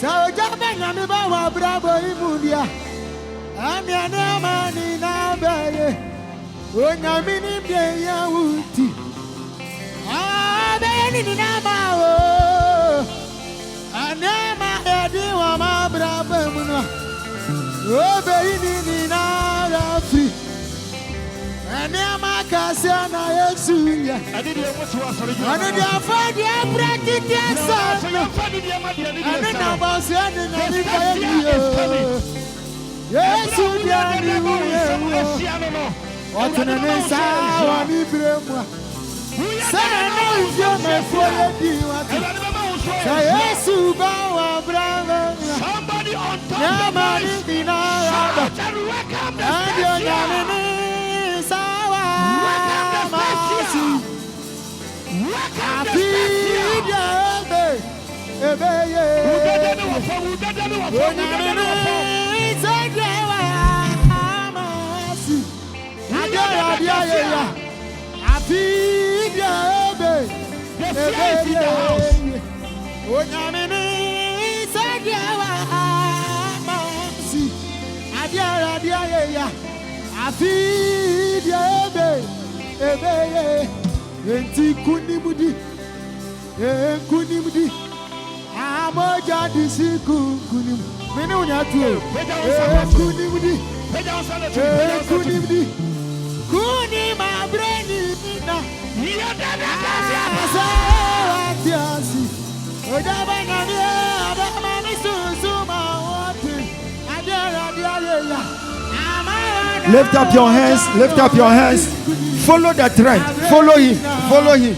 So Japan me ba bravo imudia. Anya na mani na baye. Onya mini bia ya wuti. Ah be ni na ma o. Anya ma ya di wa ma bravo mu no. O be ni na rafi. Anya ma ka se na Yesu ya. Ade de mo so asori jo. Anu dia fa dia practice so. Anu na ba se ni na ni ba ye. Yesu dia ni wo ye. Otene ne sa wa mi bremwa. Sa na ufio me fo ye di wa. Sa Yesu ba wa brava. Somebody on top. Na ma ni dinara. And yo nyame ni sa wa. Happy day, ebe ye. Enti kunimudi, kunimudi. Amoja disi kunim. Mene unyatu. Kunimudi, kunimudi. Kunima breni na. Asa Ojaba na mi abama ni susuma wote. Lift up your hands, lift up your hands. Follow the trend. Follow him. Follow him.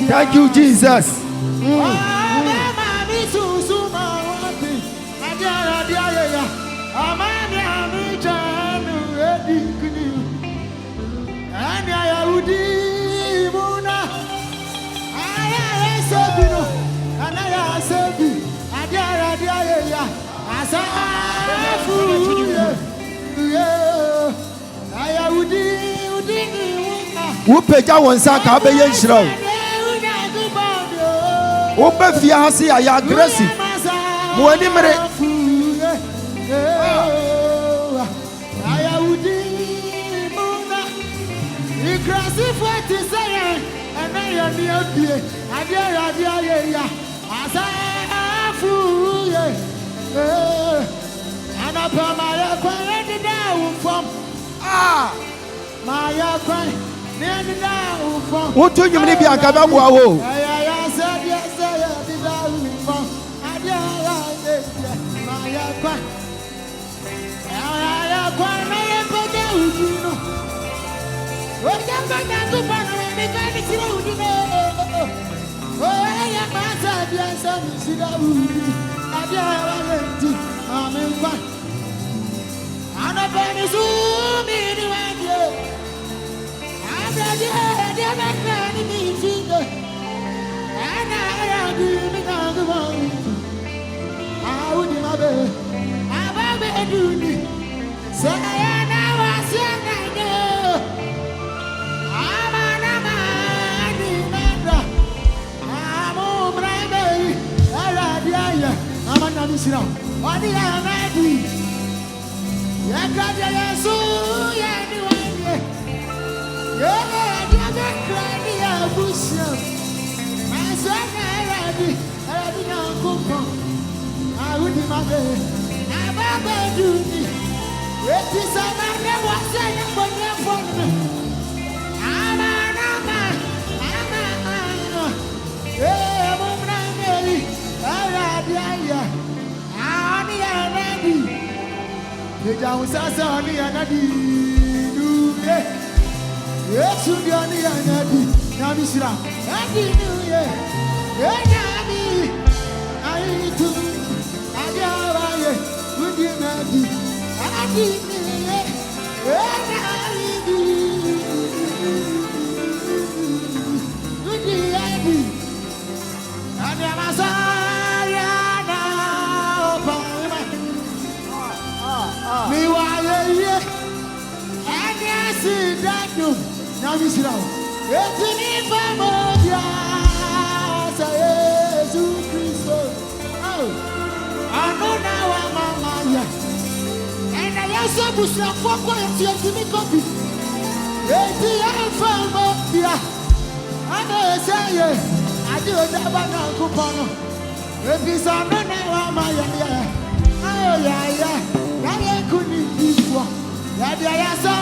Thank you, Jesus. Who page one sack? I'll be in show. Open Fiasi, I am aggressive. What do you mean? I can't go. busna kwa yetimi kopi. Eti afamo bia. Ana esaye. Adi odaba na kupono. Efisa no na wa maya ya. Ayo ya ya. Ya ye kuni bifwa. Ya dia ya so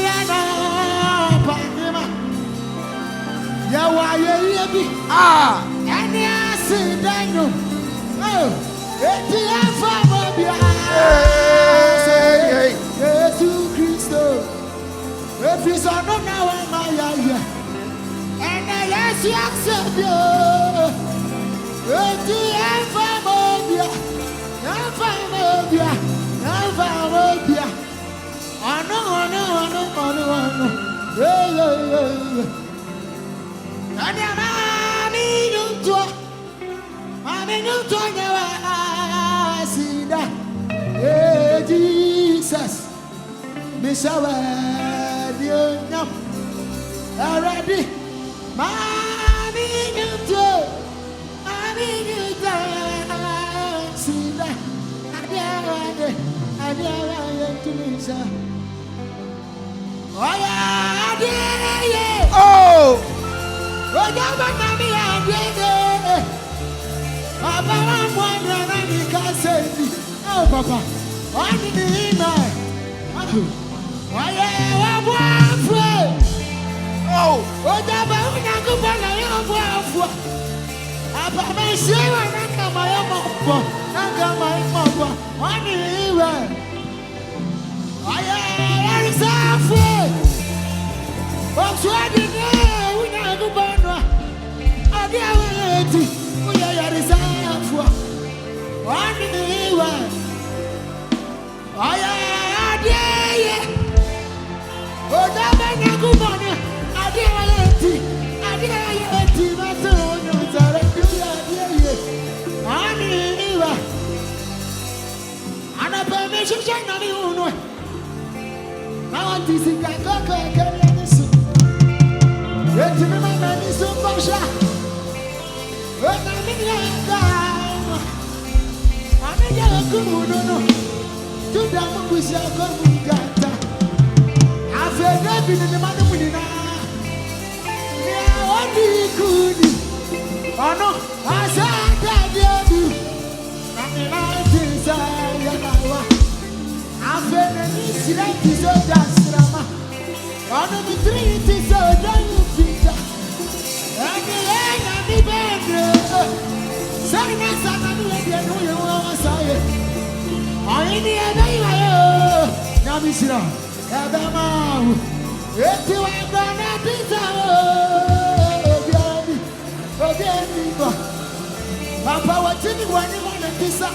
ya na panima. Ya wa ye bi. Ani asidano. Oh. Eti afamo bia. Jesus Christo. Efisa no na wa maya ya. And I ask you accept you. Eti afamo bia. Afamo bia. Ano. Hey. Ani mami nyuto nyawa sida. Hey Jesus. Mishawa dionyam. Already. Mami nyuto sida. Adiawa tumisa. Oh, Ojaba nami adede. Papa mwana nani kaseti. Oh papa, wani ni ina. Wabwafwe. Oh, Ojaba unakubana yabwafwa. Papa meshewa nakama yamokwa. Nakama yamokwa. Wani iwe. Yarisafwe. Oxwadi ne unakubana. Adiaweti. Yarisafwa. Wani iwe. Adiye. Ojaba nakubana. Adiaweti. Matonyo zare. Adiye. Wani iwe. Anapemesha nani unwe. I want to see that go carry on this. Let me man is so much. When I'm in down, I'm in your good. No, to them with your good gata. I feel nothing in the man with it. Yeah, what do you could? Oh no, I said that you. I'm in my desire. After the so drama. One of the three is so damn feature. And the end of the bedroom. Sadness and I know you want to say. I need a day. Now, Mishra, Abama. If you are gonna be so, Papa, what's in the one you want to be so?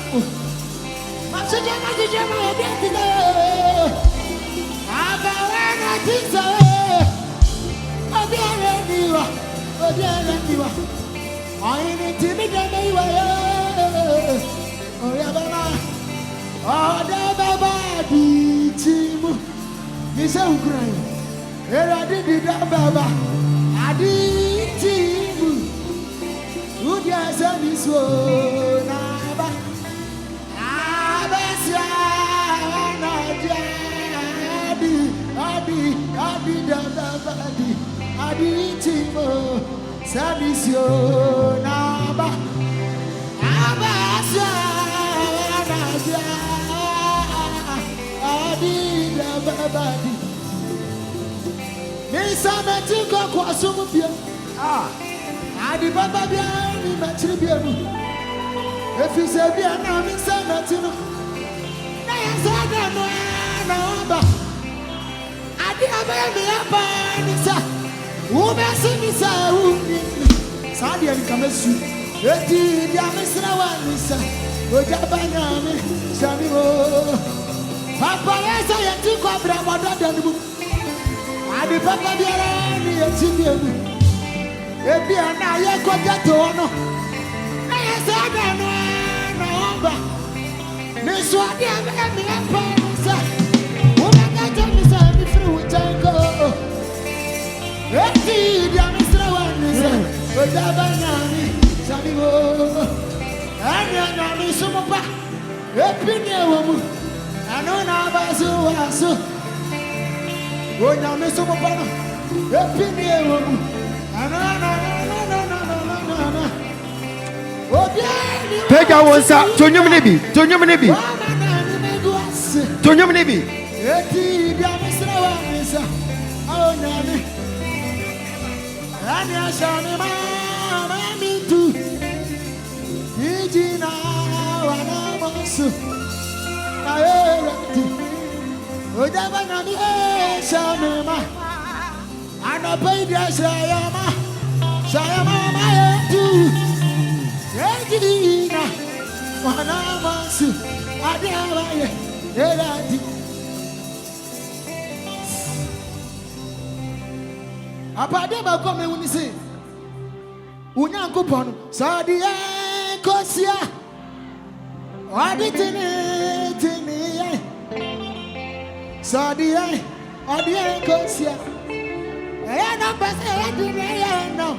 If you say, be a name, it's a matino. I said, no, I did a baby up on it. Who may see me, sir? Who Sadia come as you. Eti, Yamisra, one, sir. Ojabana, Samio. Papa, yes, I took up Ramada than the book. I did Papa Biarani, a Tibian. If you are now, you could get to honor. I said, no, Miss Wadia, me up on, sir. Who may get me, sir, before Tango? Eti, Yamisra, one, sir. Ojabana, Samio. And I'm some of a opinion. Anona basu asu. Onya me so papa. Epini ewo. Anona. Pega wonsa tonyum ne bi. Tonyum ne bi. Eti bia mesra wa mesa. Onya me. Anya shani ma mi tu. Ijina wana mosu. Aerati. Ojaba na mi shani ma. Ana paidia shayama. Shayama ma tu. Ejina wana mosu. Adiawa ye. Erati. Apade ba ko me woni se Unyankopon so de kosia odi tini so de kosia e no pese odi ne no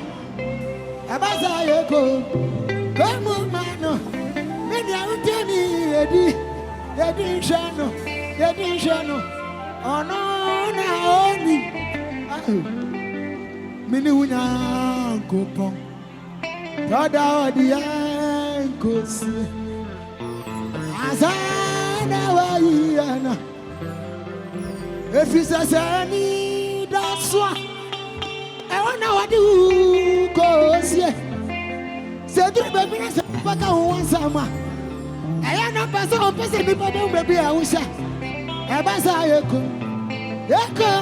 abaza ye ko mu mano me dia utemi edi shano ono na oni Mini Unyankopon Dada odiyankosi Azana wayana Efisa sani daswa Ewana wadi ukosie Sedri bebi na sepaka uwansama Ayana pasa mpese mipade umbebi ya usha Ebasa yeko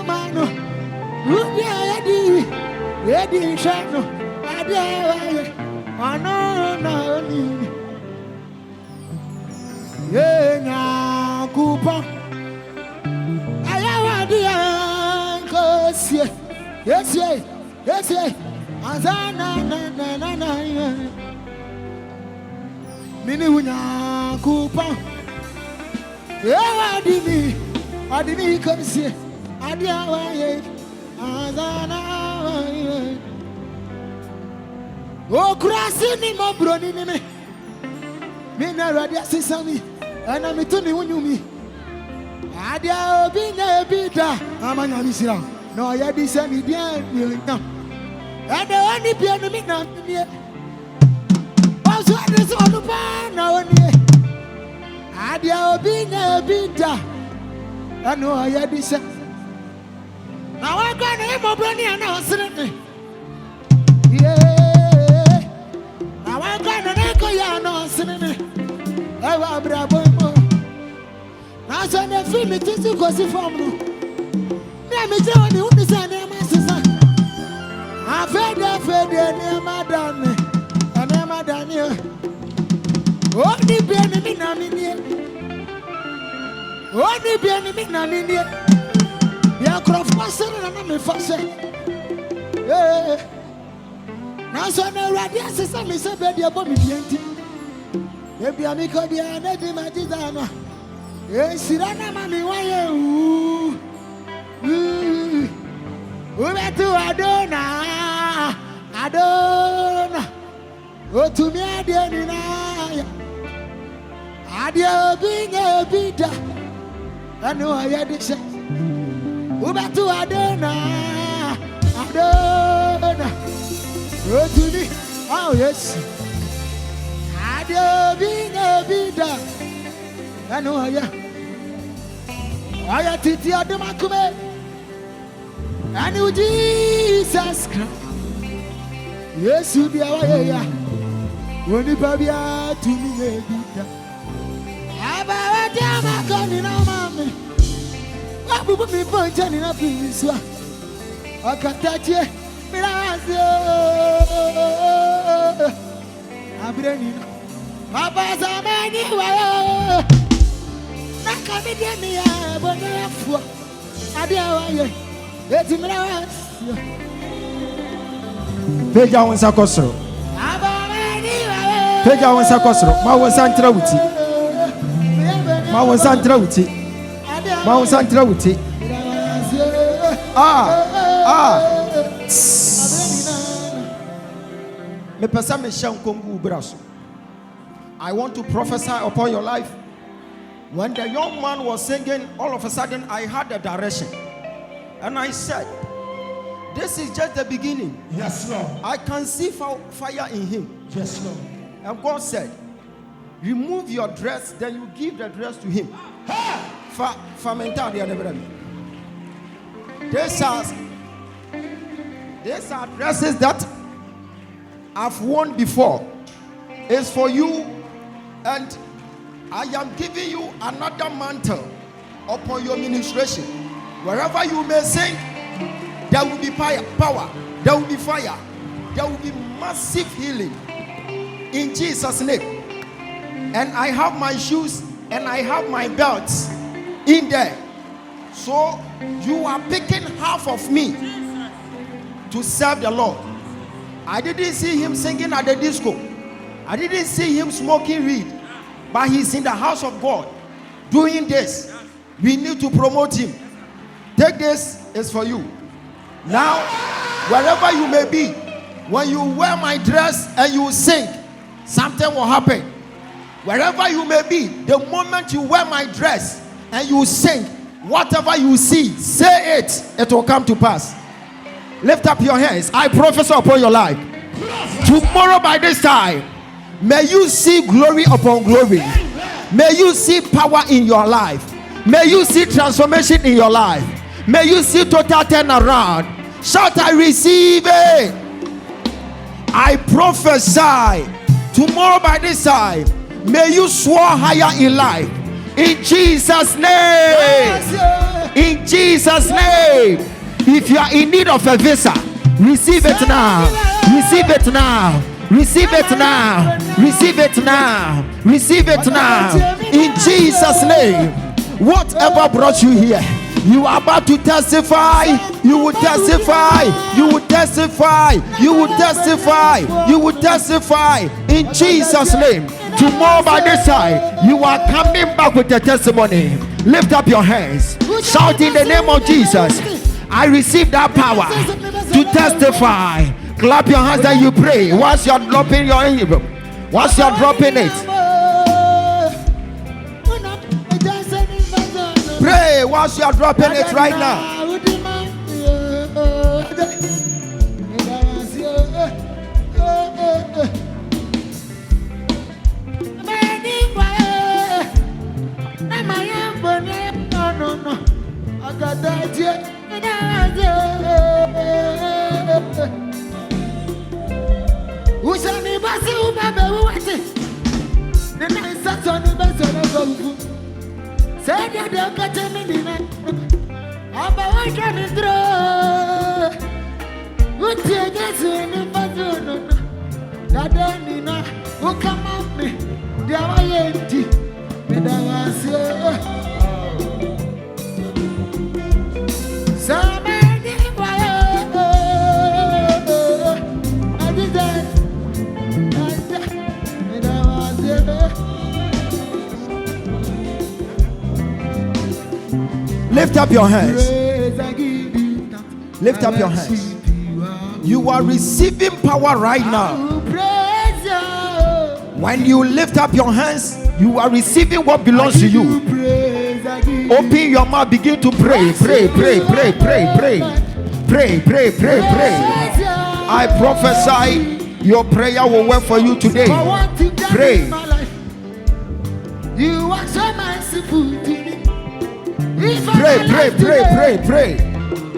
mano Rubia Yedi shano Adiawaye Anona ni Yenya kupa Ayawadi yankosie Yes Azana na Mini unya kupa Ayawadi mi kosie Adiawaye Azana O krasi ni mo broni ni me na radia sisami ana mituni unyumi adia obi na ebida amanya misira no ya di se ni dia ni na ada wani bia no mi na ni o so ade so no pa na woni adia obi na ebida ano ya di se na wa ga ni mo broni ana osire ni ya no sinene ewa brabo mo na so na fi mi tisi ko si form no me me je woni hu se na ma sisa afede ne ma dane o ni bi ni mi na mi ni ya krofo se na me fa se na so na radi asesa me se be dia bo mi bienti e bia mi ko dia na di ma jizana e sira na ma mi waye u betu adona o tu mi ade ni na ade obi nye bida anu aye de se u betu adona Oh yes. Adio bida. I know ya. Aya titi adumakume. Anu Jesus Christ. Yesu dia wa ya. Woni babia tumi bida. Aba wa dia makoni na mame. Abubu mi bonja ni na pinswa. Akatatie Abreni Papa zamani wa Nakamidi mi ya bonafu Adia waye Eti mira Peja wonsa kosoro Peja wonsa kosoro ma wonsa ntra wuti I want to prophesy upon your life When the young man was singing, all of a sudden I had a direction. And I said, this is just the beginning. Yes, Lord. I can see fire in him. Yes, Lord. And God said, remove your dress, then you give the dress to him. These are dresses that I've worn before. It's for you, and I am giving you another mantle upon your ministration. Wherever you may sing, there will be power, there will be fire, there will be massive healing in Jesus' name. And I have my shoes and I have my belts in there. So you are picking half of me to serve the Lord. I didn't see him singing at the disco. I didn't see him smoking weed. But he's in the house of God doing this. We need to promote him. Take this, it's for you. Now, wherever you may be, when you wear my dress and you sing, something will happen. Wherever you may be, the moment you wear my dress and you sing, whatever you see, say it, it will come to pass. Lift up your hands. I prophesy upon your life. Tomorrow by this time, may you see glory upon glory. May you see power in your life. May you see transformation in your life. May you see total turnaround. Shout, I receive it. I prophesy tomorrow by this time, may you soar higher in life. In Jesus' name. In Jesus' name. If you are in need of a visa, receive it now. Receive it now. Receive it now. Receive it now. Receive it now. In Jesus' name. Whatever brought you here, you are about to testify. You will testify. You will testify. You will testify. You will testify. In Jesus' name. Tomorrow by this time, you are coming back with a testimony. Lift up your hands. Shout in the name of Jesus. I receive that power to testify. Clap your hands and you pray. Once you are dropping your evil, once you are dropping it, pray. Once you are dropping it right now. Usani basi ubebe uwate nina isato ni beso na gofu sede de okate minina aba wacha ni dro utie jesu ni bazo no dada nina ukama me dia wa yenti me da wase Lift up your hands. Lift up your hands. You are receiving power right now. When you lift up your hands, you are receiving what belongs to you. Open your mouth, begin to pray. Pray, pray, pray, pray, pray. Pray, pray, pray, pray. I prophesy your prayer will work for you today. Pray. You are so merciful to me. Pray, pray, pray, pray, pray.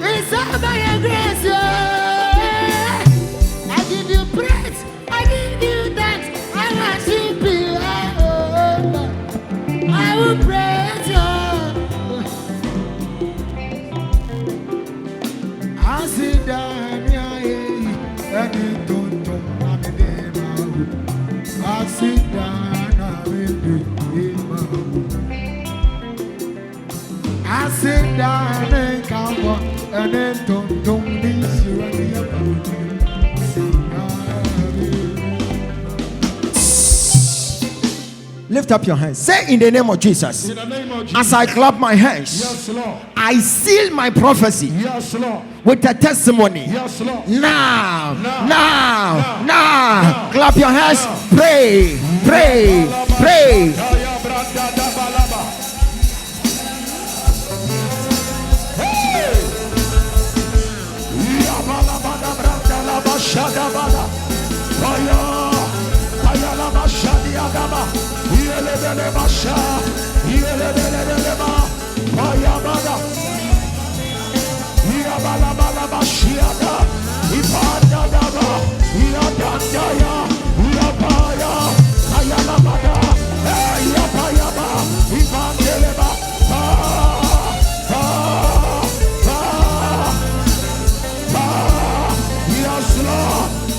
It's all by your grace. I give you praise. I give you thanks. I worship you. I will praise you. I sit down here and don't I sit down I sit down and come on and then don't miss you and Lift up your hands. Say in the name of Jesus. In the name of Jesus. As I clap my hands, Yes, Lord. I seal my prophecy Yes, Lord. with a testimony. Yes, Lord. Now. Now. Clap your hands. Pray, pray, pray.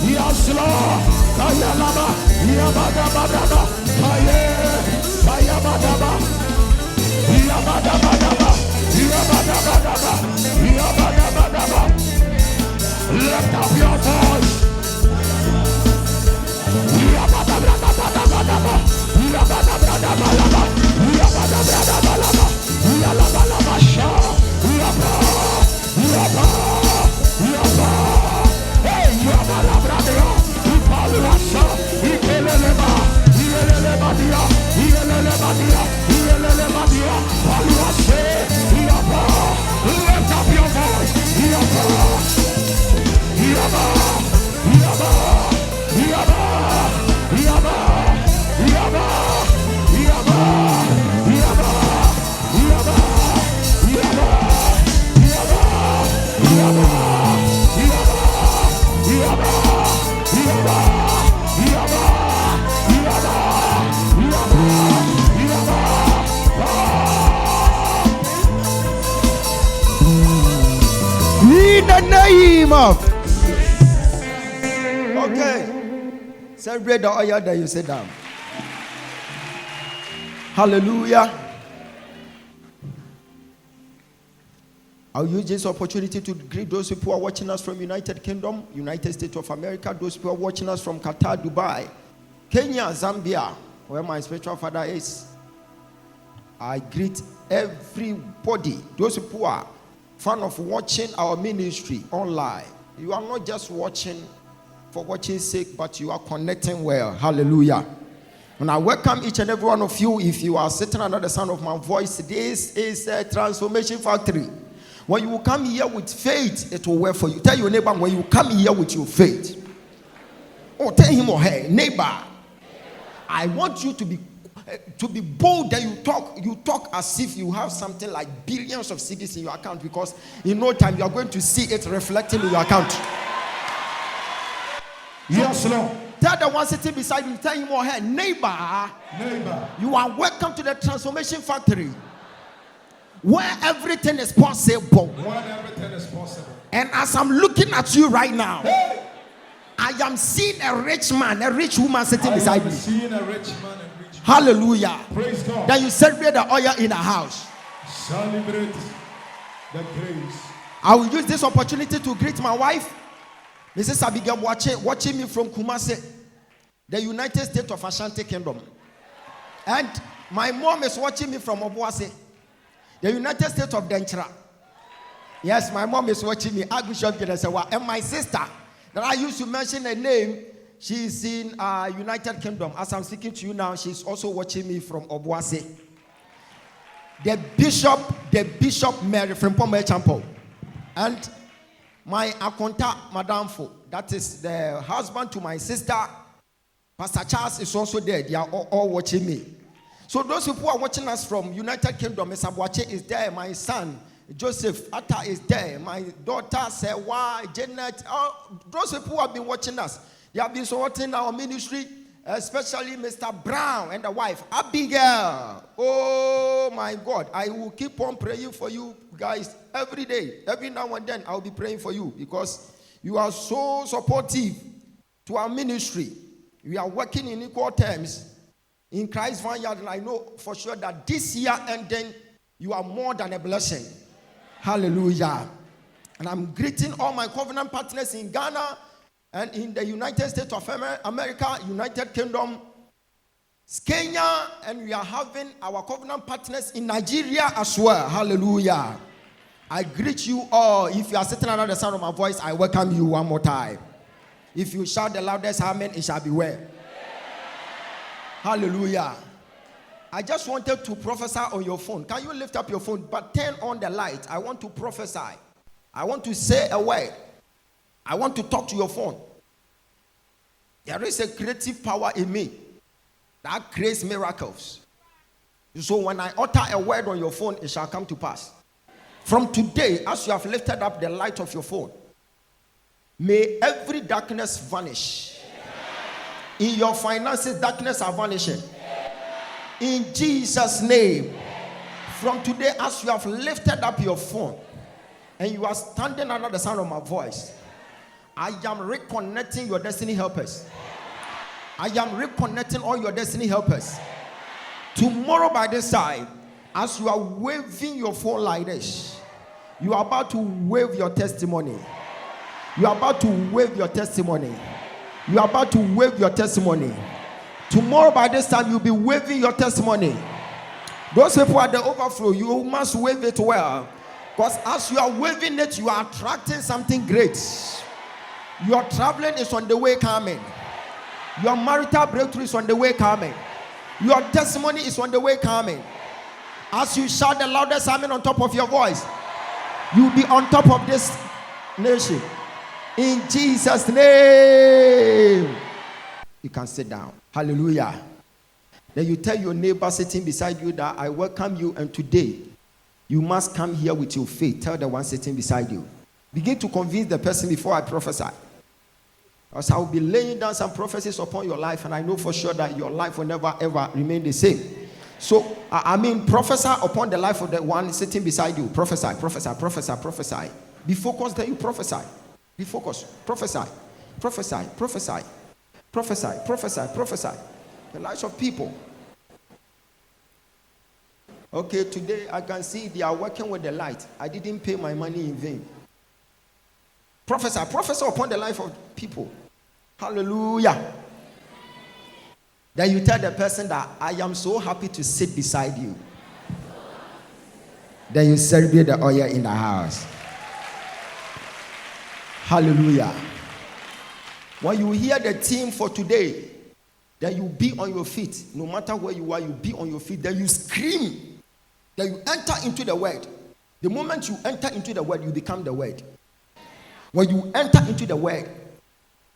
Yes, Lord. Kayalaba, Yabadabadaba, Kaye, Kayabadaba, Yabadabadaba, Yabadabadaba, Yabadabadaba. Lift up your voice. Yabadabadabadaba, Yabadabadabadaba, Yabadabadabadaba, Yalabalaba, Sha, Yaba, Yaba, Yaba. Hey, Yabalabradia, Ipaluasa, Ikeleleba, Ielelebadia, Ielelebadia, Ielelebadia, Paluase, Yaba. Lift up your voice. Yaba, Yaba, Yaba, Yaba, Yaba, Yaba, Yaba, Yaba, Yaba, Yaba, Yaba, In the name of. Okay. Celebrate the oil that you sit down. Hallelujah. I'll use this opportunity to greet those people who are watching us from United Kingdom, United States of America, those people who are watching us from Qatar, Dubai, Kenya, Zambia, where my spiritual father is. I greet everybody, those people who are fan of watching our ministry online. You are not just watching for watching sake, but you are connecting well. Hallelujah. And I welcome each and every one of you. If you are sitting under the sound of my voice, this is a transformation factory. When you come here with faith, it will work for you. Tell your neighbor, when you come here with your faith. Oh, tell him or her, neighbor, I want you to be bold that you talk as if you have something like billions of CDs in your account, because in no time you are going to see it reflecting in your account. Yes, Lord. Tell the one sitting beside you, tell him or her, neighbor, you are welcome to the transformation factory, where everything is possible. And as I'm looking at you right now, I am seeing a rich man, a rich woman sitting beside me. Hallelujah. Praise God. Then you celebrate the oil in the house. Celebrate the grace. I will use this opportunity to greet my wife, Mrs. Abigail, watching me from Kumasi, the United States of Ashanti Kingdom. And my mom is watching me from Obuasi, the United States of Denchira. Yes, my mom is watching me. And my sister, that I used to mention her name, she's in United Kingdom. As I'm speaking to you now, she's also watching me from Obuasi. The Bishop Mary from Pomel Champo. And my Akonta Madamfo, that is the husband to my sister, Pastor Charles, is also there. They are all watching me. So those people who are watching us from United Kingdom, Mr. Abwache is there. My son, Joseph Atta, is there. My daughter, Sewa, Janet, those people who have been watching us. They have been supporting our ministry, especially Mr. Brown and the wife, Abigail. Oh my God, I will keep on praying for you guys every day. Every now and then, I'll be praying for you because you are so supportive to our ministry. We are working in equal terms in Christ's Vineyard, and I know for sure that this year ending, you are more than a blessing. Hallelujah. And I'm greeting all my covenant partners in Ghana, and in the United States of America, United Kingdom, Kenya, and we are having our covenant partners in Nigeria as well. Hallelujah. I greet you all. If you are sitting under the sound of my voice, I welcome you one more time. If you shout the loudest amen, it shall be well. Hallelujah. I just wanted to prophesy on your phone. Can you lift up your phone, but turn on the light? I want to prophesy. I want to say a word. I want to talk to your phone. There is a creative power in me. that creates miracles. So when I utter a word on your phone, it shall come to pass. From today, as you have lifted up the light of your phone, may every darkness vanish. In your finances, darkness are vanishing. In Jesus' name. From today, as you have lifted up your phone and you are standing under the sound of my voice, I am reconnecting your destiny helpers. I am reconnecting all your destiny helpers. Tomorrow by this time, as you are waving your phone like this, you are about to wave your testimony. You are about to wave your testimony. You are about to wave your testimony. Tomorrow by this time, you'll be waving your testimony. Those people at the overflow, you must wave it well. Because as you are waving it, you are attracting something great. Your traveling is on the way coming. Your marital breakthrough is on the way coming. Your testimony is on the way coming. As you shout the loudest amen on top of your voice, you'll be on top of this nation. In Jesus' name. You can sit down. Hallelujah. Then you tell your neighbor sitting beside you that I welcome you, and today you must come here with your faith. Tell the one sitting beside you. Begin to convince the person before I prophesy. Because I will be laying down some prophecies upon your life, and I know for sure that your life will never ever remain the same. So, prophesy upon the life of the one sitting beside you. Prophesy, prophesy, prophesy, prophesy. Be focused, then you prophesy. Be focused. Prophesy, prophesy, prophesy, prophesy, prophesy, prophesy. The lives of people. Okay, today I can see they are working with the light. I didn't pay my money in vain. Prophesy, prophesy upon the life of people. Hallelujah. Then you tell the person that I am so happy to sit beside you. Then you celebrate the oil in the house. Hallelujah. When you hear the theme for today, then you be on your feet. No matter where you are, you be on your feet. Then you scream. Then you enter into the word. The moment you enter into the word, you become the word. When you enter into the word,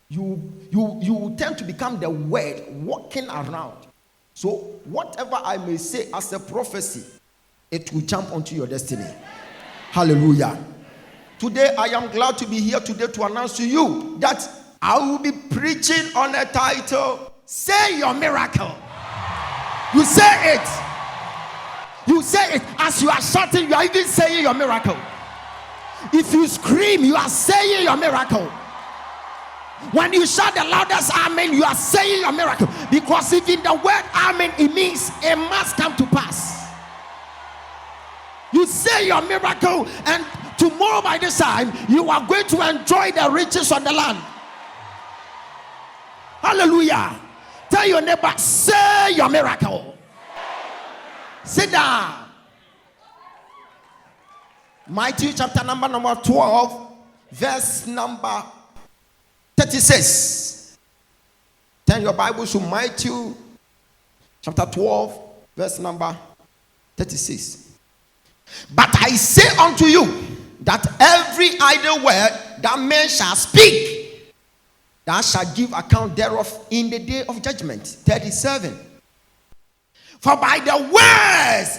you tend to become the word walking around. So whatever I may say as a prophecy, it will jump onto your destiny. Hallelujah. Today I am glad to be here today to announce to you that I will be preaching on a title, Say Your Miracle. You say it. You say it. As you are shouting, you are even saying your miracle. If you scream, you are saying your miracle. When you shout the loudest amen, you are saying your miracle. Because if in the word amen, it means it must come to pass. You say your miracle, and tomorrow by this time, you are going to enjoy the riches of the land. Hallelujah. Tell your neighbor, say your miracle. Sit down. Matthew chapter number 12, verse number 36. Turn your Bible to Matthew chapter 12, verse number 36. But I say unto you that every idle word that man shall speak, thou shalt give account thereof in the day of judgment. 37. For by the words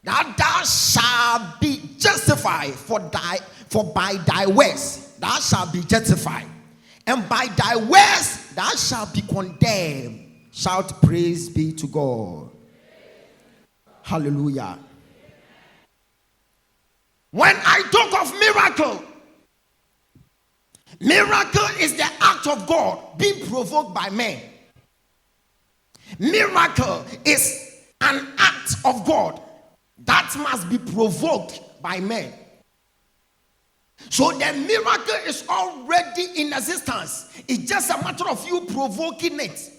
that thou shalt be justified, for by thy words thou shalt be justified, and by thy words thou shalt be condemned. Shout praise be to God. Hallelujah. When I talk of miracle is the act of God being provoked by men. Miracle is an act of God that must be provoked by men. So the miracle is already in existence. It's just a matter of you provoking it.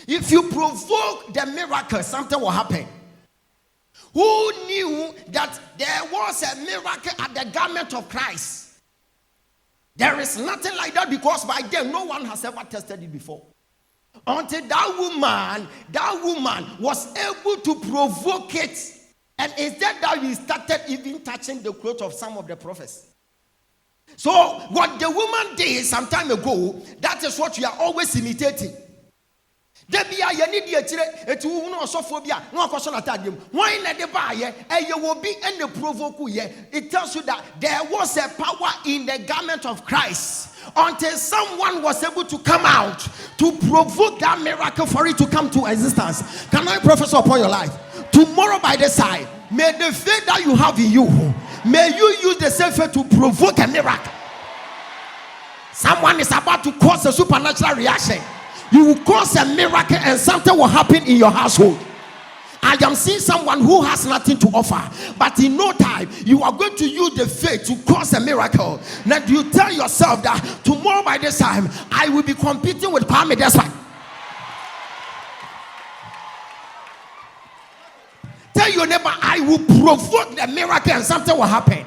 If you provoke the miracle, something will happen. Who knew that there was a miracle at the garment of Christ? There is nothing like that, because by then no one has ever tested it before. Until that woman was able to provoke it. And instead that we started even touching the clothes of some of the prophets. So what the woman did some time ago, that is what we are always imitating. Debia ye need ye chire etu hu no osofobia no akoso na tadem why na de ba ye eye wo bi and the provoke ye. It tells you that there was a power in the garment of Christ until someone was able to come out to provoke that miracle for it to come to existence. Can I prophesy upon your life? Tomorrow by the side, may the faith that you have in you, may you use the same faith to provoke a miracle. Someone is about to cause a supernatural reaction. You will cause a miracle and something will happen in your household. I am seeing someone who has nothing to offer, but in no time you are going to use the faith to cause a miracle. Now you tell yourself that tomorrow by this time I will be competing with Kwame Desmond. Tell your neighbor, I will provoke the miracle and something will happen.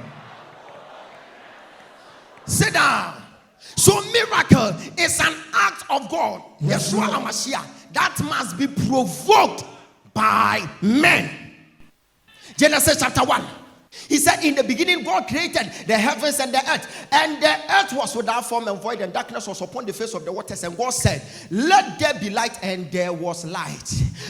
Sit down. So miracle is an act of God. Yeshua HaMashiach that must be provoked by men. Genesis chapter 1. He said, in the beginning, God created the heavens and the earth. And the earth was without form and void, and darkness was upon the face of the waters. And God said, let there be light, and there was light.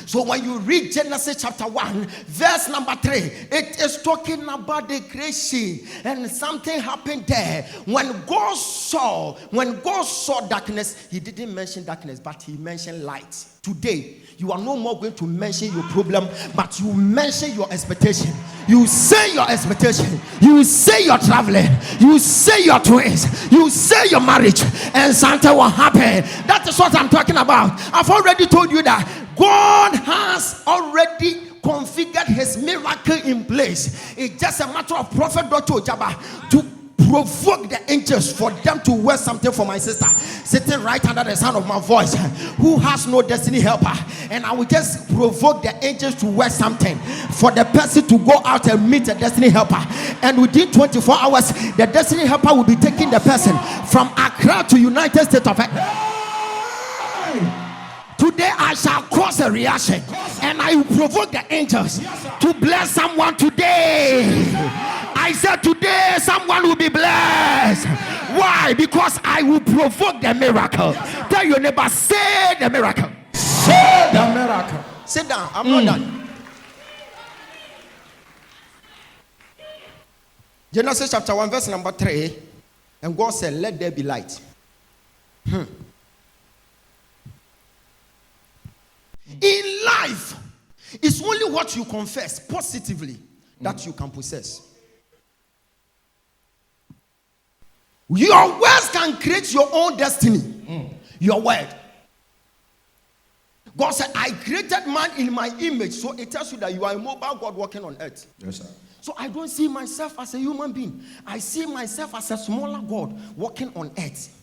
So when you read Genesis chapter 1, verse number 3, it is talking about the creation. And something happened there. When God saw darkness, he didn't mention darkness, but he mentioned light. Today, you are no more going to mention your problem, but you mention your expectation. You say your expectation. You say you're traveling. You say your twins. You say your marriage, and something will happen. That is what I'm talking about. I've already told you that God has already configured his miracle in place. It's just a matter of Prophet Dr. Ojaba to provoke the angels for them to work something for my sister sitting right under the sound of my voice, who has no destiny helper. And I will just provoke the angels to work something for the person to go out and meet a destiny helper. And within 24 hours, the destiny helper will be taking the person from Accra to United States of America. Today I shall cause a reaction, and I will provoke the angels to bless someone today. I said today someone will be blessed. Why? Because I will provoke the miracle. Tell your neighbor, say the miracle. Say the miracle. Sit down. I'm not done. Genesis chapter 1 verse number 3. And God said, let there be light. In life, it's only what you confess positively that you can possess. Your words can create your own destiny. Your word. God said, I created man in my image. So it tells you that you are a mobile God walking on earth. Yes, sir. So I don't see myself as a human being. I see myself as a smaller God walking on earth.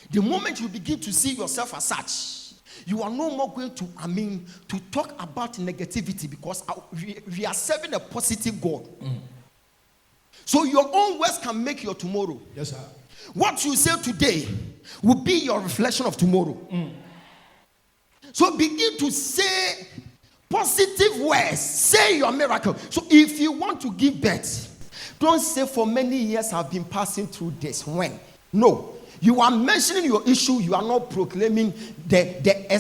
The moment you begin to see yourself as such, you are no more going to talk about negativity, because we are serving a positive God. So your own words can make your tomorrow. Yes, sir. What you say today will be your reflection of tomorrow. So begin to say positive words. Say your miracle. So if you want to give birth, don't say for many years I've been passing through this. When? No. You are mentioning your issue. You are not proclaiming the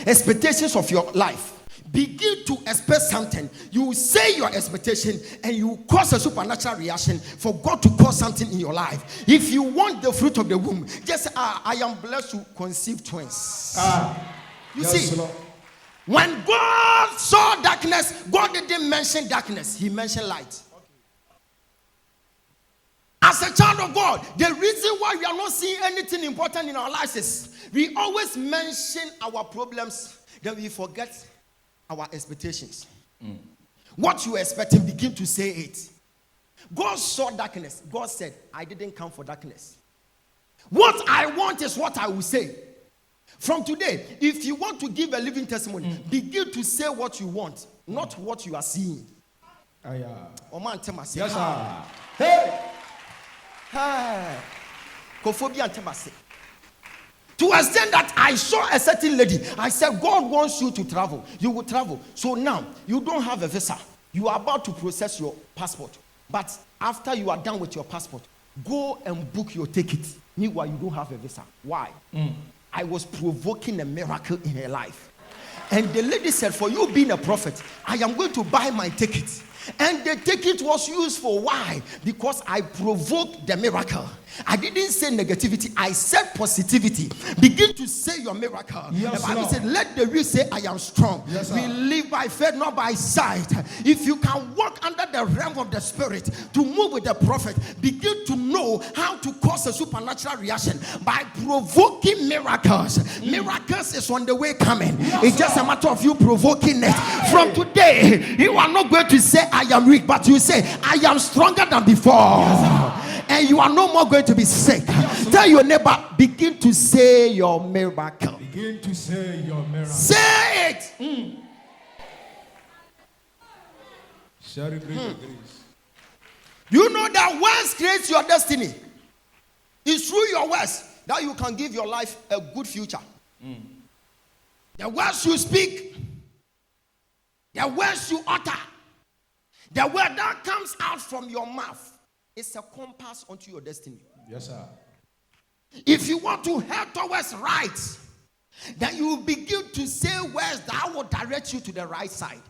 expectations of your life. Begin to expect something. You say your expectation, and you cause a supernatural reaction for God to cause something in your life. If you want the fruit of the womb, just say, I am blessed to conceive twins. You see, Lord. When God saw darkness, God didn't mention darkness. He mentioned light. As a child of God, the reason why we are not seeing anything important in our lives is we always mention our problems, then we forget our expectations. What you are expecting, begin to say it. God saw darkness. God said, I didn't come for darkness. What I want is what I will say. From today, if you want to give a living testimony, begin to say what you want, not what you are seeing. Yes, sir. Hey. To extend that I saw a certain lady. I said, God wants you to travel. You will travel. So now, you don't have a visa. You are about to process your passport. But after you are done with your passport, go and book your ticket. Meanwhile, you don't have a visa. Why? I was provoking a miracle in her life. And the lady said, for you being a prophet, I am going to buy my ticket. And the ticket was useful. Why? Because I provoked the miracle. I didn't say negativity, I said positivity. Begin to say your miracle. Yes, the Bible Lord. said, let the weak say, I am strong. Yes, we live by faith, not by sight. If you can walk under the realm of the spirit to move with the prophet, begin to know how to cause a supernatural reaction by provoking miracles. Miracles is on the way coming. Yes, it's just a matter of you provoking it. From today, you are not going to say, I am weak, but you say, I am stronger than before. Yes, and you are no more going to be sick. Tell your neighbor, begin to say your miracle. Begin to say your miracle. Say it. Shall we bring the grace? You know that words creates your destiny. It's through your words that you can give your life a good future. The words you speak, the words you utter, the word that comes out from your mouth is a compass onto your destiny. Yes, sir. If you want to head towards right, then you will begin to say words that will direct you to the right side.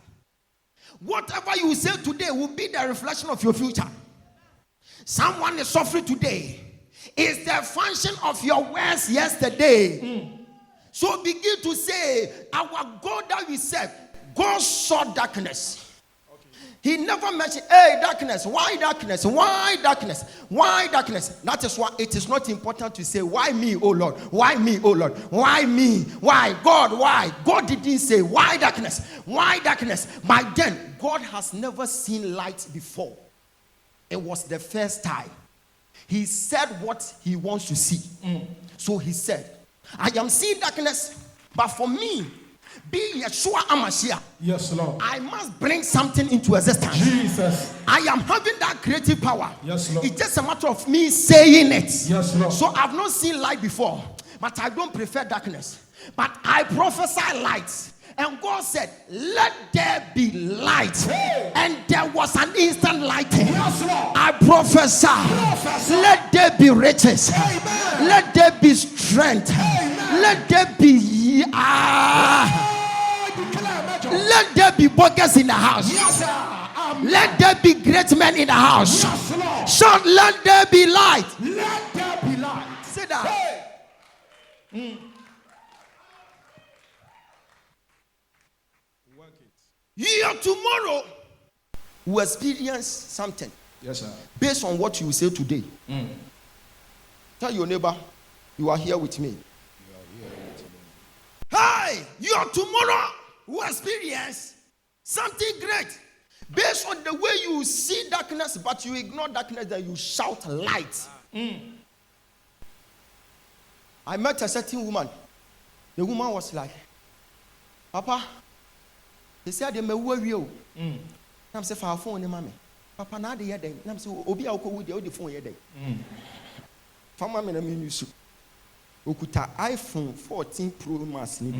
Whatever you say today will be the reflection of your future. Someone is suffering today. It's the function of your words yesterday. So begin to say, our God that we serve, God saw darkness. He never mentioned, hey, darkness. Why darkness? Why darkness? Why darkness? That is why it is not important to say, why me, oh Lord? Why me, oh Lord? Why me? Why? God, why? God didn't say, why darkness? Why darkness? By then, God has never seen light before. It was the first time. He said what he wants to see. So he said, I am seeing darkness, but for me, being Yeshua Amashia, yes, Lord, I must bring something into existence. Jesus, I am having that creative power. Yes, Lord. It's just a matter of me saying it. Yes, Lord. So I've not seen light before, but I don't prefer darkness. But I prophesy light. And God said, let there be light. Hey. And there was an instant lighting. Yes, Lord. I prophesy, let there be riches. Amen. Let there be strength. Amen. Let there be let there be burgers in the house. Yes, sir. Let there be great men in the house. Yes, Lord. Shout, let there be light. Let there be light. Sit down. Hey. Work it. You tomorrow will experience something Yes, sir. based on what you say today. Tell your neighbor, you are here with me. Hey, your tomorrow will experience something great based on the way you see darkness, but you ignore darkness, then you shout light. I met a certain woman. The woman was like, Papa, they said they may worry you. I'm saying, for our phone, mommy. Papa, now they are there. I'm saying, Obi, I'll go with the phone here. For mommy, I mean, you should. Okuta iPhone 14 Pro Max ni.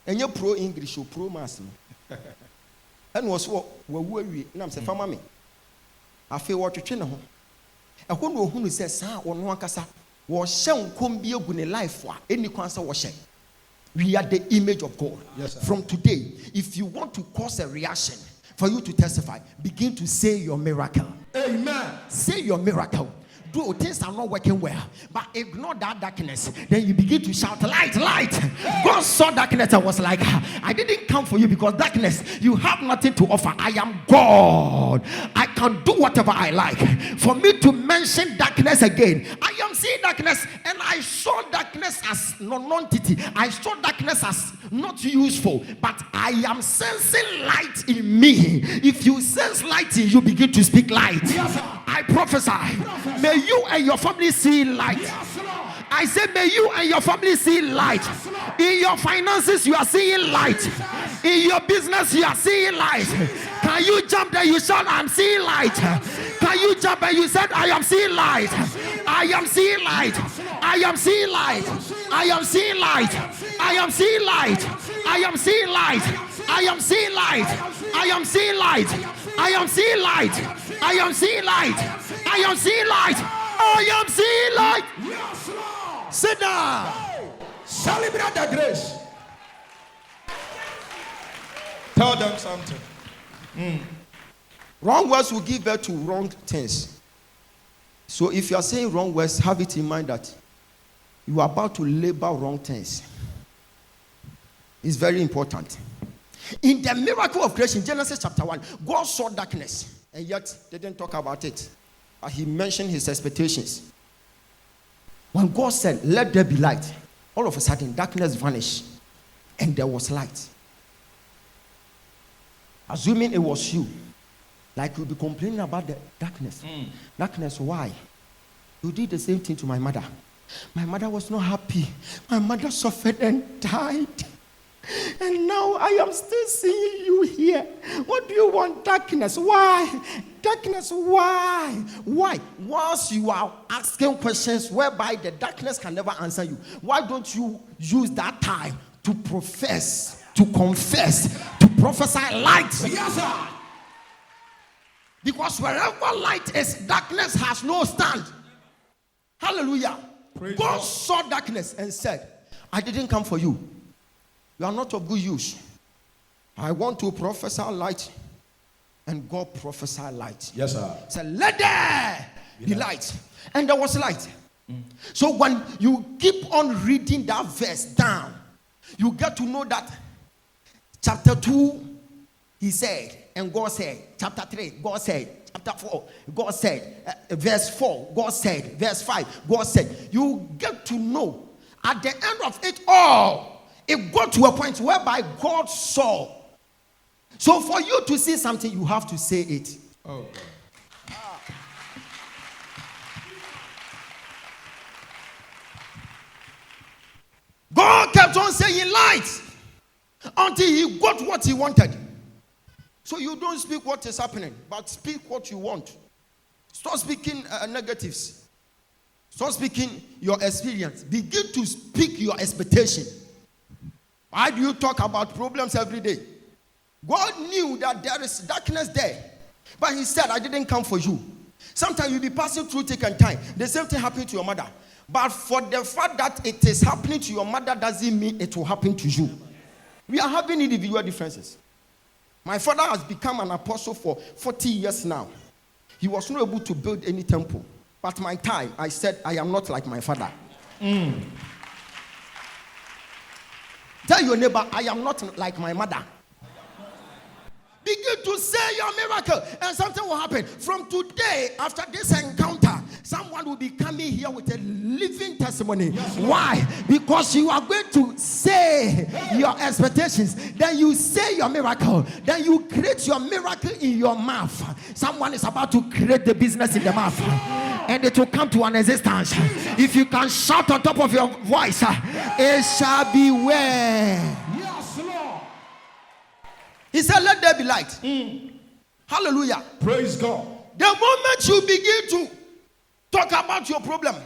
Enye Pro English o Pro Max ni. And was what we worry na say fama me. Afi wo twetwe ne ho. Ehwo no ohunu say sa ono akasa wo hye nkom bi egu ne life a eni kwan say wo hye. We are the image of God. Yes, sir. From today, if you want to cause a reaction for you to testify, begin to say your miracle. Amen. Say your miracle. Do things are not working well, but ignore that darkness. Then you begin to shout, light, light. God saw darkness and was like, I didn't come for you because darkness, you have nothing to offer. I am God. I can do whatever I like. For me to mention darkness again, I am seeing darkness and I saw darkness as non-entity. I saw darkness as not useful, but I am sensing light in me. If you sense light in you, begin to speak light. Yes, sir. I prophesy. May you and your family see light. Yes, Lord. I say, may you and your family see light. Yes, Lord. In your finances, you are seeing light. Jesus. In your business, you are seeing light. Jesus. Can you jump there? You shout, I'm seeing light. Can you jump and you said, I am seeing light. I am seeing light. I am seeing light. I am seeing light. I am seeing light. I am seeing light. I am seeing light. I am seeing light. I am seeing light. I am seeing light. I am seeing light. I am seeing light. Yes, Lord. Sit down. Celebrate the grace. Tell them something. Wrong words will give birth to wrong things. So if you are saying wrong words, have it in mind that you are about to labor wrong things. It's very important. In the miracle of creation, Genesis chapter 1, God saw darkness and yet didn't talk about it. But he mentioned his expectations. When God said, let there be light, all of a sudden darkness vanished and there was light. Assuming it was you, like you'll be complaining about the darkness. Darkness, why? You did the same thing to my mother. My mother was not happy. My mother suffered and died. And now I am still seeing you here. What do you want? Darkness. Why? Darkness. Why? Why? Once you are asking questions whereby the darkness can never answer you, why don't you use that time to profess, to confess, to prophesy light? Yes, sir. Because wherever light is, darkness has no stand. Hallelujah. Praise God God. saw darkness and said, I didn't come for you. You are not of good use. I want to prophesy light. And God prophesied light. Yes, sir. Said, let there be light. And there was light. So when you keep on reading that verse down, you get to know that chapter 2, he said, and God said. Chapter 3, God said. Chapter 4, God said. Verse 4, God said. Verse 5, God said. You get to know at the end of it all, it got to a point whereby God saw. So for you to see something, you have to say it. Oh. God kept on saying light until he got what he wanted. So you don't speak what is happening, but speak what you want. Stop speaking negatives. Stop speaking your experience. Begin to speak your expectation. Why do you talk about problems every day? God knew that there is darkness there. But he said, I didn't come for you. Sometimes you'll be passing through thick and time. The same thing happened to your mother. But for the fact that it is happening to your mother doesn't mean it will happen to you. We are having individual differences. My father has become an apostle for 40 years now. He was not able to build any temple. But my time, I said, I am not like my father. Tell your neighbor, I am not like my mother. Begin to say your miracle, and something will happen. From today, after this encounter, someone will be coming here with a living testimony. Yes, why? Because you are going to say your expectations. Then you say your miracle. Then you create your miracle in your mouth. Someone is about to create the business in the mouth. And it will come to an existence. If you can shout on top of your voice, it shall be well. Yes, Lord. He said, let there be light. Hallelujah. Praise God. The moment you begin to talk about your problem,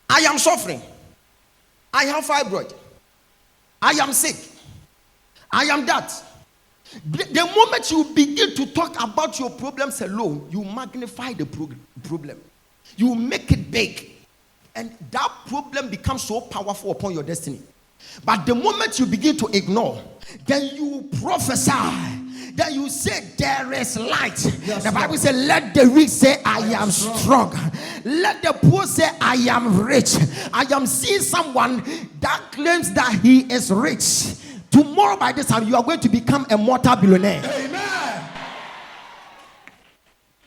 I am suffering. I have fibroid. I am sick. I am that. The moment you begin to talk about your problems alone, you magnify the problem. You make it big. And that problem becomes so powerful upon your destiny. But the moment you begin to ignore, then you prophesy. Then you say there is light. Yes, the Bible says, let the weak say I am strong. Let the poor say I am rich. I am seeing someone that claims that he is rich. Tomorrow by this time you are going to become a multi-billionaire. Amen.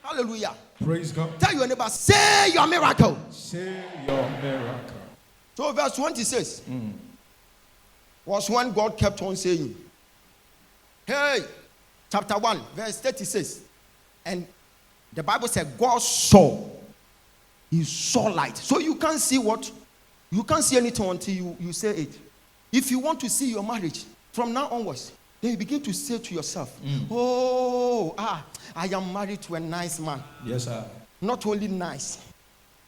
Hallelujah. Praise God. Tell your neighbor, say your miracle. Say your miracle. So verse 20 says, was when God kept on saying, hey, chapter 1, verse 30 says, and the Bible said God saw. He saw light. So you can't see what? You can't see anything until you say it. If you want to see your marriage, from now onwards, then you begin to say to yourself, I am married to a nice man. Yes, sir. Not only nice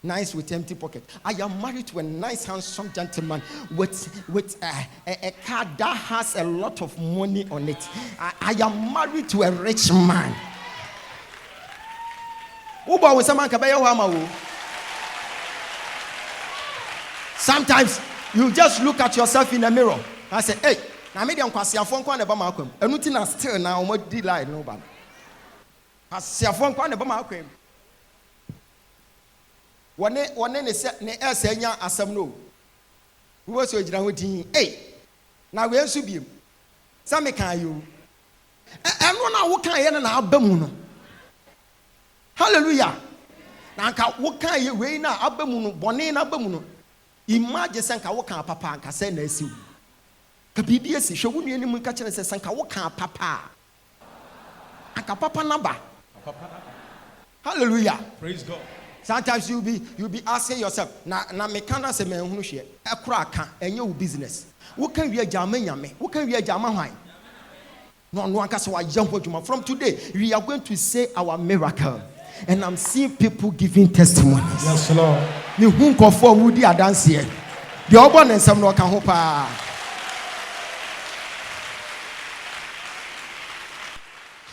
with empty pocket. I am married to a nice, handsome gentleman with a car that has a lot of money on it. I am married to a rich man. Sometimes You just look at yourself in the mirror. I say, hey, now me dem kwasiafo nkwa na ba makwam. Enu ti na still na omo di lie no ba. Kwasiafo nkwa na ba makwam. Wone ne se ne esa nya asam no. Wo so gira ho din. Hey, na we ensu biem. Sa me kan yo. Eno na wo kan ye na abamu no. Hallelujah. Na nka wo kan ye we na abamu no, bone na abamu no. Imagine sanka wo kan papa anka se na asiu. Ka bibi esi hwe wo nuani mu ka kire se sanka wo kan papa. Anka papa naba. Hallelujah. Praise God. Sometimes you'll be asking yourself, na me kana se me hunu hwe. Ekura aka enye wo business. Wo kan wi agama nyame. Wo kan wi agama hwan. No anka se wa yampo djuma. From today, we are going to say our miracle. And I'm seeing people giving testimonies. Yes, Lord. You who call for Woody dance here. The urban and some no can hope.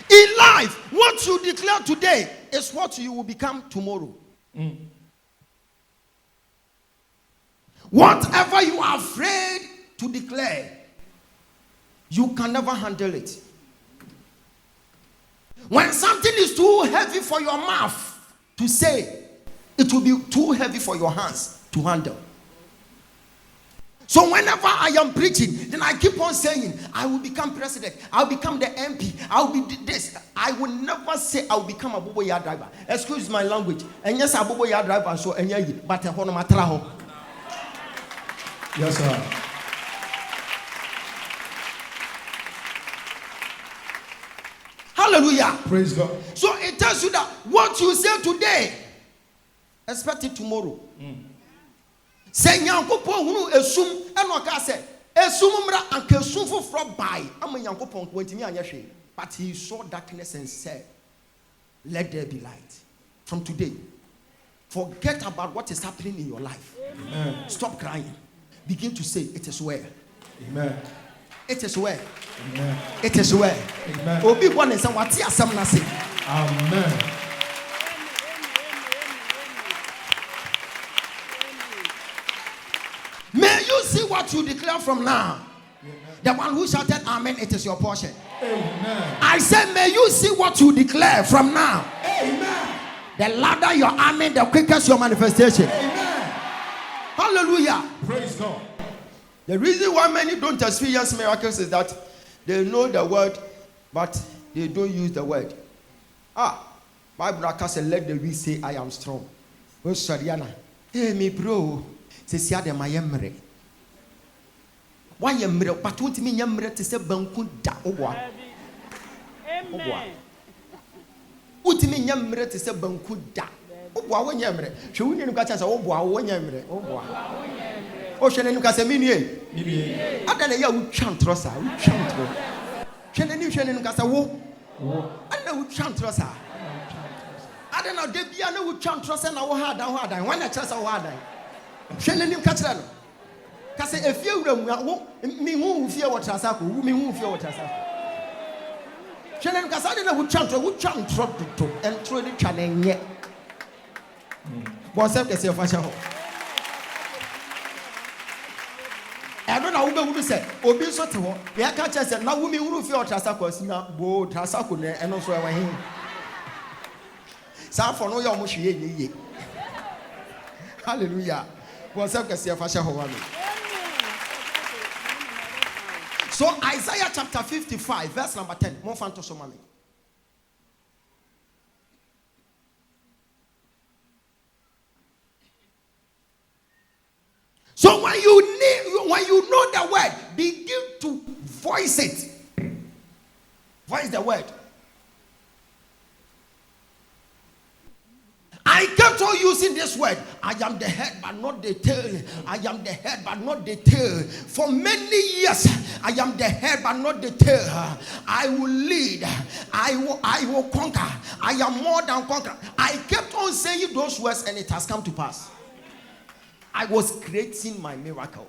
In life, what you declare today is what you will become tomorrow. Whatever you are afraid to declare, you can never handle it. When something is too heavy for your mouth to say, it will be too heavy for your hands to handle. So whenever I am preaching, then I keep on saying, I will become president, I'll become the MP, I'll be this. I will never say I'll become a bobo yard driver. Excuse my language. And yes, a bobo yard driver, so and yeah, but a honomatraho. Yes, sir. Hallelujah. Praise God. So it tells you that what you say today, expect it tomorrow. Say Yankopon hunu esum eno ka say esum mra anka esum foforo bai ama Yankopon kwantimi anya hwe, but he saw darkness and said, let there be light. From today, forget about what is happening in your life. Amen. Stop crying. Begin to say, it is well. Amen. It is well. Amen. It is well. Amen. Obi one and some wati asam na say. Amen. May you see what you declare from now. Amen. The one who shouted amen, it is your portion. Amen. I said, may you see what you declare from now. Amen. The louder your amen, the quicker your manifestation. Amen. Hallelujah. Praise God. The reason why many don't experience miracles is that they know the word, but they don't use the word. Bible says, let the weak say, I am strong. Oh, Sariana. Hey, me bro. Say, see, I am yemre. Why yemre? But what me yemre to say, banku da owa. Amen. What me yemre to say, banku da. Owa when yemre. Show you no catch say, owa when yemre. Owa. Oh, shall you say, Minie? I don't know you chant rosa. You chant. Shall you say, wo? I know you chant rosa. I don't know. They be I know you chant rosa and I had and when I chance I had. Shall you catch that? Because if you me who fear what Trasaku, me who fear what Trasaku. Shall you cast I don't know who chant to and throw the channel yet. What's up? Get your fashion. I don't know who say, Obi so to her. We can't just say, now women who feel Trasacos, now, bo Trasaco, and also our him. Some for no young mushy. Hallelujah. What's up, Cassia Fasha Hawami? So, Isaiah chapter 55, verse number 10. More fun to so mommy. So when you know the word, begin to voice it. Voice the word. I kept on using this word. I am the head but not the tail. I am the head but not the tail. For many years, I am the head but not the tail. I will lead. I will conquer. I am more than conqueror. I kept on saying those words and it has come to pass. I was creating my miracle.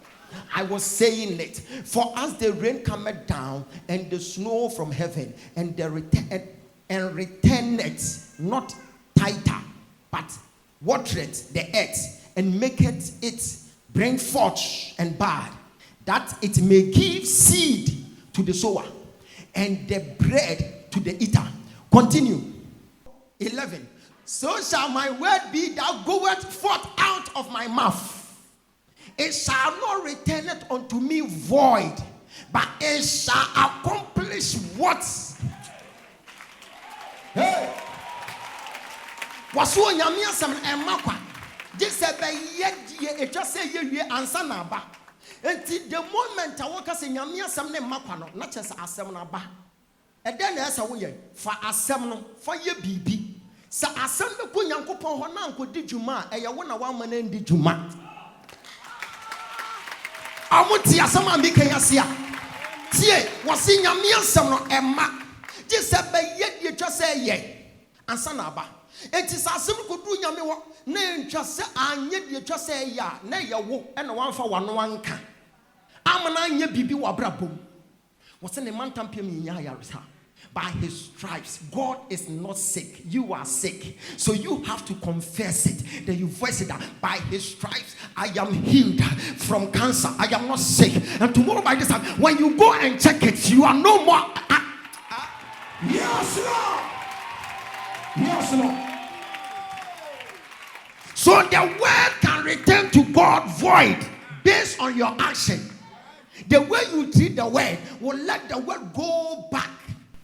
I was saying it. For as the rain cometh down and the snow from heaven and return it not tighter, but watereth the earth and maketh it bring forth and bud, that it may give seed to the sower and the bread to the eater. Continue. 11. So shall my word be that goeth forth out of my mouth. It shall not return it unto me void, but it shall accomplish what? Hey! Wasu onyame asem emakwa. Jese be yedie etwa se yewie ansa na aba. Enti the moment a woka se nyame asem ne emakwa no, na chese asem na aba. Eden na esa wo ye fa asem no, fa ye bibi. Sa asem be ko Nyankopɔn ho na ankodi dwuma a eye wo na wa ma na ndi dwuma. Amuti asem a meka yasia. Tie, wasi nyame asem no ema. Jese be yedie etwa se ye ansa na aba. Enti sasem kodu nyame wo na entwa se anye de etwa se ya na ye wo e na wanfa wano anka amana anye bibi wa brabom wo se ne mantampem nya yaresa. By his stripes God is not sick, you are sick, so you have to confess it. Then you voice it out. By his stripes I am healed from cancer, I am not sick. And tomorrow by this time when you go and check it, you are no more yes Lord. Yes, Lord. So the word can return to God void based on your action. The way you treat the word will let the word go back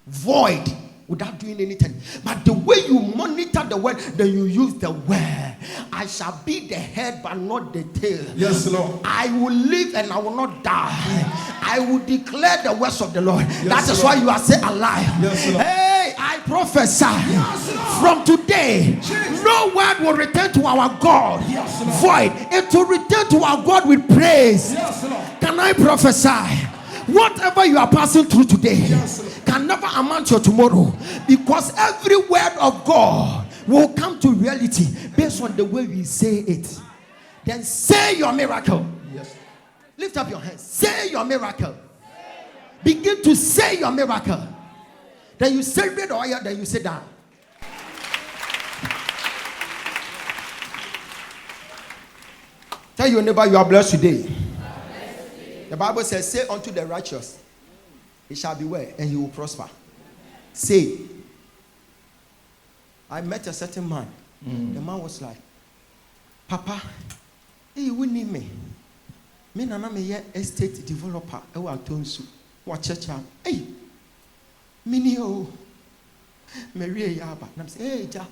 void without doing anything. But the way you monitor the word, then you use the word. I shall be the head but not the tail. Yes, Lord. I will live and I will not die. I will declare the words of the Lord. Yes, that is Lord. why you are saying alive. Yes, Lord. Hey, I prophesy. Yes, Lord. From today, Jesus. no word will return to our God Yes, Lord. void. It will return to our God with praise. Yes, Lord. Can I prophesy? Whatever you are passing through today, Yes, can never amount to tomorrow, because every word of God will come to reality based on the way we say it. Then say your miracle. Yes. Lift up your hands. Say your miracle. Begin to say your miracle. Then you celebrate the oil, then you sit down. Tell your neighbor you are blessed today. The Bible says, say unto the righteous, he shall be well and he will prosper. Say. I met a certain man. The man was like, Papa, hey, you wouldn't need me. Me nana me ye estate developer. I will turn so. What church? Hey, mini o. Maria Yaba. And I'm saying, hey, Ja,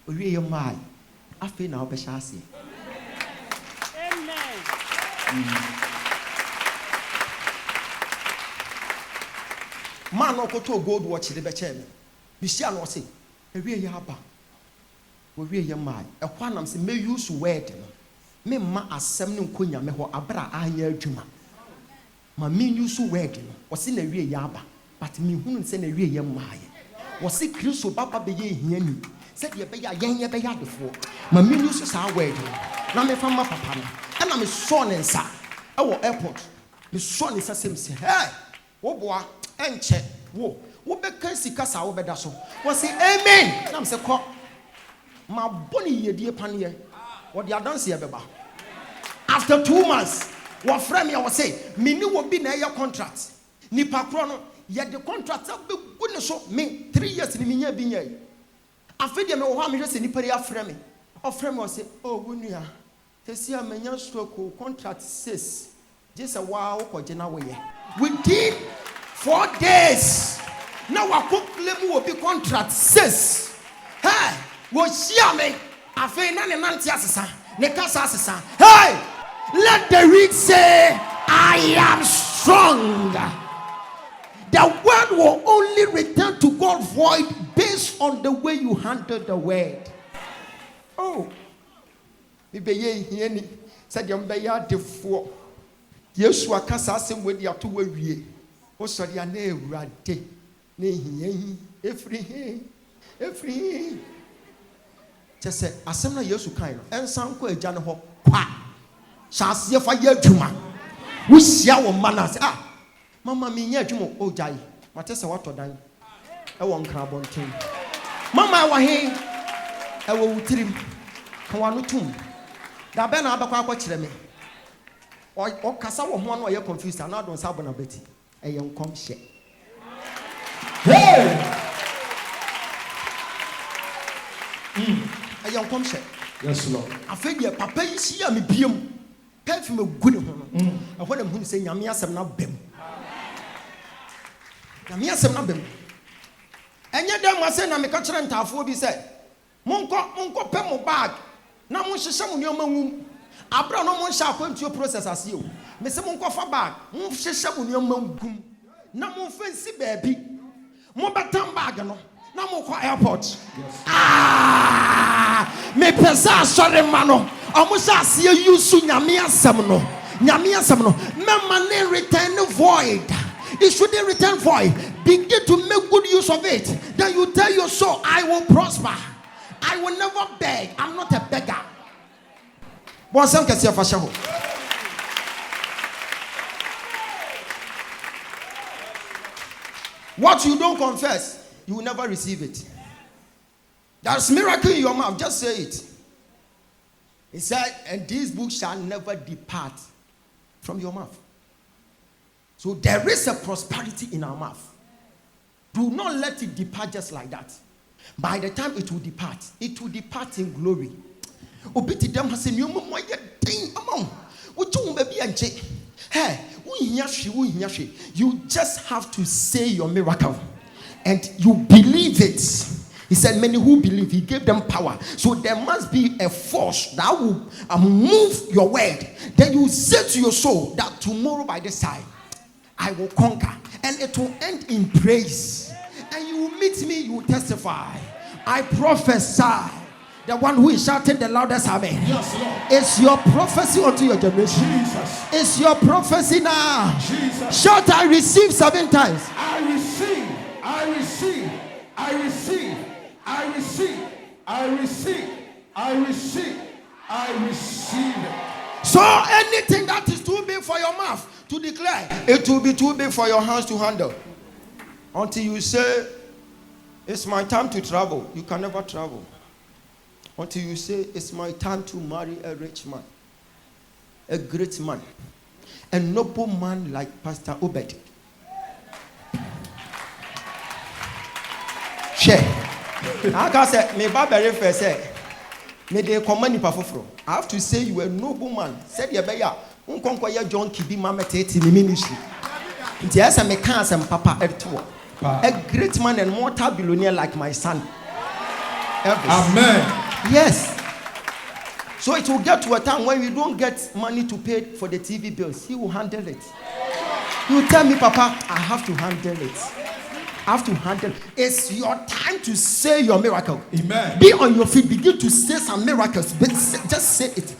we are my. I feel now, Beshasi. Amen. Man no go to gold watch the beche. Bishia no say, "Ewie yaba. We ye my. E kwa nam say me use word no. Me ma asem ne nkonya me ho abra anya adwuma. Ma me use word no. O say na ewie yaba. But me hunu say na ewie ye my. O say Kristo baba be ye hiani. Say de be ya yen ye be ya defo. Ma me use sa word no. Na me fa ma papa no. E na me so ne nsa. E wo airport. Me so ne nsa sem say, "Hey, wo boa enche wo beka sika sa wo beda so wo say amen na me say ko ma boni yedie panie wo de adanse e beba." After 2 months wo frame ya wo say me ni wo bi na ye contract ni pakro no ye de contract be gu ne so me 3 years ni me nya bi nya yi afi de me wo ha me hwese ni pari afre me o frame wo say oh wunua tesi a menya stroke contract 6 just wa wo ko gina wo ye within 4 days. Now I could claim will be contract 6. Hey, was she me? I feel none and answer. Hey, let the weak say, I am strong. The word will only return to God void based on the way you handle the word. Oh, maybe ye said you may have the 4. Yes, you are casting with your 2 way. What's your name? Rade. Every. Just say, I send you to kind and some quay Janaho. Shall see if I hear Juma. We see our manners. Ah, Mamma Mia Jumo, oh, Jai. Matessa, what to die? I won't carbon team. Mamma, I here. I will trim. Kawanutum. Da Bena Abaka watch me. or kasa wo ho no ye confused and don't say bona beti e ye nkom hye. Hey! E ye nkom hye. Yes, Lord. Afedi papa yi hia me biem. Perfume gu ne ho no. E ho na hu se nyame asem na bem. Nyame asem na bem. Enye dem ase na me ka kire ntafo bi se monko pe mo bag na mo hyehyɛ mo nyoma ngum. Abra no mo hye akwantuo process ase o. Me se monko fa bag, mo hyehyɛ mo nyoma ngum. Na mo fancy baabi. Mo betam bag no. Na mo kwa airport. Yes. Me pesa sorry mano. Omo sha ase yusu nyame asem no. Nyame asem no. Me mane return void. It shouldn't return void. Begin to make good use of it. Then you tell your soul, I will prosper. I will never beg. I'm not a beggar. What you don't confess, you will never receive it. There's miracle in your mouth. Just say it. He said, and this book shall never depart from your mouth. So there is a prosperity in our mouth. Do not let it depart just like that. By the time it will depart in glory. Obiti dem has a new moye ding among. Hey, you just have to say your miracle and you believe it. He said, many who believe, he gave them power. So there must be a force that will move your word. Then you say to your soul that tomorrow by this time, I will conquer. And it will end in praise. And you will meet me, you will testify. I prophesy. The one who is shouting the loudest, amen. Yes, Lord. It's your prophecy unto your generation. Jesus. It's your prophecy now. Jesus. Shout, I receive 7 times. I receive. I receive. I receive. I receive. I receive. I receive. I receive. So anything that is too big for your mouth to declare, it will be too big for your hands to handle. Until you say, it's my time to travel. You can never travel. Until you say, it's my time to marry a rich man, a great man, a noble man like Pastor Obed. Share. I can say, me Barbary first say, me de command pafofro. I have to say you a noble man. Said ya beya, unkonko ya John Kibi mama tete in ministry. Nti asa me kan asem papa erto. A great man and multi-billionaire like my son. Elvis. Amen. Yes. So it will get to a time when you don't get money to pay for the TV bills. He will handle it. You tell me, Papa, I have to handle it. I have to handle it. It's your time to say your miracle. Amen. Be on your feet. Begin to say some miracles. Just say it.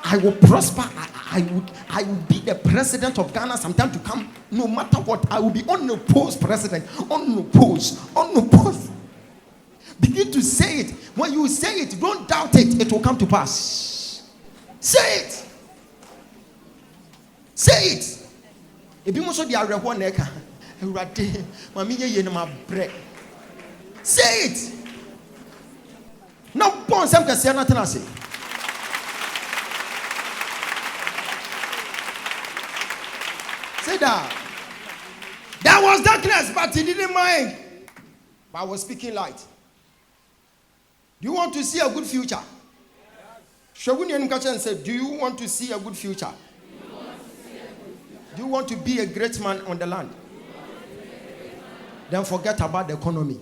I will prosper. I will be the president of Ghana sometime to come. No matter what, I will be unopposed president. Unopposed. Begin to say it. When you say it, don't doubt it. It will come to pass. Say it. Say it. Say it. Now, pon some can say nothing I say. Say that. There was darkness, but he didn't mind. But I was speaking light. Do you want to see a good future? Shoguni Nkacha said, do you want to see a good future? Do you want to be a great man on the land? Then forget about the economy.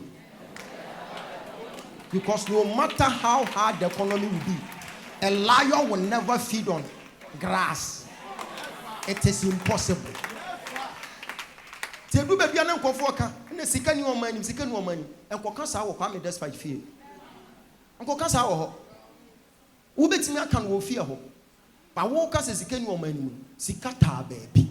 Because no matter how hard the economy will be, a lion will never feed on grass. It is impossible. Te du baby anan kofo ka na sika ni o mani en koka sa wo kwa me despite fear en koka sa wo ho wo betimi aka no wo fear ho ba wo ka se sika ni o mani sika ta baby.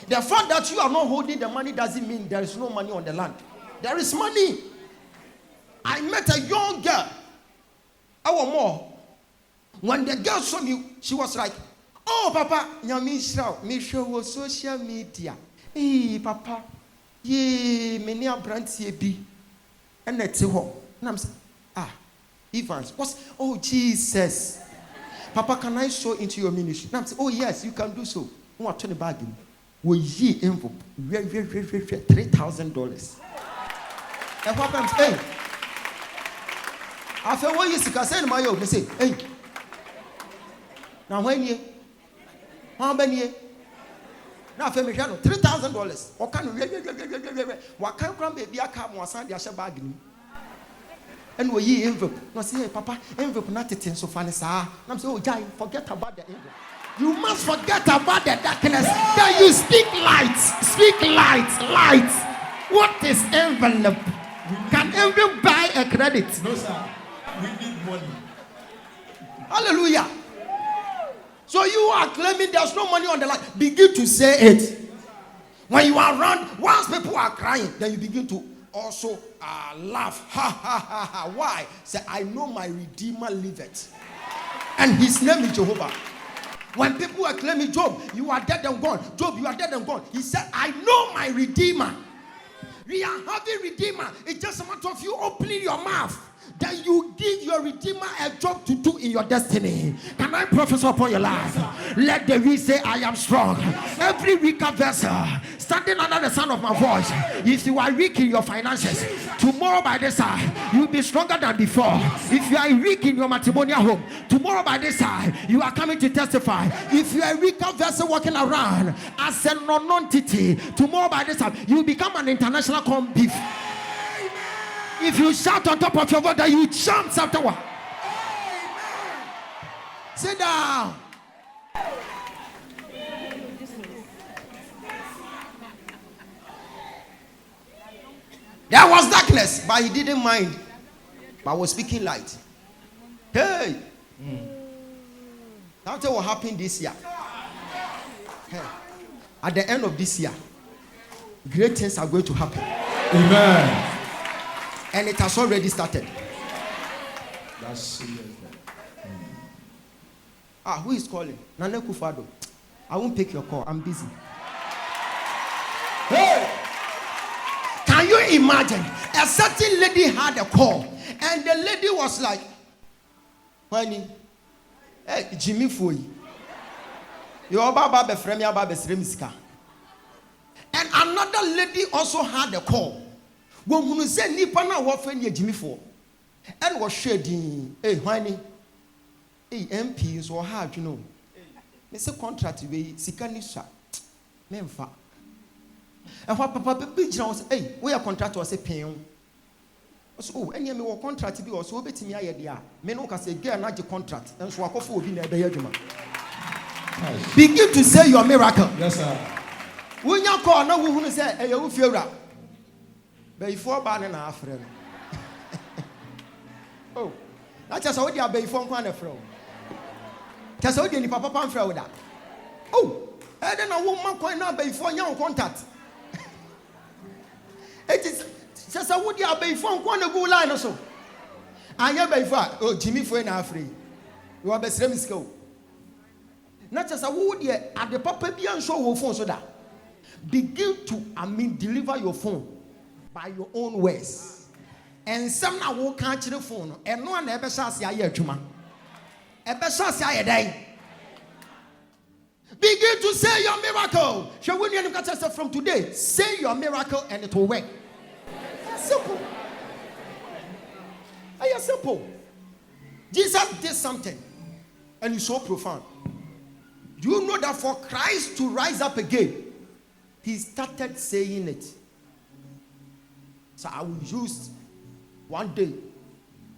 The fact that you are not holding the money doesn't mean there is no money on the land. There is money. I met a young girl. Our more. When the girl saw me, she was like, oh, Papa, me show social media. Hey, Papa, ye, many are brands ye be. And that's home. And I'm saying, Evans, what's, oh, Jesus. Papa, can I sow into your ministry? And I'm saying, oh yes, you can do so. What turn the bargain? We ye envelope $3,000. And what I'm saying, after what you see, I said my own. They say, hey, now when you, how many? Now for me, $3,000. What kind of what kind of baby I come was on the Asha bargain? And we ye envelope. No, say, hey, Papa, envelope not it so funny, sir. I'm saying, oh, Jai, forget about the envelope. You must forget about the darkness. Then you speak light. Speak light. Light. What is envelope? Can envelope buy a credit? No, sir. We need money. Hallelujah. So you are claiming there's no money on the line. Begin to say it. When you are around, once people are crying, then you begin to also laugh. Ha ha ha ha. Why? Say, I know my Redeemer liveth. And his name is Jehovah. When people are claiming, Job, you are dead and gone. Job, you are dead and gone. He said, I know my Redeemer. We are having Redeemer. It's just a matter of you opening your mouth. Then you give your Redeemer a job to do in your destiny. Can I prophesy upon your life? Let the weak say, I am strong. Every weaker vessel standing under the sound of my voice, if you are weak in your finances, tomorrow by this time, you'll be stronger than before. If you are weak in your matrimonial home, tomorrow by this time, you are coming to testify. If you are a weaker vessel walking around as a non-entity, tomorrow by this time, you become an international beef. If you shout on top of your voice, that you jump afterward. Sit down. There was darkness, but he didn't mind. But was speaking light. Hey. That's what happened this year. Hey. At the end of this year, great things are going to happen. Amen. And it has already started. That's serious. Who is calling? Nana Kufado. I won't pick your call. I'm busy. Hey! Can you imagine? A certain lady had a call, and the lady was like, "Honey, hey, Jimmy Foy, your baba be frame your baba sremiska." And another lady also had a call. When you say nipa na wo fe ne Jimmy Foy, and was shading, hey, honey, hey, MP is so hard, you know. Me say contract we sika ni sha. Memfa. And what Papa be was, hey, we are contract was a pen. So, any me work contract be also betting me idea. Me no can say girl na the contract, and so I call for be na be adwuma. Begin to say your miracle. Yes, sir. When you call now, who say, hey, you feel before banning our friend. Oh, that's just how they are before one of them. Just how they papa pan for that. Oh, I don't know woman coin now before your contact. It is just how they are before one of good line or so. I am before, oh, Jimmy for an free. You are best go. Not just a wood yet at the papa beyond show phone so that. Begin to, deliver your phone by your own words. And some now will catch the phone, and no one ever shall see a year to man. Ever shall see a day. Begin to say your miracle. Shall we look at yourself from today? Say your miracle and it will work. Simple. It's simple. Jesus did something, and it's so profound. Do you know that for Christ to rise up again, he started saying it. So I will use one day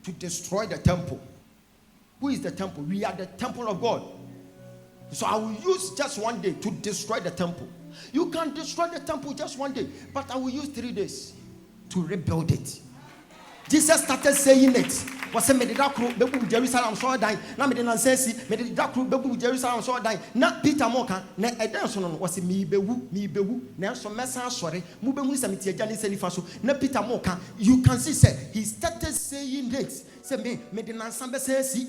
to destroy the temple. Who is the temple? We are the temple of God. So I will use just one day to destroy the temple. You can destroy the temple just one day, but I will use 3 days to rebuild it. Jesus started saying it. Was a medidakro bebu Jerusalem so die. Na medinansensi medidakro bebu Jerusalem so die. Na Peter Moka na eden so no was me bewu na so mesa sore mu behu samiti agya ne sanifa so na Peter Moka. You can see say he started saying this. Say me medinansan besesi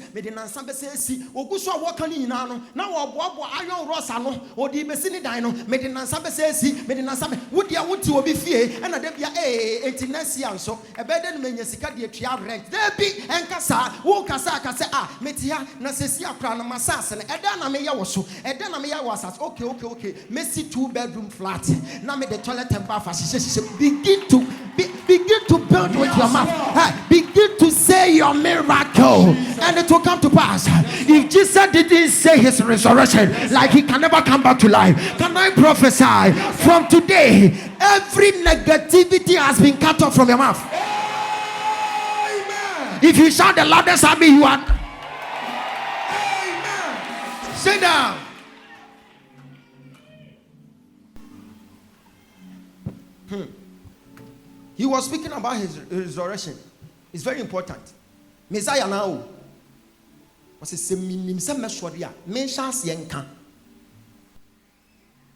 oguso awoka ni nyina no na wo boabo ayon rosa no odi besi ni dan no medinansan besesi medinansan wodi awoti obi fie na da bia enti nasi anso ebede no menya sika de atua rent da bi enkasa wo kasa metia na sesi akra na masase na eda na me ya wo so eda na me ya wo asase okay mesi 2-bedroom flat na me the toilet and bath begin to build with your mouth. Begin to say your miracle and it will come to pass. If Jesus didn't say his resurrection, like he can never come back to life, can I prophesy from today every negativity has been cut off from your mouth? Amen. If you shout the loudest at me, you are. Amen. Sit down. He was speaking about his resurrection. It's very important. Messiah now was a seminim semeshoria. Mentions yenka.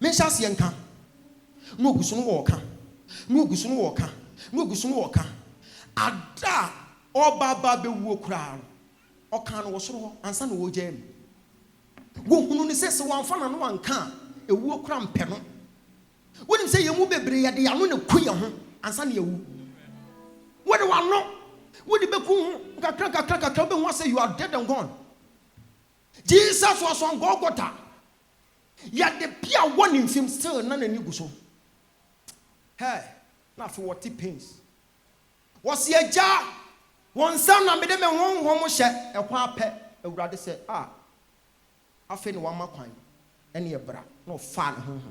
Mentions yenka. No gusun walker. No gusun walker. No gusun walker. Ada oba be wokra. Okan was so answer no jem. Go hunu says one fan and one can. A wokra mpeno. When you say you move bebre ya de ya no ne kuya ho. Answer you. What do I know? What did you say you are dead and gone? Jesus was on Golgotha. Yet the peer one in him still none and you so. Hey, not for what he pains. Was he a jar? One son and made them one woman shed a pet. A brother said, I feel one more coin. Any bra, no fun.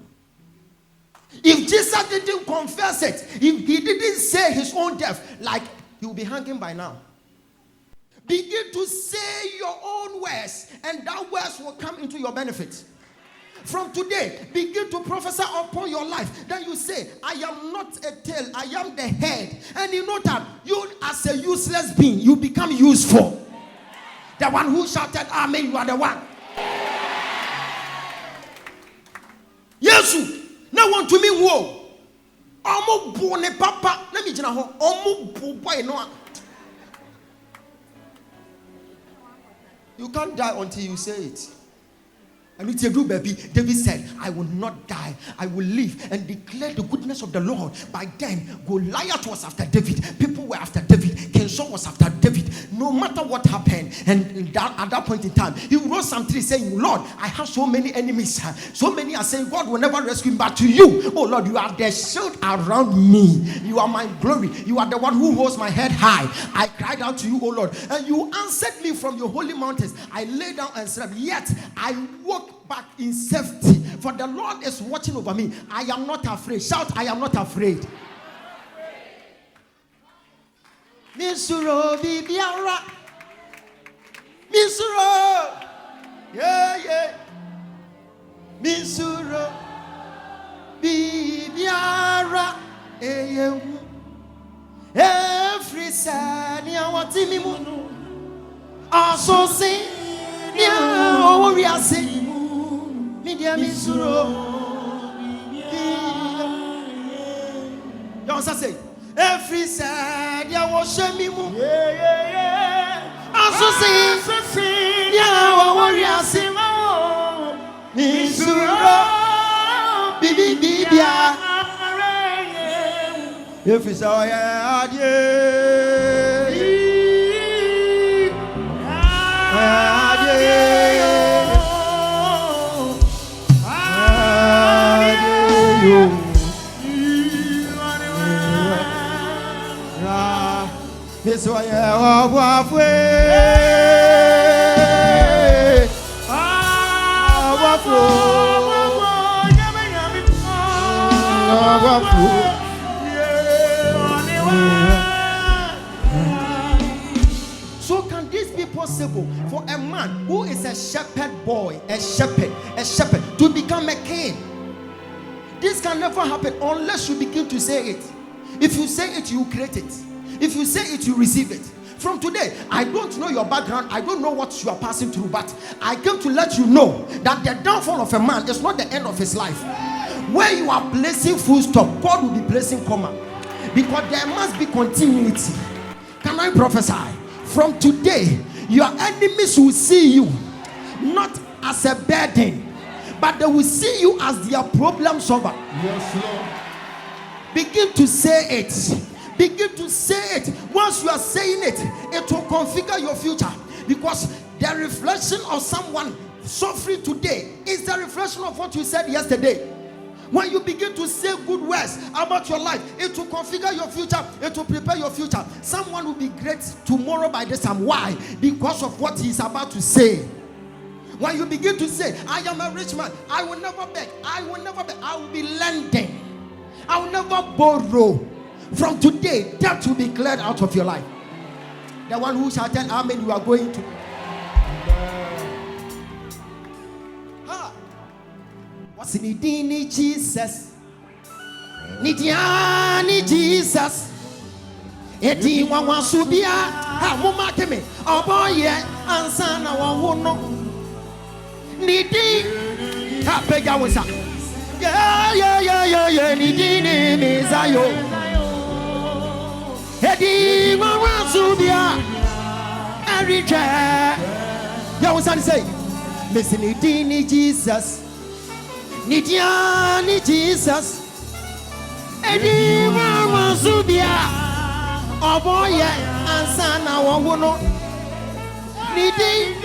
If Jesus didn't confess it, if he didn't say his own death, like he will be hanging by now. Begin to say your own words, and that words will come into your benefit. From today, begin to prophesy upon your life. Then you say, I am not a tail, I am the head. And you know that you, as a useless being, you become useful. The one who shouted, Amen, you are the one. Yesu. Now want to me wo. Omo bone papa. Let me jina ho. Omo boy no. You can't die until you say it. And it's a good baby. David said, I will not die. I will live and declare the goodness of the Lord. By then, Goliath was after David. People were after David. King Saul was after David. No matter what happened. And at that point in time, he wrote Psalm 3 saying, Lord, I have so many enemies. So many are saying, God will never rescue me. But to you, oh Lord, you are the shield around me. You are my glory. You are the one who holds my head high. I cried out to you, oh Lord. And you answered me from your holy mountains. I lay down and slept. Yet I woke back in safety, for the Lord is watching over me. I am not afraid. Shout, I am not afraid. Misuro bibiara, Misuro, yeah. Misuro bibiara, every sad ya watimi munu, also sing ya we are singing. Media Misuro. Don't say every side ya worship me mu. Yeah. Also sing ya warrior sing Misuro. Bibia. Every side this way, so can this be possible for a man who is a shepherd boy, a shepherd, to become a king? This can never happen unless you begin to say it. If you say it, you create it. If you say it, you receive it. From today, I don't know your background. I don't know what you are passing through, but I came to let you know that the downfall of a man is not the end of his life. Where you are placing full stop, God will be placing comma. Because there must be continuity. Can I prophesy? From today, your enemies will see you not as a burden, but they will see you as their problem solver. Yes, Lord. Begin to say it. Begin to say it. Once you are saying it, it will configure your future. Because the reflection of someone suffering today is the reflection of what you said yesterday. When you begin to say good words about your life, it will configure your future. It will prepare your future. Someone will be great tomorrow by this time. Why? Because of what he is about to say. When you begin to say, I am a rich man, I will never beg, I will never beg, I will be lending, I will never borrow. From today, that will be cleared out of your life. The one who shall tell Amen, you are going to. What's in it in Jesus? Nidiani Jesus. Eti wawa subia ha mama keme oboye ansa na wawono. Nidi ha pega wonsa. Yeah nidi ni mezayo. Eti wawa subia eriche. Ya wonsa say listen nidi Jesus. Nidiani Jesus. Edi mama subia oboye ansana wawono. Nidi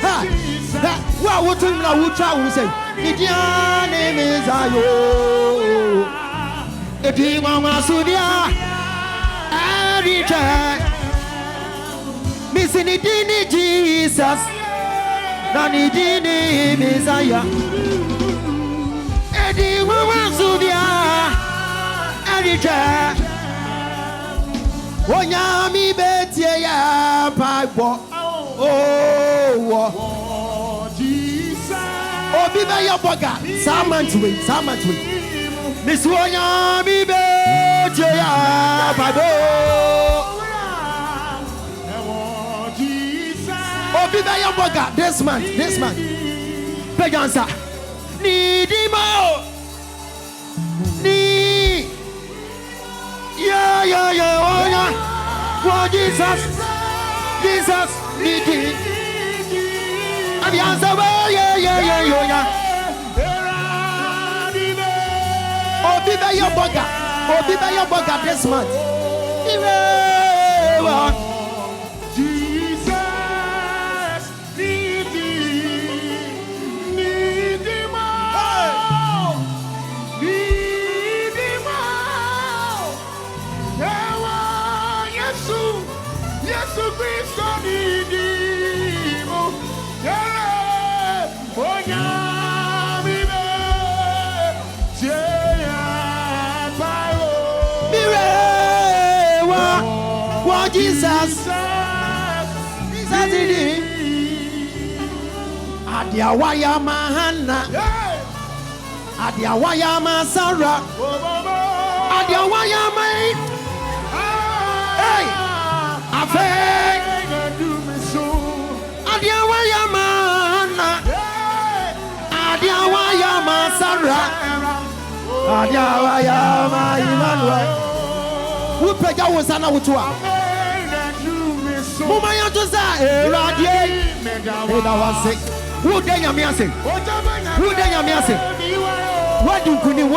ha wa wotu na wutra wu say nidiani mezayo. Edi mama subia eriche. Missing nidini Jesus. Na nidini mezayo. Edi mama subia eriche. Onyami betie ya pagbo. Oh Jesus. Obi be your boga. Samantwe. Miss Onyami betie ya pagbo. Obi be your boga this month. Pegansa. Nidimo. Oh yeah. Oh Jesus, need it. And the answer, yeah. Oh, be by your burger this month. Jesus, need him more. Need him more. Yes, Christo need him. Oh, yeah, Jesus. Adiawaya mahana. Adiawaya masara. Adiawaya mai. Hey, afe. Adiawaya mahana. Adiawaya masara. Adiawaya ma Emmanuel. Upeja wosana wutua. Mama ya toza eradie. Eda wase. Who dey yam yase? What do kunim?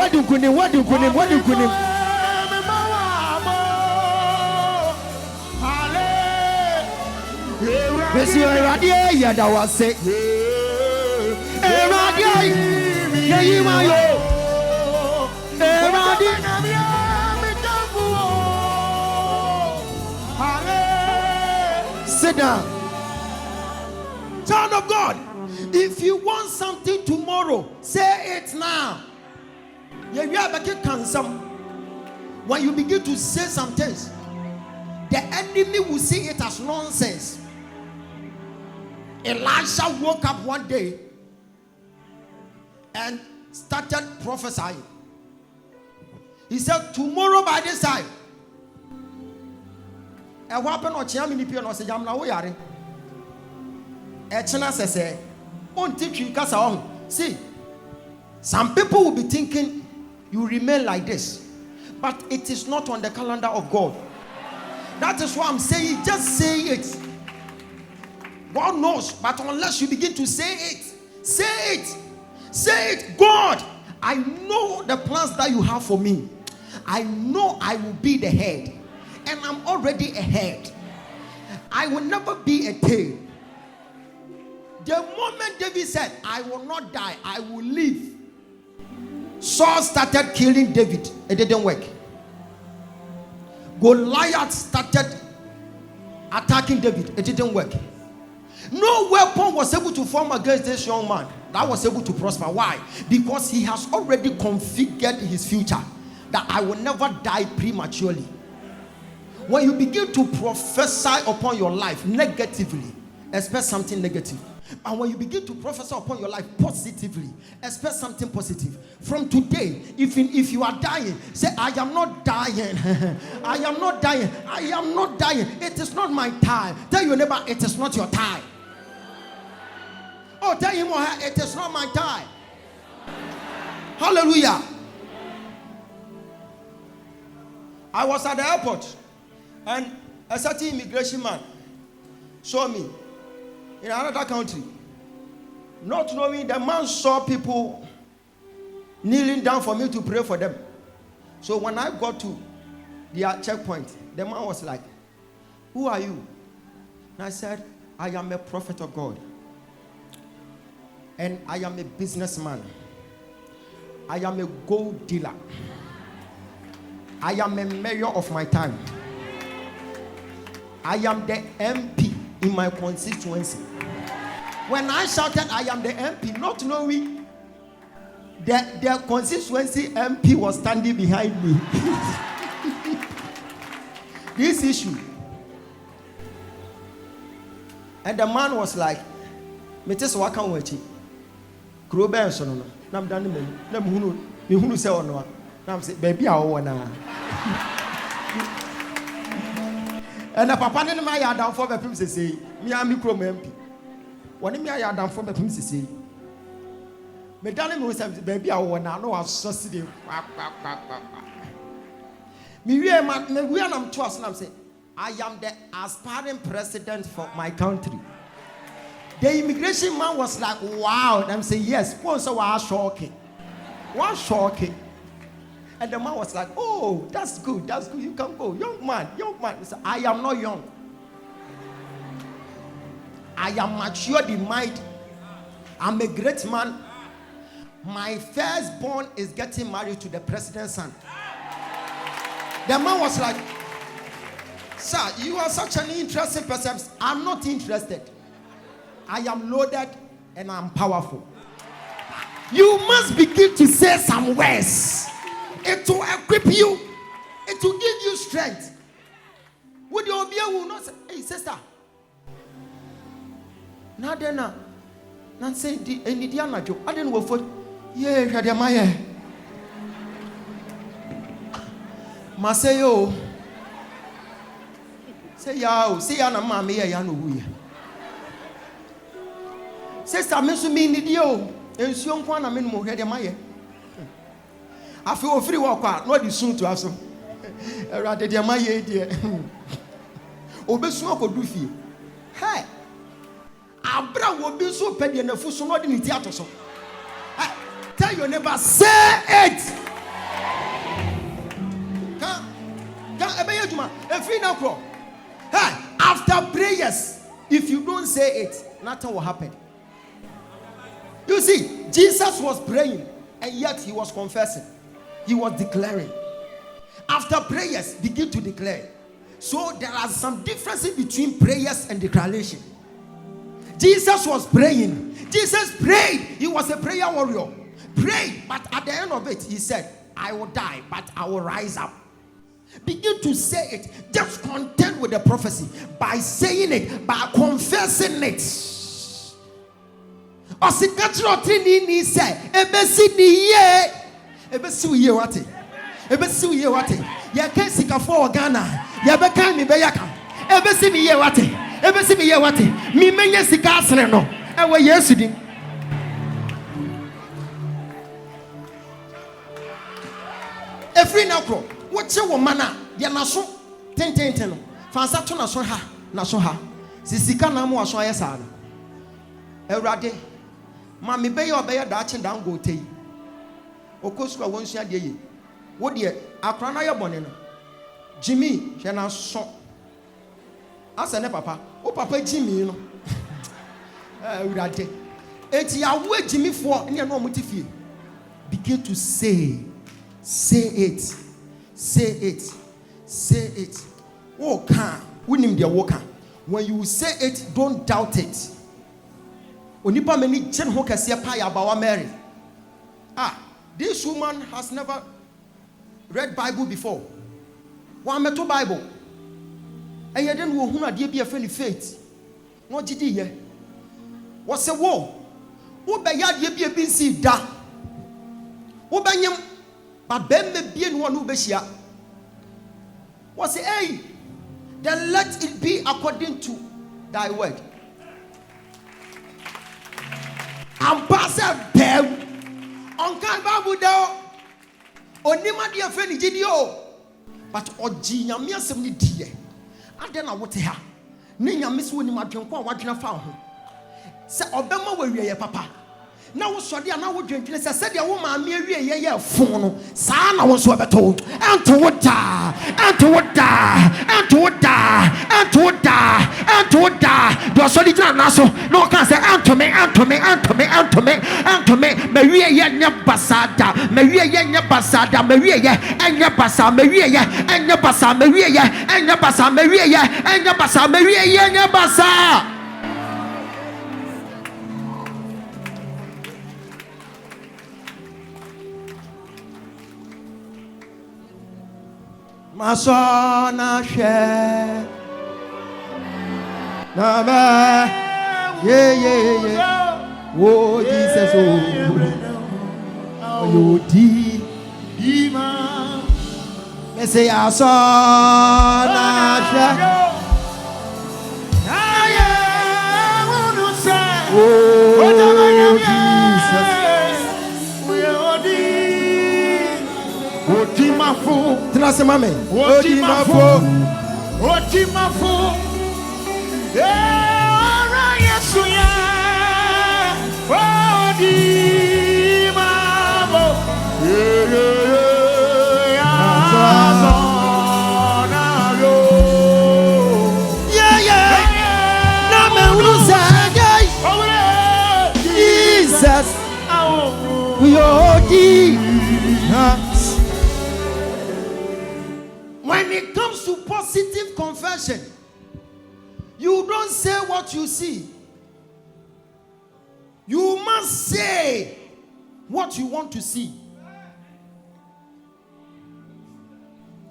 Besi eradie yada wase. Eradie yeyi mayo. Eradie. Sit down. Child of God, if you want something tomorrow, say it now. When you begin to say some things, the enemy will see it as nonsense. Elisha woke up one day and started prophesying. He said, tomorrow by this time, a weapon or chairman if you know say jamna wo yare e chena sese on teach you kasa on. See, some people will be thinking you remain like this, but it is not on the calendar of God. That is why I'm saying just say it. God knows, but unless you begin to say it, God, I know the plans that you have for me. I know I will be the head, and I'm already a head. I will never be a tail. The moment David said, I will not die, I will live, Saul started killing David. It didn't work. Goliath started attacking David. It didn't work. No weapon was able to form against this young man that was able to prosper. Why? Because he has already configured his future, that I will never die prematurely. When you begin to prophesy upon your life negatively, expect something negative. And when you begin to prophesy upon your life positively, expect something positive. From today, if you are dying, say, I am not dying. I am not dying. I am not dying. It is not my time. Tell your neighbor, it is not your time. Oh, tell him or her, it is not my time. Hallelujah. I was at the airport, and a certain immigration man saw me in another country. Not knowing, the man saw people kneeling down for me to pray for them. So when I got to their checkpoint, the man was like, who are you? And I said, I am a prophet of God. And I am a businessman. I am a gold dealer. I am a mayor of my time. I am the MP in my constituency. When I shouted, I am the MP, not knowing that the constituency MP was standing behind me. This issue. And the man was like, Metes wakan wachi. Kroben sono no. Nam dan me. Na hunu se ono. Nam say baby a wo na. And the papa ne ma ya down for be pim sesei. Me am krom MP. Woni me ya down for be pim sesei. Me dan me say baby a wo na no asosi de. Me wie am to us, and I'm saying, I am the aspiring president for my country. The immigration man was like, wow. And I'm saying, yes. Sponsor was shocking. Was shocking. And the man was like, oh, that's good. That's good. You can go. Young man. He said, I am not young. I am matured in mind. I'm a great man. My firstborn is getting married to the president's son. The man was like, sir, you are such an interesting person. I'm not interested. I am loaded and I'm powerful. You must begin to say some words. It will equip you. It will give you strength. Would you be able to say, hey, sister? Nadena. Nancy, any Diana joke. I didn't work for. Yeah, Radamaya. Masayo. Say, yo, see, Anna, mammy, I know. Sister, Miss me, Nidio. And so on, I mean, more Radamaya. I feel free walk out, not soon to have some. Rather, dear, my dear. Obesuo ko do fie. Hey. Abra will be so petty and the food so not in the theater. So tell your neighbor, say it. Hey, after prayers, if you don't say it, nothing will happen. You see, Jesus was praying and yet he was confessing. He was declaring. After prayers, begin to declare. So there are some differences between prayers and declaration. Jesus was praying. Jesus prayed. He was a prayer warrior. Prayed, but at the end of it, he said, I will die, but I will rise up. Begin to say it. Just contend with the prophecy by saying it, by confessing it. Osikatro trini say, ebesi ni ye, ebesi ye wate, ebesi ye wate. Ya kesika for Ghana, ya beka mi beyaka, ebesi ni ye wate, ebesi mi ye wate. Mi menye sika asre no, ewe Yesu di. Every nakro, what you mana, ya naso, ten no. Fansa to naso ha. Sisika na mo aso ayesa no. Ewrade. Mami be your bear daching down go tay. Okosua won't share ye. What dear? Akrana ya boneno. Jimmy, shena so. Asa ne papa. O papa Jimmy no. Urade. Eti yawo Jimmy for ne no motifie. Begin to say it. Say it. Oh, can winim dia woka. When you say it, don't doubt it. Onipa many chen ho kase pa ya bawa Mary. This woman has never read Bible before. One meto Bible. And you didn't know who be a friendly faith. No gidi ye. What's a war? Who be ya be a bin see da? Who be him? But ben me be one who be shia. What's it? Hey, then let it be according to thy word. And pass a bear on can Bible down. Onima dear friend Gidio. But Oji Yamia Semni dear. And then I would tell her. Nina Miss Winnie Madron, what you found her. Say, Obama will be a papa. Now, sorry, I would drink. I said, the woman, Mary, phone. Son, I was ever told. And to what die. Do sorry, Naso. No, can say, and to me. Maria, Yanya Basada. Maria, and your Basa. Masona share. Nama. Yeah. Oh, Jesus. Oh, you Dima. Say, I saw Nasha. Oh, Jesus. Otimafo, Trasemame. Otimafo. Yesuya. Otimafo. Jesus. We are when it comes to positive confession, you don't say what you see. You must say what you want to see.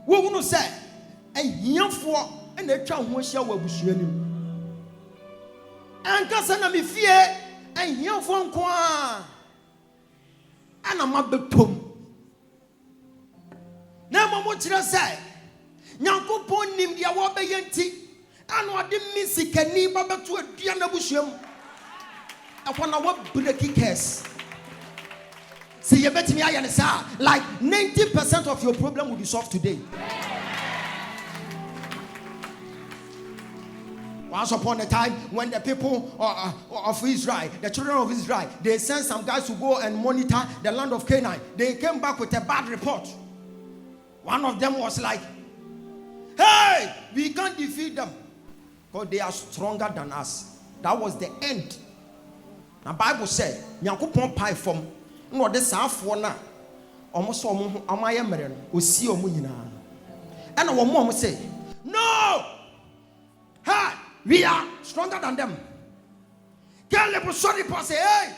We want to say, and for and the child who shall we and Cassandra me fear and here for qua and I'm a bit tom. Now, what should I say? Nyankopon nim dia wo beyenti anu ade misika ni baba to adua na busuam akwana wo breaking curse. See you bet me aye say like 90% of your problem will be solved today. Once upon a time, when the people of Israel, the children of Israel, they sent some guys to go and monitor the land of Canaan. They came back with a bad report. One of them was like, hey, we can't defeat them because they are stronger than us. That was the end. The Bible said, Nyankopon pai from no this half one almost amaya meren o si omu nyina. And our mom say, no, hey, we are stronger than them. Caleb sorry say, hey,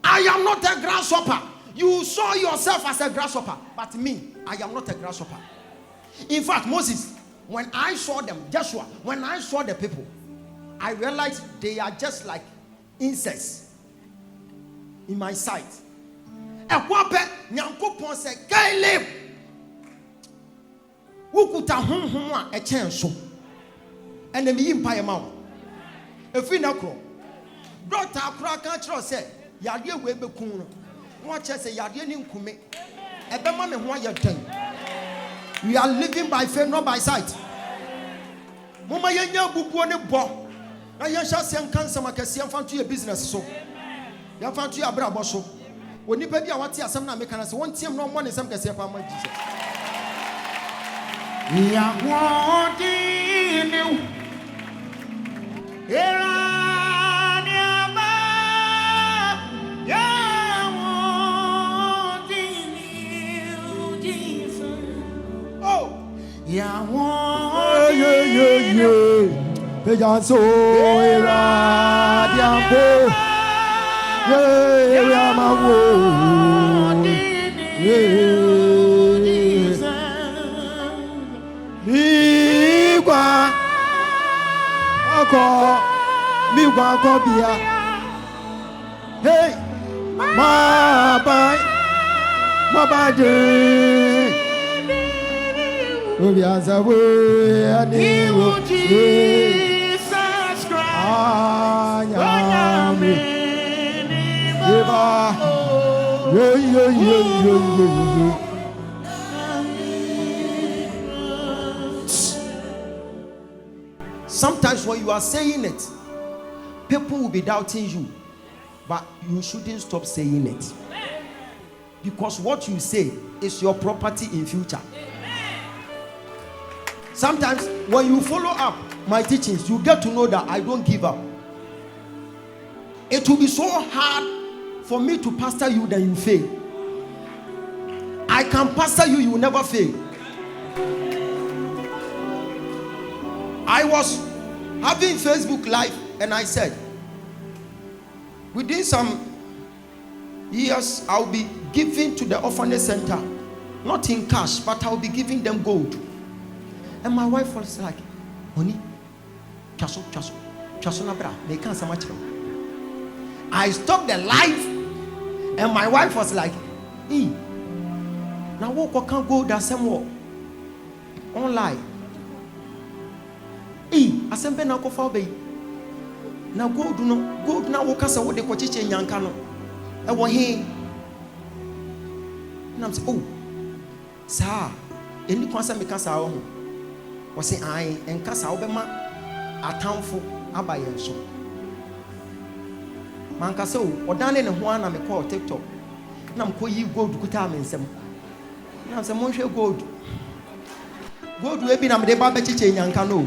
I am not a grasshopper. You saw yourself as a grasshopper, but me, I am not a grasshopper. In fact, Moses, when I saw them, Joshua, when I saw the people, I realized they are just like insects in my sight. And Wape Nyankopon said, Caleb, Wukuta hum a chance. And then the empire mount. If we not grow, Doctor Krakantro said, Yadia Webe Kuno. Watch us say Yadia Ninkume. Ebema me who you're done. We are living by faith, not by sight. Mama yenya bubu ne bo. Na yen sha sem kan sama kase yem fan to your business so. Yem fan to your brabo so. When you pay what you are, some make us one team no money, some can say, Jesus. We are wanting you. Pejanso era diambo era mawo mi gwa bia hey my bye de obi azawo ani wo Sometimes when you are saying it, people will be doubting you, but you shouldn't stop saying it, because what you say is your property in future. Sometimes when you follow up my teachings, you get to know that I don't give up. It will be so hard for me to pastor you that you fail. I can pastor you, you will never fail. I was having Facebook Live and I said, within some years, I'll be giving to the orphanage center, not in cash, but I'll be giving them gold. And my wife was like, honey, chaso na bra, they can't so much. I stopped the live, and my wife was like, hey, now what can't go that somewhere online. Hey, I sent Ben Uncle Fabi. Now go now walk us away the coach in Yankano. I want him. And I'm saying, oh, sir, any concern because I was saying, I and Casa Obama a town for Abayan so. Manka so, or down in one, I'm a call TikTok. Now I'm calling you go to Kutam and some. Now some more gold. Gold will be number the Babachi in Yankano.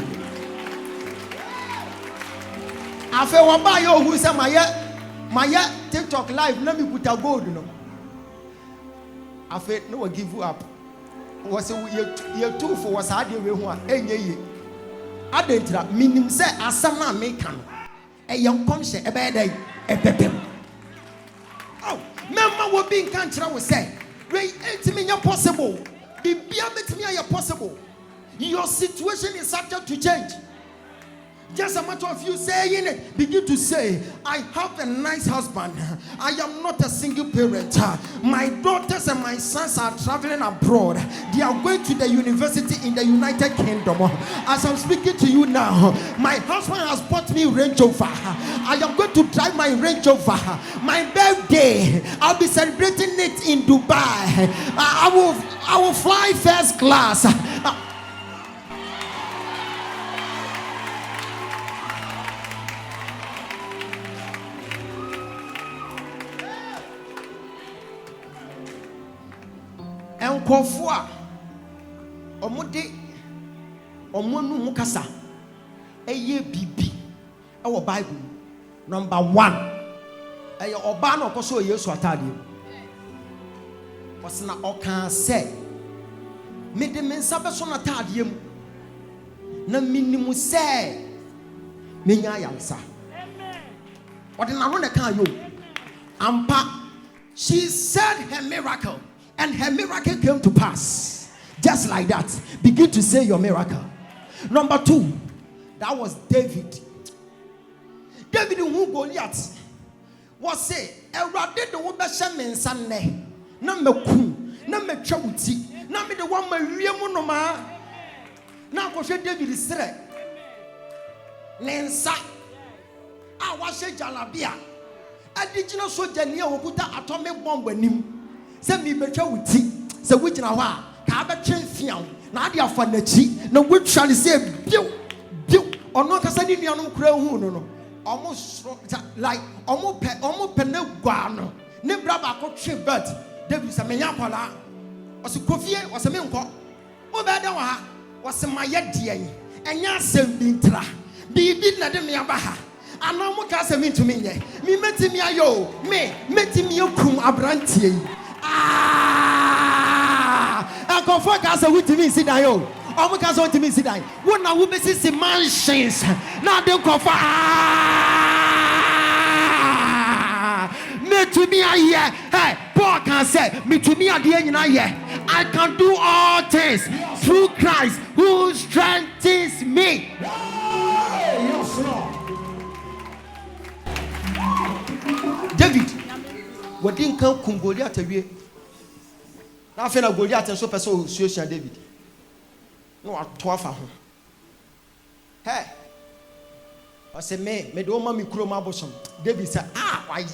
I feel one by you who said my TikTok live, let me put a gold, you know. I feel no one give you up. Was a year 2 for was hard you one, ye. I didn't trap, meaning say, as some man make can a young conscience, a bad day, a pepper. Oh, Mamma will be in country, I will say, Ray, 8 million possible. Be beyond me, possible. Your situation is subject to change. Just a matter of you saying it. Begin to say, I have a nice husband. I am not a single parent. My daughters and my sons are traveling abroad. They are going to the university in the United Kingdom. As I'm speaking to you now, my husband has bought me Range Rover. I am going to drive my Range Rover. My birthday, I'll be celebrating it in Dubai. I will fly first class. Kofua omode omonu mukasa eye bibi e Bible number 1 eye oba na okoso Yesu atade wasna oka se mede mensa beso na atade mu na minimu se menya yansa amen odina no na kan yo ampa she said her miracle. And her miracle came to pass. Just like that. Begin to say your miracle. Number 2. That was David. David who Goliath was say, Erade the wobe shemen sanne. Na meku, na metwauti, na me the one mawiemu no ma. Na kohwe David sere. Nensa. A wahye jalabia. Adigina soja ne okuta atomic bomb anim. Se mi betwa wuti se wugina ho a ka betwe fiam na ade afa nachi na wutwa ne se biu ono kasa ni nuanom kura hu no omo like omo pe na gua no ne braba ko twe bird David say menya kwala o se kofie o se me nko o be da wa ha o se maye de en enya asem bi ntra bibi na de me aba ha ana mo ka se me ntumi nye me metimi ayo me metimi okum abrantie yi akofo ka se wutimi si dan yo o mo ka se wutimi si dan wo na wo be si mansions na de kofa me to me aye hey Paul can say me to me ade nyina ye I can do all things through Christ who strengthens me. Yes, Lord. David wadin kan kum Goliath awie na afa na Goliath so pese o suosia David no ato afa ho hey o se me de o ma mi kuro ma bosom David say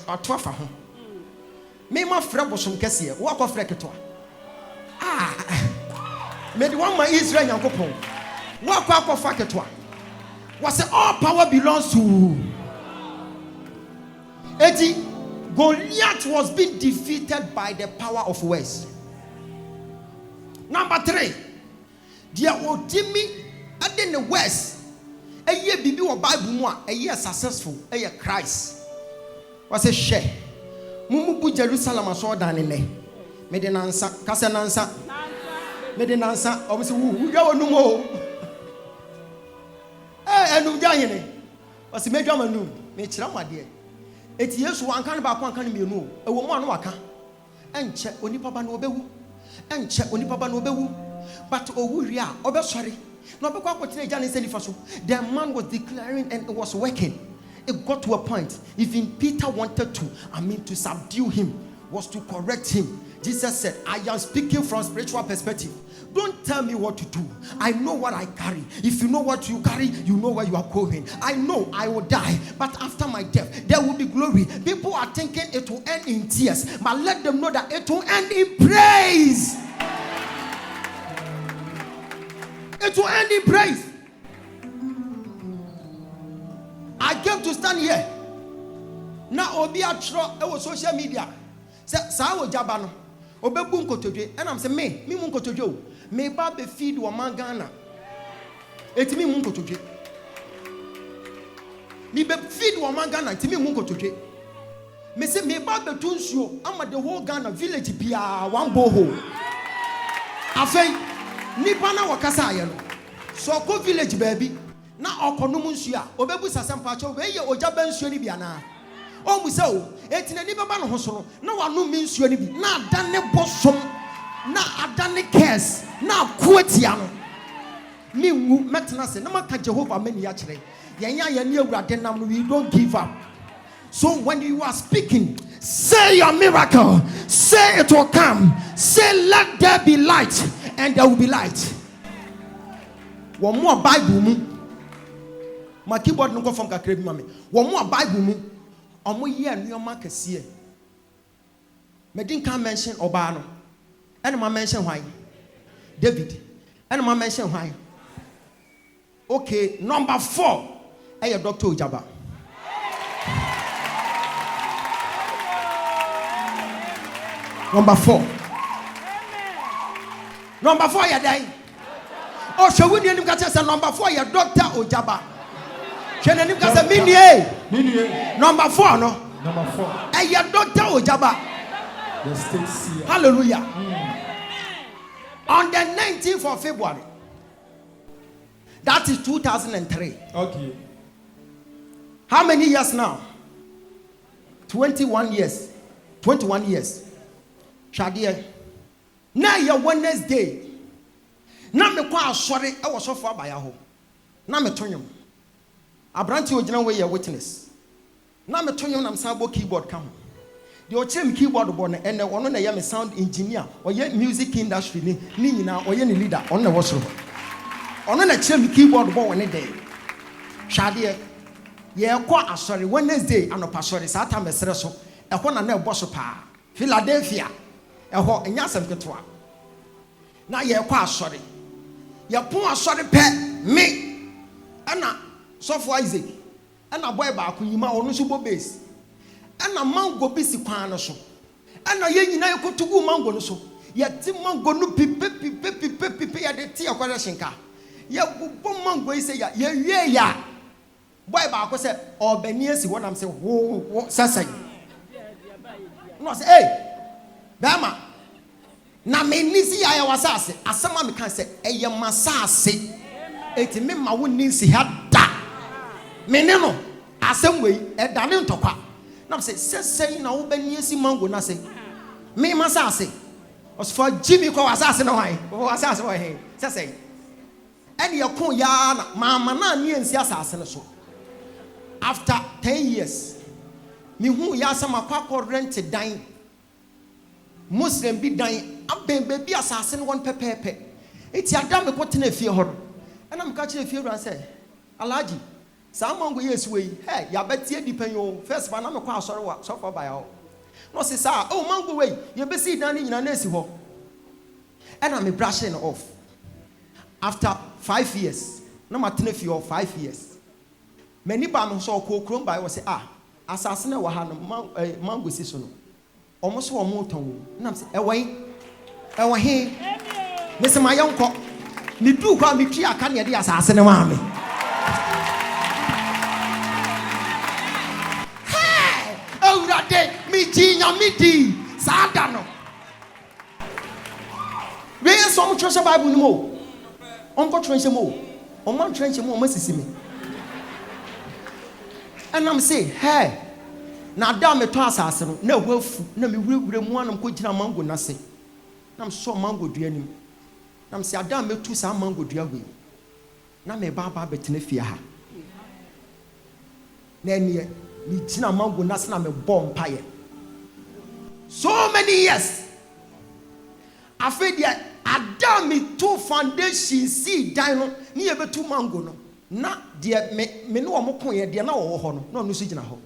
ato afa ho me ma frɛ bosom kɛse wo akɔ frɛ ketwa me de one ma Israel Yankopɔn wo akɔ fa ketwa wo say all power belongs to Eti Goliath was being defeated by the power of words. Number 3, dear Otimi in the West, a year bibi or Bible more, a year successful, a year Christ. Was a share. Mumu Jerusalem as all done in there. Made an answer, Cassan answer, made an answer, obviously, who go no more. And no giant was a major manu, made Chama dear. Eti Yesu wan kan ba kon kan mienu e wo mu anu aka enche onipa ba no obewu enche onipa ba no obewu but owu wi a obesori na obekwa akotene eja ne senifa so the man was declaring and it was working. It got to a point even Peter wanted to to subdue him, was to correct him. Jesus said, I am speaking from spiritual perspective. Don't tell me what to do. I know what I carry. If you know what you carry, you know where you are going. I know I will die, but after my death, there will be glory. People are thinking it will end in tears, but let them know that it will end in praise. It will end in praise. I came to stand here. Now, Obi Atro, it was social media. Say, Sawo Jabano, Obebu Nkotodwe, and I'm saying, me Munkotodwe, me babe feed woman Ghana. It's me Munkotodwe. Me be feed woman Ghana, it's me Munkotodwe. Me say, me babe Tunsio, I'm at the whole Ghana village, Pia, one boho. I say, Nipana Wakasa, so go village, baby. Now, Okonumunsia, Obebu Sasam Pacho, where you Ojaban Shonibiana. Oh, we say, it's in a never ban hospital. No one no means you any. Now, done the bosom. Now, I've done the case. Now, Quetiano. Me, Matnas, and Namaka Jehovah, many actually. We don't give up. So, when you are speaking, say your miracle. Say it will come. Say, let there be light, and there will be light. One more Bible. My keyboard no go from Kakrebi Mami. One more Bible. Omo ye nneoma kese me din kan mention Obano and ma mention why David and ma mention why. Okay, number 4 your Dr. Ojaba. Number 4 you die. Oh, so we need to say number 4 your Dr. Ojaba. Number 4 no. Number 4. Hey, your Dr. Ojaba. The state seer. Hallelujah. On the 19th of February. That is 2003. Okay. How many years now? 21 years. 21 years. Shadia. Now your Wednesday. Now me kwa sorry. I was so far by your Now me turn you. Abranti ogina we your witness. Na me tonyo nam sabo keyboard ka ho. De o chem keyboard bo na ene ono na ye me sound engineer, or ye music industry ni nyina or ye ni leader ono na wo so. Ono na chem keyboard bo woni dey. Shade ye kwa asori Wednesday anopa sori sata mesere so. E ho na na ebo so pa. Philadelphia. E ho enya asem ketwa. Na ye kwa asori. Ye pon asori pe me. Ana so for Isaac, and a boy back yima or no subo base, and a man go busy quan so. ana ye nyina ye kotugu mango no so ye ti mango no pipe ya de ti akwara shinka ye bubbo mango yi se ya ye wie ya boy ba ko se obani esi wonam se wo sasai no say hey dama na me nisi ya ya wasase asema me kan se eye masase eti me ma wo nisi ha da me ne no asem we e da ne ntokwa na say sesei na wo bani esi mango na say me masase os for Jimmy ko wasase no han wo wasase wo he sesei ene ye ko ya na mama na ne ensi asase no so after 10 years me hu ya sama kwa rent dan Muslim bi dan aben baby asase no won pepepe eti adam me ko tena fie ho na me ka kire fie ran say alaji sa mango yes we hey ya betie dipan yo first ba na me kwa asore wa so for by ho no say sa oh mango we ye be see dan ni nyina na esi ho na me brushing off after 5 years na ma tena fie ho 5 years many ba me so ko krom by was say asase na wa ha no mango si so no almost one more tongue. Nam say, away, he. Miss my uncle, me do call me Kia Kanya the assassin of army. Hey, oh, that day, me Gina, me D, Sadano. Where's some treasure Bible no more? Uncle Trench more, on one trench more, Mississippi. And I'm saying, hey. Na da me to asase no na wafu na me wurewure mu anam ko gina mango na se na me so mango dua nim na me se ada me tu sa mango dua we na me ba betena fie ha na ene me gina mango na se na me bom paye so many years afedia ada me tu foundation see dan no ne ye betu mango no na de me no mo kon ye de na wo ho no na no so gina ho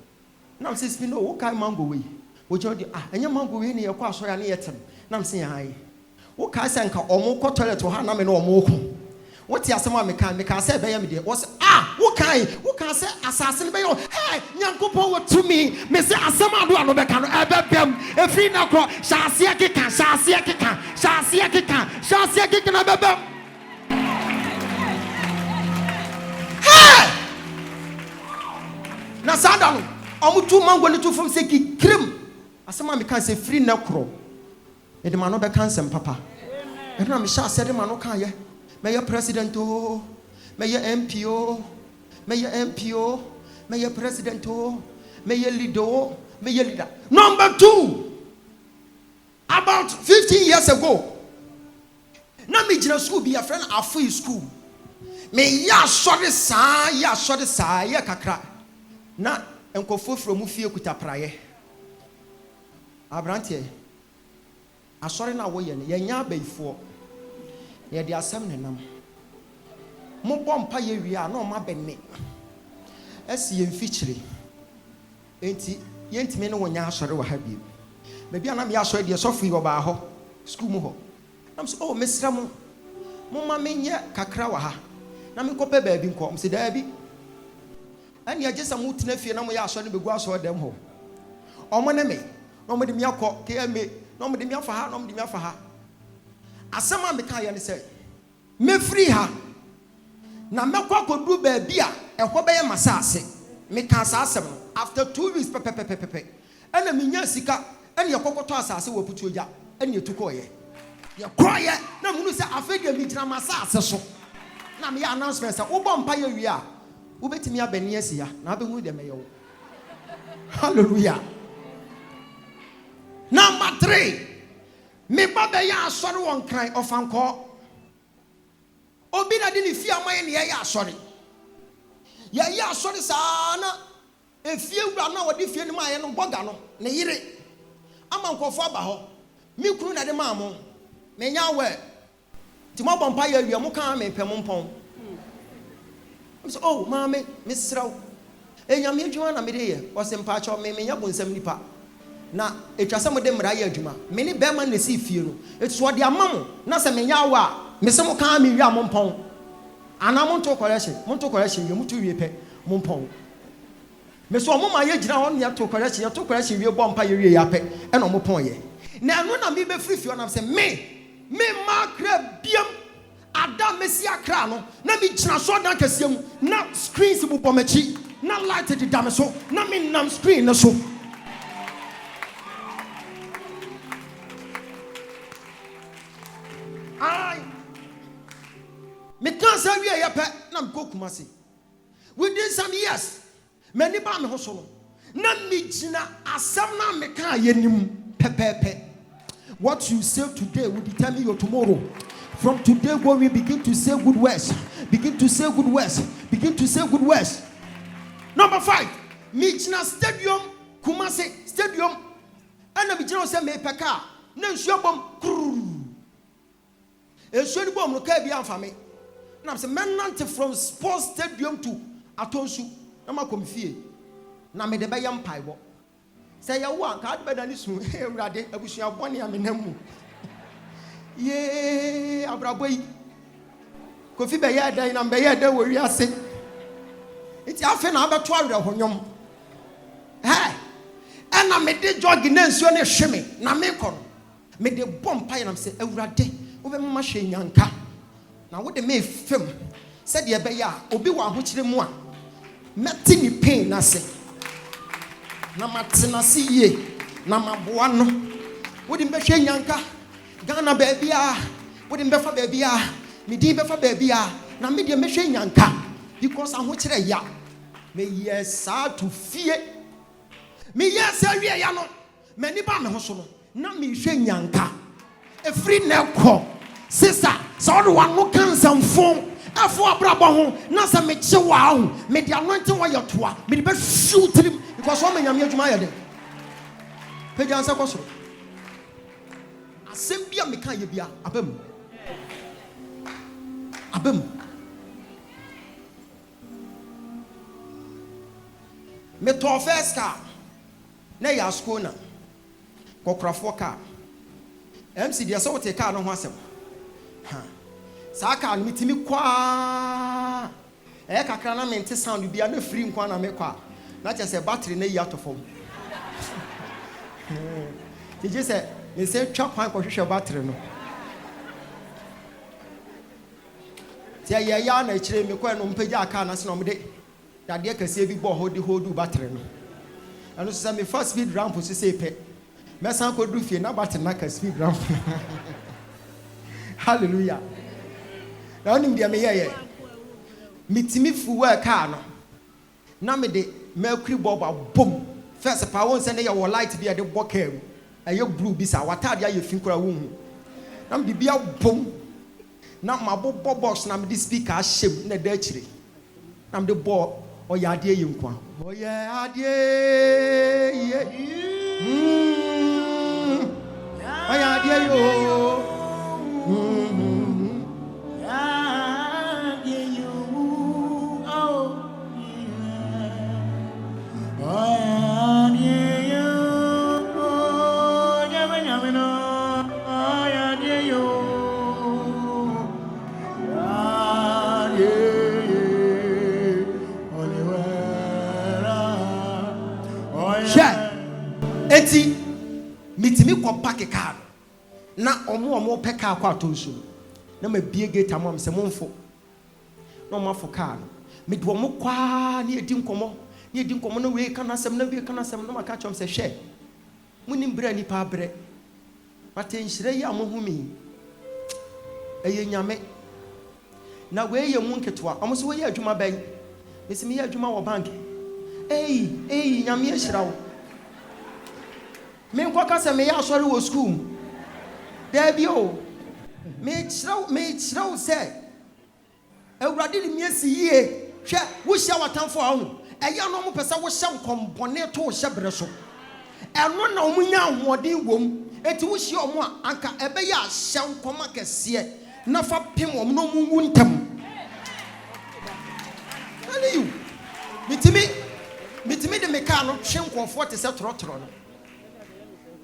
Nam says, no, what kind mango we? Which are and your mango in your cross or any etem. Nam say, I. What kind of sanka or more toilet to Hanam and or more? What's your summer mechanic? I said, Bayamidi was what kind say assassin by your hey, Yanko power to me, Mr. Asama do no becan, a free now cro, Shasiaki can, Shasiaki can, hey! Nasandalo. Omutu mango ne tu from seki krim asema me kan se free na kro e de ma no be kan sem papa e na me sha se de ma no kan ye me ye president o me ye MPO me ye MPO me ye president o me ye leader o me ye leader. Number 2, about 15 years ago na me jina school be a friend afui school me ya sorry sa ya kakra na enkofo from fie kuta praye abrante asori na wo ye ne yenya abaifo ye de asem nenam mo bompa ye wi a na o ma benne esi ye mfichire enti ye ntime ne wonya asori wa ha bi bia na me asori de sofi wo ba ho school mu ho nam so oh mesra mo ma menye kakra wa ha na me kope ba bi nko mse da bi and ya just a mutina fie na mo ya aso ne begu aso dem ho omo ne me no mo de mi akọ keme no mo de mi afa ha no mo de mi afa ha asema me kan ya ne say me free ha na me kwa kodu ba bi a ehwo be ye masase me kan sa asem after 2 weeks pepepepepe ana me nya sika ana ye kokoto asase wo putu oja ana ye tuko ye koye na munu se afedia mi gina masase so na me ya announcement say wo bompa ye wi a ubetimi abani asia na abengu de meyo hallelujah. Number 3, me baba ya asori won kran ofanko obi na de ni fie amaye ne ya asori ya asori sana efie wura na wode fie ni ma ye no boga no ne yire ama nkofo aba ho mi kuru na de ma mo me nya we ti mo bompa ya wi mo kan me pem mpon. So, oh, mommy, Miss Row. And you mean, Joanna, me was in patch of me, me, 70 pa. Now, it was some of them, Raya Juma. Many bearmen receive you. It's what their mamma, Nasa Menyawa, Miss Mokami, Yamompon. And I'm on to correction, you move to repay, Mompon. Miss Wamma, you drown your to correction, you to correction, your bomb pie, yape, and on Mopoye. na no na me be free fi on say me makra biam Adam Messia crano, na me china so dan kasiam, na screens bu pomachi, na light de dam so, na me nam screen na so. Ai me can say we ya pe na me Kumasi. Within some years, many ba me ho so no. Na me china asam na me kan yenim pepepe. What you say today will determine your tomorrow. From today, when we begin to say good words, begin to say good words, begin to say good words. Number 5, Michina Stadium, Kumasi Stadium, and the Michina say me peka, no shobom crew. A shady bomb, no care beyond for me. Now, I'm saying, man, from sports stadium to Atonsu, I'm not confused. Now, me the bayam paibo. Say, you want, can't better than this one. Hey, Raddy, I wish you have one year, I'm in them. Yee, Abraboy. Kofi be ya dan na be ya da wori ase. Iti afa na abeto awre honyom. Hey. Ena me de jogi na nsuo ne hweme na me kɔ no. Me de bompa ya na se awurade, wo be mma hwe nyanka. Na wo de me fem. Se de be ya obi wa ahokyere mu a. Meti ni pain na se. Na matena se ye. Na maboa no. Wo de be hwe nyanka. Ghana baby what in befa baby me din befa baby na me de me hwe nyanka because ahokyere ya me yes to fear me yes awie ya no me ni ba me ho so no na me hwe nyanka e free na ko sister so do wan no kan samfo afo abrabo ho na sa me kye wa ho me de anointing wa yotoa me de be shoot him because o me nyame adwuma ya de peja ansa ko so Sembia me kan yebia abam me to first car na ya school na kokrafo car MC dia so wote car no ho asem ha sa car no mitimi kwa e kakra na mente sound bia na free nkwa na me kwa na che se battery na yi atofom ti je se me say twa kwan ko hwehwe battery no ti ya na kire me kwa no mpagya aka na se no mde dade kase bi bo hold battery no anu se me first speed ramp so say pe me san ko du fie na battery na ka speed ramp hallelujah na onim dia me ye mitimi fuwa car no na me de mercury bulb bom first pa won se na ye wo light bi de bo car aye blue bi sa watade aye fin kura wo hu na me bia bom na mabobo box na me di speaker ahyem na da akire na me de bo oyade ye nkwa oyade ye oyade yo eti mitimi kwa park car na omo peka kwa tonsu na mabie gate amom se momfo na omo afo car me do omo kwa na edi nkomo na we kana sem na we kana sem na maka chom se hwe munim bra ni pa bre patenhyire ya mohumi eye nyame na we ye mu nketwa omo so we ye adwuma ban mesimi ye adwuma wo bank nyame ehira wo me nkwa kasa me ya asori wo school there bi o me chiraw say awurade ni miesi yie hwe wo hia watamfo ahu eya no mo pesa wo hia nkombone to wo hia bere so eno na omunya ahoden wom eti wo hia omo anka ebe ya hia nkoma kese na fa pem omo no mu wuntam ali you mitimi de meka no hwe nkonfo te se trotro no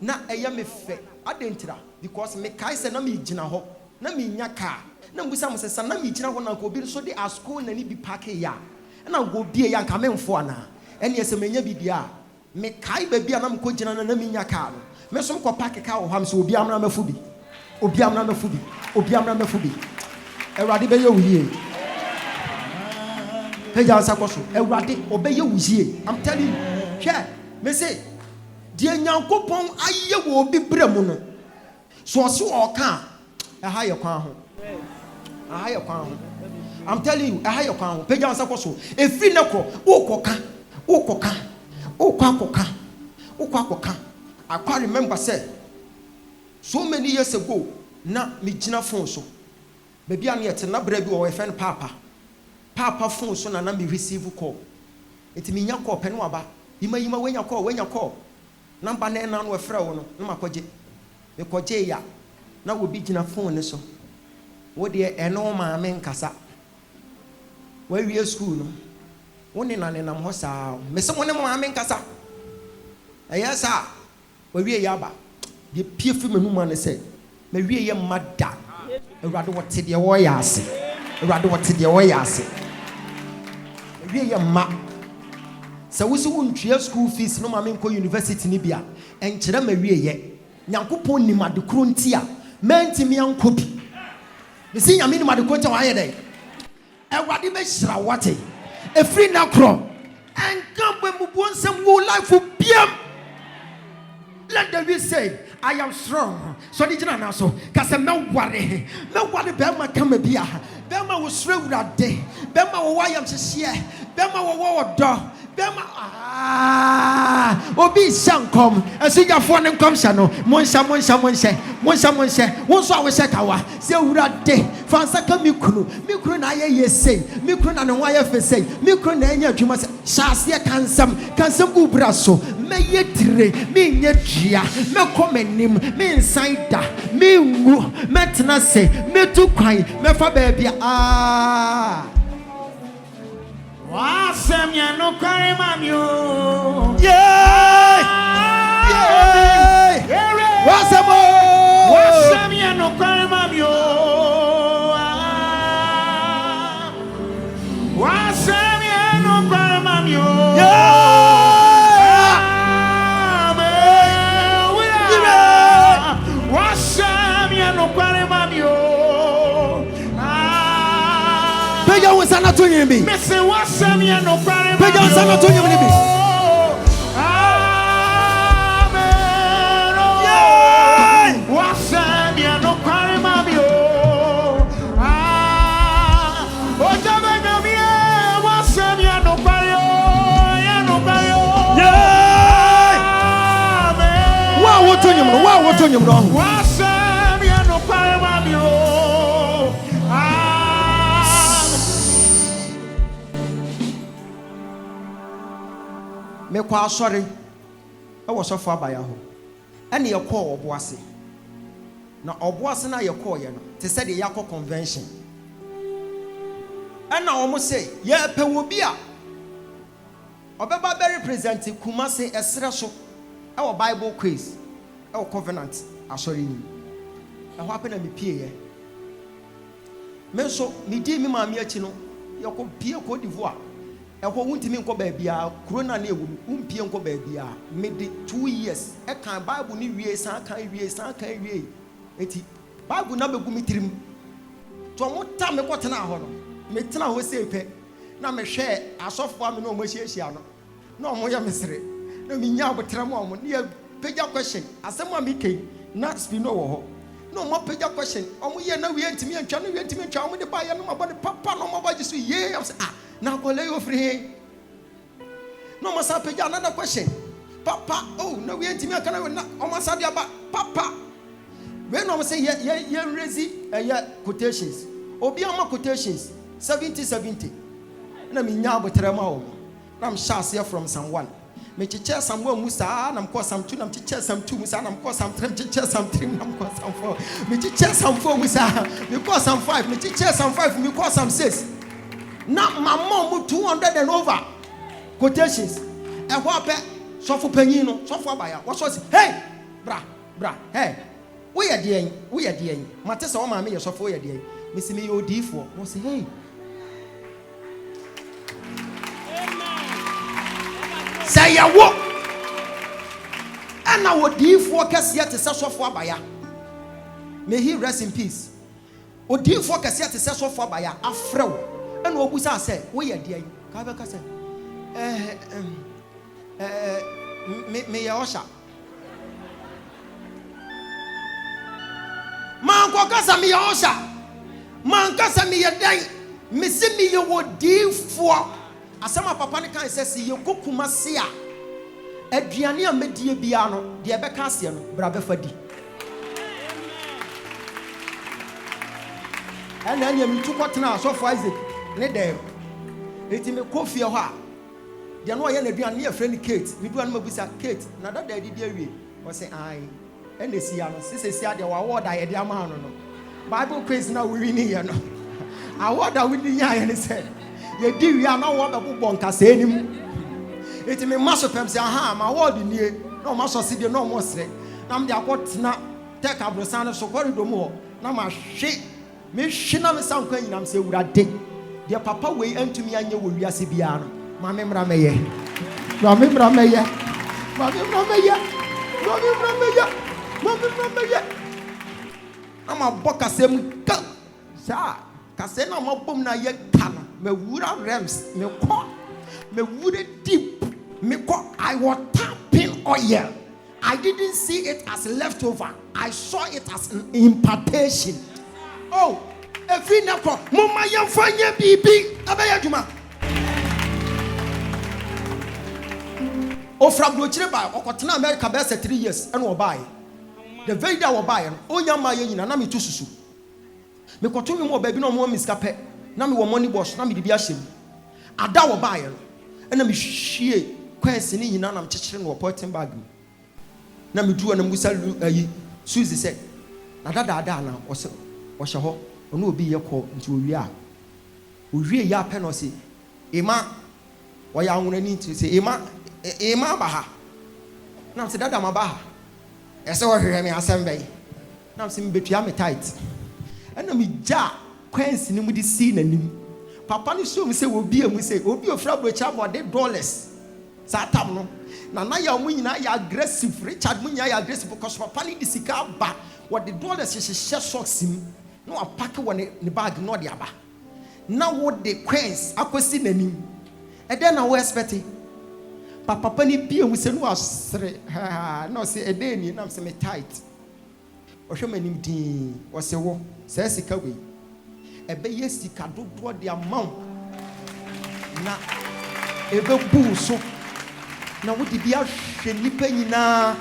na eya me fe adentira because me kai se na me gina ho na me nya car na mbusa mo se na me gina ho na ko bi so de asko na ni bi park ya na go bi ya nka me mfo ana ene se menya bibia me kai ba bia na me ko gina na me nya car no me som ko pack ka wo ham so obi amna mafu bi obi amna mafu bi obi amna mafu bi Ewurade be ye wuye peja nsa ko so Ewurade obeye wuye I'm telling you hwe me say die Nyankopon aye wo obi bremu no so so o ka aha ye kwan ho aha ye kwan ho I'm telling you aha ye kwan ho peja nsa ko so efri ne ko ukoka I can't remember say so many years ago na me gina phone so baby am yet na bra bi o friend papa phone so na me receive call it me nya call pen waba yima wenya call number na na no frɛ wo no na makoje me koje ya na wo bi gina phone ne so wo de eno ma me nkasa wa wie school no woni na nenam ho saa me se woni mo ame nkasa eya saa wa wie ya ba de pie fi manu ma ne se me wie ye mada Ewurade wote de wo ya ase Ewurade wote de wo ya ase me wie ye ma se wo se wo ntwe school fees no ma me nko university ni bia enkyere me wie ye Nyankopon ni madekro ntia mentimi ankopi me se nyame ni madekro ntia wa ye dai Ewurade be hyira wote efri na kro and come when we want some more life for biam. Let the be say I am strong. So did you know so cause no worry bema come bia bema was through that day bema why am to share bema wo do bema obi shankom asija fo ne komsha no monsha wonso awe shekawa se wura de fansa ka mikunu na aye sei mikunu na ne ho aye fe sei mikunu na anya adwuma se shaase kansam ubra so meye tire me nya dua me komanim me insider me ngu metna se metu kwan me fa ba bia Wasemya no kware mamio. Yeah. Wasemya no kware mamio. Wasemya no kware mamio. Wasemya no kware mamio. Peja wosana to yimi. Mese wasemya no kware. Peja wosana to yimi bi. Wasemya no kware mabio. Ojabenya mi wasemya no kware ya no kware. Wa woto nyim no. Wasemya no kware mabio. Me kwa asori e wo sofo abaya ho ene ye call oboase na oboase na ye call ye no te said ye yakọ convention ena omo say ye pe wo bi a obeba be represent Kumase esre so e wo Bible quiz e wo covenant asori ni e ho apena me pie ye me so me di mi ma me achi no ye ko pie ko divoa Eko wuntimi nko baabia corona na ewu umpie nko baabia me de 2 years e kan Bible ni wie san kan wie eti Bible na begu mitirim to mo ta me kwotena ho no me tena ho sepe na me hwe asofo ame no mo hiehyia no na mo ya mesere na me nya abotra mo mo ne pagya question asem a me kai na spino wo ho no mo pagya question omo ye na wie ntimi antwa no wie ntimi antwa omo de ba ye no mo body papa no mo ba jisu ye am say na kole yo free no mo sa pagya another question papa oh na we ntimi aka na we na o mo sa dia ba papa we no mo say ye raise quotations obi am quotations 70 na me nya abotre ma o na am share from someone me chiche Samuel Musa na mko Sam 2 na chiche Sam 2 Musa na mko Sam 3 chiche Sam 3 na mko Sam 4 me chiche Sam 4 Musa me ko Sam 5 me chiche Sam 5 me ko Sam 6 na my mom 200 and over quotations e ho ape so for panyin no so for abaya what so hey bra hey we ye de mate se wo ma me ye so for ye de me si me ye odifo wo say hey say ya wo And I would give focus yet to session for Baya. May he rest in peace. Would you focus yet to session for Baya? Afro. And what was I say? We are dear. Kabaka said, me Osha. Man, Kokasa me Osha. Man, Kasa me a day. Missing me, you would deal for. As some of Papa can say, you go Kumasia. Adriania Media Biano, the Abacasian, Brabefadi. And then you took what now, so for Isaac. Nedem. It's in a coffee or what? They know I am near friend Kate. We do not Kate. Now that they did was say, I and the Siano, Sister, the award I had the amount. Bible quiz now we need. I want that with the young and said, you do, you are not what the Bonka say him. It's me, Master Pem say, aha, my word in here. No, Master City, no more say. Nam the what now take up the son of Socorro more. Now my shit. Me shina me sound queen, I'm say, would I take dear papa way into me and you will be a Sibiano. My member may ye. My member may ye. My member may ye. My member may ye. My member may ye. I'm a boca sem go. Sir, Cassena Mobumna ye can. Me wooden rems, me caught. Me wooded deep. Me caught. I was tapping oil. I didn't see it as leftover. I saw it as an impartation. Oh, if you never, Mama, you find your baby. Abayajuma. Oh, from Blocheba, or Cotina America, best 3 years, and will buy. The very day I will buy, oh, young my in a Nami Tusu. Me continue more baby no more miscape. Nami will money wash, Nami Dibiashim. A da will buy, and I'm sheer, question in an chicken or pointing bag. Nami drew and Musa Susie said, Nadadana was. Washaho, or no be your call into ya. We read ya pen or say, Emma, why I want need to say, Emma Baha. Now say that I'm a Baha. I saw her me assembly. Now seem between me tight. And then me ja, quench in with the scene and him. Papa is so we say, will be and we say, will be a frab with $8. Satam. Now you are winning, I aggressive, Richard Munya aggressive because Papa need the cigar back. What the dollars is share socks him. No, I pack one in the bag, no diaba. Now what the quains, I could see the name. And then I was petty. Papa Penny Beer, we say, no, say a day, you know, some tight. Or show me name, or say, wo, says it away. A bay, yes, he can do what the amount. Now, a boo so. Now, would it be a shilly na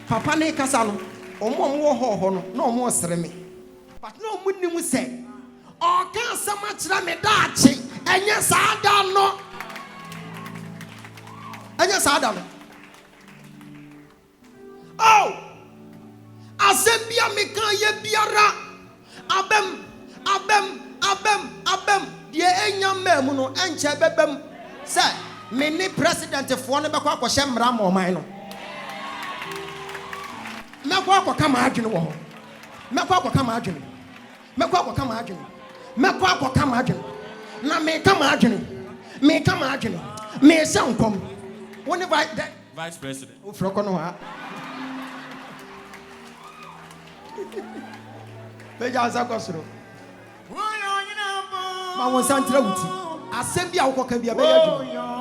Papa Ne Casano? Or more no more ceremony. But no wouldn't say, oh, can't so much let me dachi, and yes, I don't know. And yes, I don't know. Oh, I said, Bia Mika, ye Biara, Abem, ye young memuno, and Chabem, sir, many president of one of the Quaquasham Ram or Mino. Mekwa come agin wo. Mekwa come agin. Mekwa come agin. Mekwa come agin. Na me come agin. Me come agin. Me sound come. One vice president. O froko no ha. Beja za kosoro. Ma won santra wuti. Asem bia wo koka bia be yadu.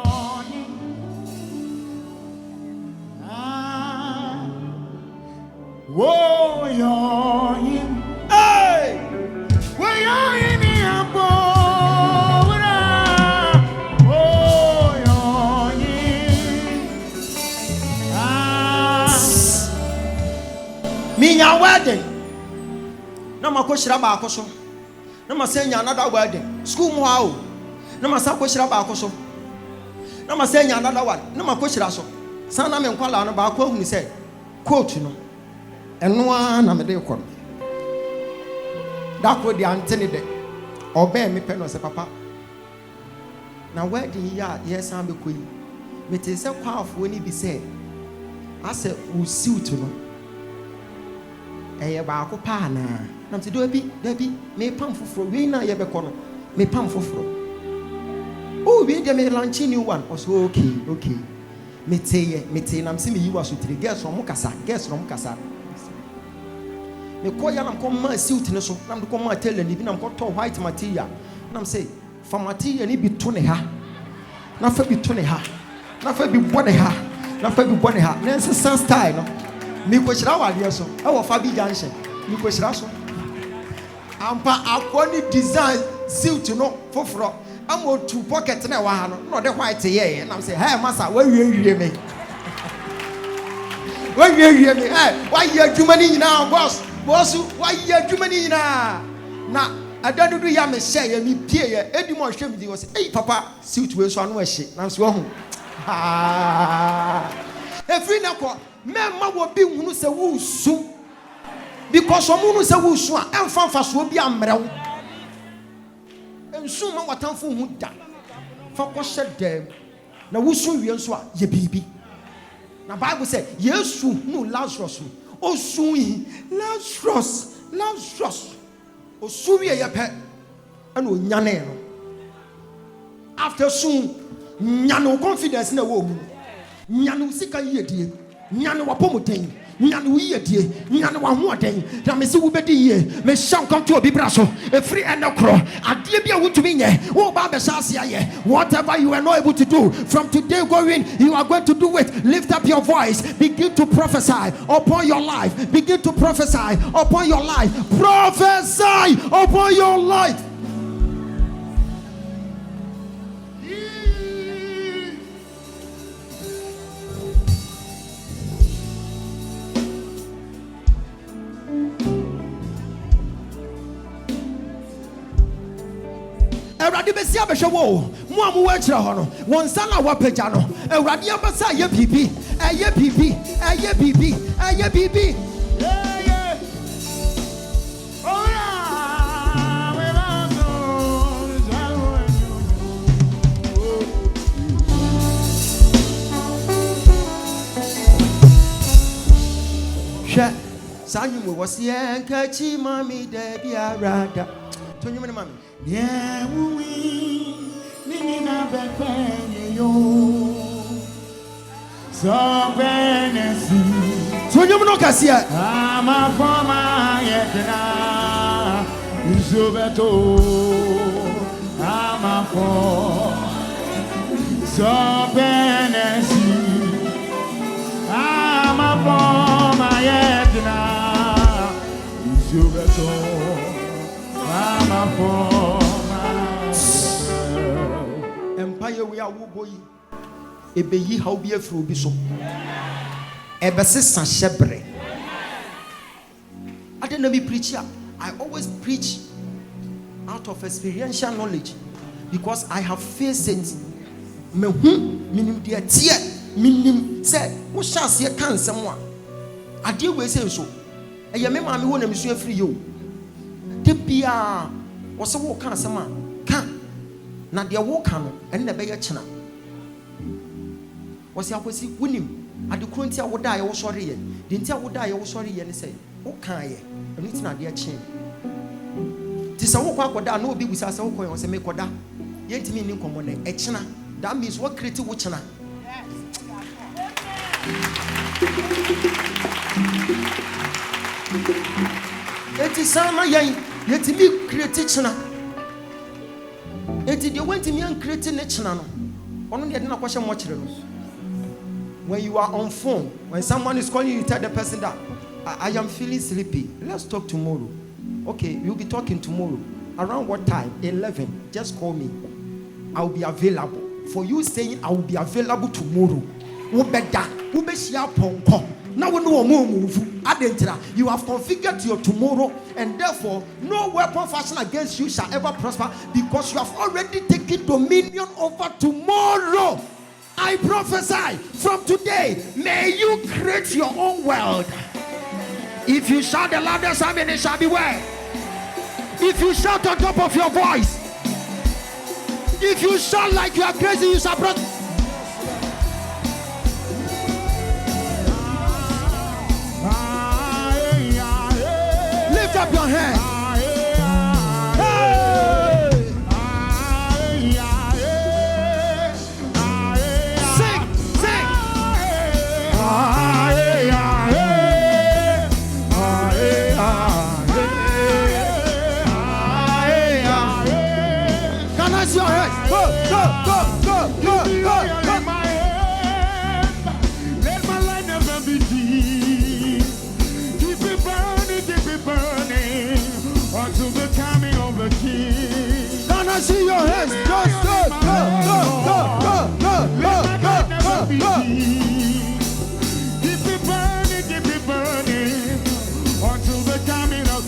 Whoa, you're in. Hey! Where you're in your boat. Oh, you're in. Me, your wedding. No, my question about Koso. No, my saying another wedding. School more. No, my son question about Koso. No, my saying another one. No, my question also. Son, I'm in Kuala about quote, he said, quote, you know. And no one am a day come. That would the antenna day. Obey me, pen was a papa. Now, where did yes, I'm a queen. It is so powerful when he be said. I said, who suit to know. A barco pana. Nam to do a bit, Debbie, may pump for we now, you corner, may pump for. Oh, we may launch new one. Also, okay. Mete, and I'm seeing you was with the girls from Mukasa. Me call ya nam come man suit ne so. Nam come man tell ni bi nam to white material. Nam say for material ni bi to ne ha. Na fa bi to ne ha. Na fa bi bone ha. Na fa bi bone ha. Na sense style no. Me ko shira wa de so. E wo fa bi junction. Me ko shira so. Ampa akoni design suit no foforo. Am two pocket na wa ha no. No de white ye. Nam say hey massa we wie me. We wie me. Hey, why you adwuma ni nyina boss? Boss, why you adwuma ni nyina? Na adadudu ya me share ya me pie ya edi mo hwem di wo say hey papa suit we so anu ehye. Nam so ho. Every na ko memma wo bi hunu se wo su. Because omu nu se wo su a emfa so bi amrewo. Ensu ma watamfo hu da. Fa ko hye dem. Na wo su wie nso a ye bibi. Na Bible say Yesu nu Lazarus. Osu yi Lazarus. Osu wie ye pe. Ana onyane no. After soon nyane confidence na wo mu. Nyane sika yedie. Nyane wapomoten. Nyane yedie. Nyane wa hoden. Na me se wo bedi ye. Me sham come to obi braso. E free enokro. Ade bia wo tumi nye. Wo ba be shase aye. Whatever you are not able to do from today going, you are going to do it. Lift up your voice. Begin to prophesy upon your life. Begin to prophesy upon your life. Prophesy upon your life. Ewrade besia behwe wo mu amu wa kire ho no wonsa na wa pagya no ewrade abasa ye bibi eye bibi yeah oh yeah we love you sanyu mo wose enka chi mami de biarada tonyu me mami. Yeah, we nina bepenye yo. So benesi. So you no kasia. Ama foma yekena. Uzobeto. Ama fo. So benesi. Ama foma yekena. Uzobeto. Ama fo. Empire we are boy. Ebe yi how be afro bi so. Ebe se san shebre. I don't know be preacher. I always preach out of experiential knowledge because I have faced it. Me minim de tie minim say wo chance ye kan sem a. Ade we say so. Eye me ma me wo na me so afiri yo. De bia wo se wo kan sem a kan na de wo kan no ene na be ye chena wo se akosi wonim ade kronti a wo da ye wo sori ye de nti a wo da ye wo sori ye ne say wo kan ye ene ti na de chen ti se wo kwa koda na obi busa se wo koyo se me koda ye ntimi ni nkomo na e chena that means what create wo chena eti sama ye timi create chena. Eti de went me and create ne chena no. Ono de na kwahye mo kire no. When you are on phone, when someone is calling you, tell the person that I am feeling sleepy. Let's talk tomorrow. Okay, we'll be talking tomorrow. Around what time? 11. Just call me. I'll be available. For you saying I will be available tomorrow. Ubeda, ubeshia ponko. Now we know move. You have configured your tomorrow, and therefore no weapon fashioned against you shall ever prosper because you have already taken dominion over tomorrow. I prophesy from today, may you create your own world. If you shout the loudest, I mean it shall be well. If you shout on top of your voice, if you shout like you are crazy, you shall prosper. Lift up your hand. Sing, sing. Raise your hands. Go. Let my light never be dim. Keep it burning until the coming of the King. Can I see your hands? Go. Keep it burning until the coming of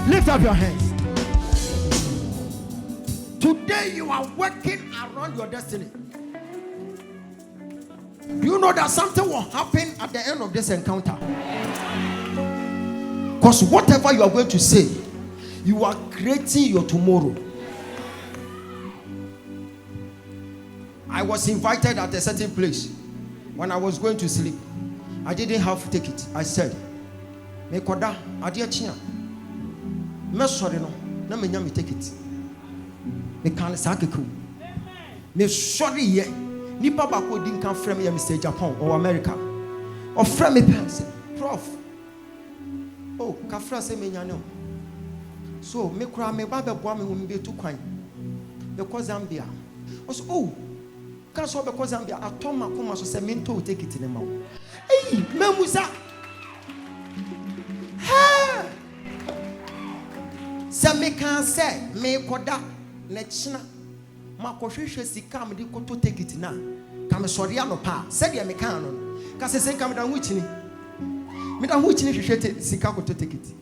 Lift up your hands. Today you are working around your destiny. You know that something will happen at the end of this encounter. Because whatever you are going to say, you are creating your tomorrow. I was invited at a certain place. When I was going to sleep, I didn't have to take it. I said, Mekoda, adia chia. Me sorry no, na me nyame take it. Me kan sakeku. Me sorry ye. Nipa bako din kan frame ya Mr. Japan or America. Or frame me person, Prof. Oh, kafra se me nyane. So me kura me ba be boa me wo me betu kwan. Be ko Zambia. Also, oh, can so be ko Zambia atoma koma so se me nto take it ne ma. Hey, memusa. Ha! Se me kan se me koda na china makohwehwe sika me de koto take it na. Ka me sori anopa. Se de me kan no. Ka se se ka me da hu chini. Me da hu chini hwehwe sika koto take it.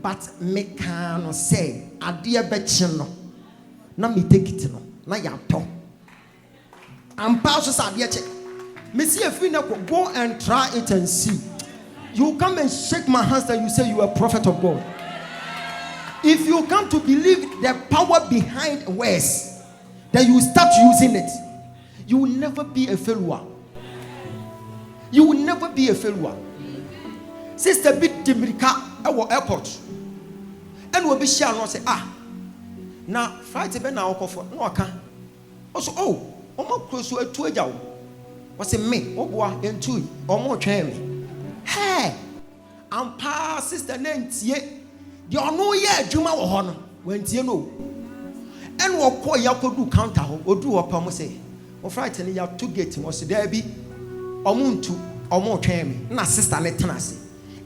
But me can no say ade be chi no na me take it no na ya to ampa so sa ade che me see afi na go and try it and see. You come and shake my hands and you say you are a prophet of God. If you come to believe the power behind words, then you start using it. You will never be a failure. You will never be a failure. Sister bit Dimirika our airport. And we'll be sure not say, now Friday be now for no aka. Also, almost close to a 2 hours. Was it me? Oh boy, and 2 or more me. Hey, I'm pa sister Nancy. You know, yeah, Juma or Honor when you know. And what call you could do counter or do a promise say, or frighten you 2 gates was there be or moon 2 or more me. Na sister Letanasi.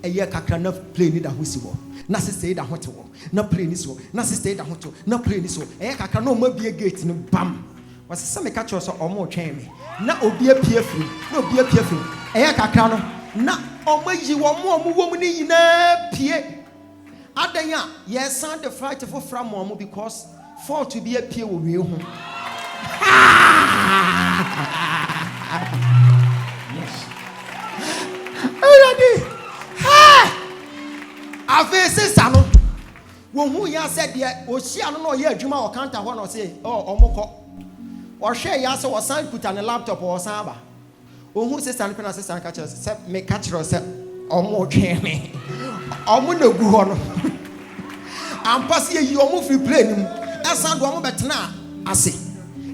A year cannot play neither whistle. Na sister that hotel. No play this one. Na sister that hotel. No play this one. A year can no more be a gate in bam. Was some catch us or more me. Na be a peer free. No be a peer free. A year can na or you want more woman in a peer. Adanya, yes, son, the fright for from Momo because for to be a peer will be home. Yes. I face Sano. When who ya said, yet, or she, I don't know, yeah, Juma or Kanta one or say, or Moko. Or share Yasa or sign put on a laptop or Saba. Or who says, San Francisco catchers, make catch yourself or more me. I'm going to go on. I'm passing you move free plane. I asan do amo betena ase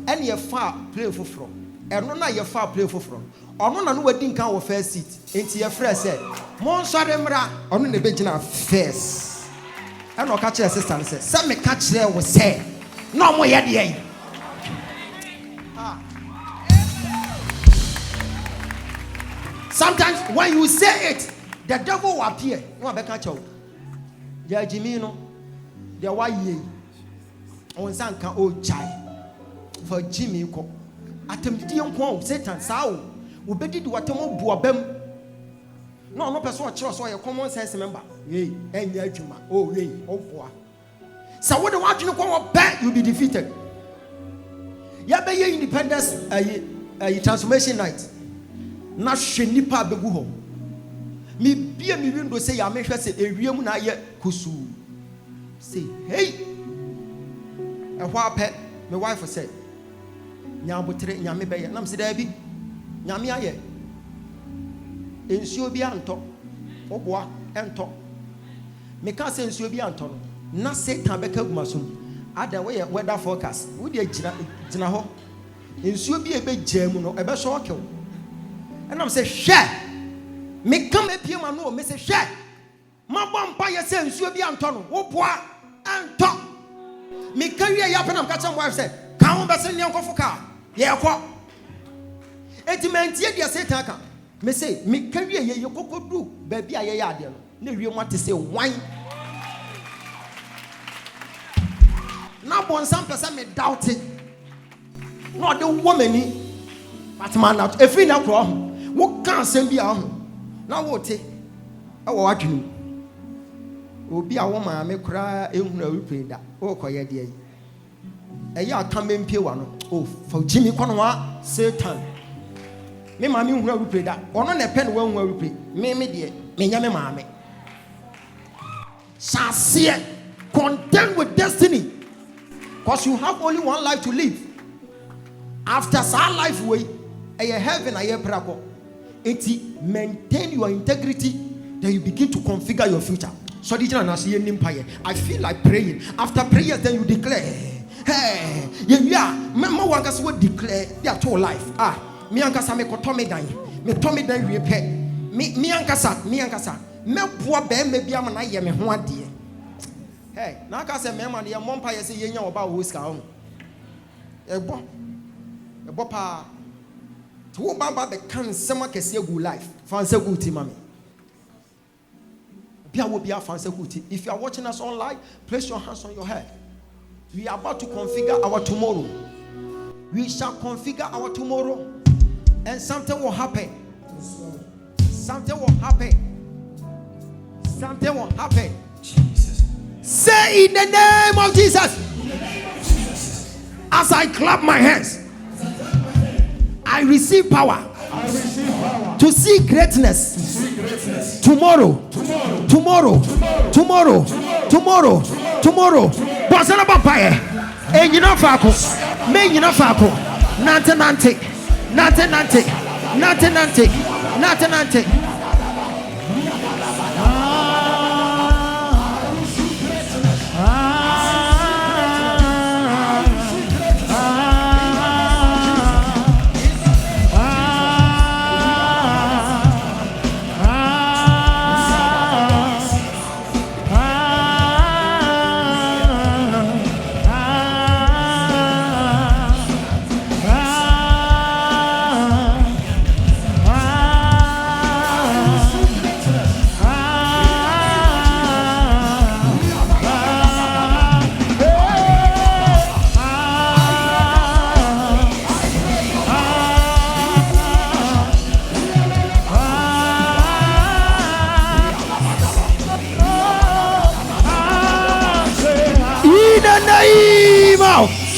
ene ye fa play foforo eno na ye fa play foforo ono na no wadi nkan wo first seat enti ye frɛ sɛ mon sɔre mra ono na be gina first eno ka kyerɛ sister no sɛ me ka kyerɛ wo sɛ na mo ye de yi sometimes when you say it the devil will appear no be ka kyerɛ ya Jimmy no there why ye on sanka o chai for Jimmy ko atemdidi nko Satan sao wo bedidi watemo buabam no person o kire so ye common sense member hey enya adwuma oh hey oboa so wo de wadwene ko wo ba you be defeated ya be ye independence transformation night na hwe nipa begu ho me bia me window say ya me hwe say ewiem na ye kusu say hey e hwa pe my wife said nyabotre nyame be ye nam se da bi nyame aye ensuo bi anto oboa ento me ka se ensuo bi anto no na Satan be ka gumasum ada we weather forecast we dey gina ho ensuo bi e be jamu no e be so okew and am say hwe me come apie ma no me say hwe ma bompa ye se ensuo bi anto no oboa ento me carry ya penam ka tell wife say ka ho be se ne nkofo ka ye ekọ etimentie dia Satan ka me say me carry ye kokodu ba bia ye ya ade no na wie mo ate say wan na bon sam person me doubt it no the woman ni but man out efi na kro ho wo kan sem bia ho na wo te e wo wadwenu obi a wo ma me kra ehunu awupe da wo koye de yi eya aka mempie wa no oh for Jimmy kono wa Satan me ma me hunu awupe da ono na pe no wa hunu awupe me de me nya me ma me shall contend with destiny because you have only one life to live after that life way a heaven a prako it maintain your integrity then you begin to configure your future. So I feel like praying. After prayers, then you declare, hey, yeah, remember one guy would declare their whole life. Me ankasa me kotomi dan, me tomi dan repair. Me ankasa, me poor be me bi amana ye me ho ade. Hey, na ankasa me man ye mompa ye say ye nya oba wo ska ho. Ebo pa. To baba be kan sema kese gu life. Fanse gu ti mami. If you are watching us online, place your hands on your head. We are about to configure our tomorrow. We shall configure our tomorrow, and something will happen. Something will happen. Something will happen. Jesus. Say in the name of Jesus. As I clap my hands, I receive power. To see greatness. Tomorrow. Bosana papaye. Enyina fako. Menyina fako. Nante.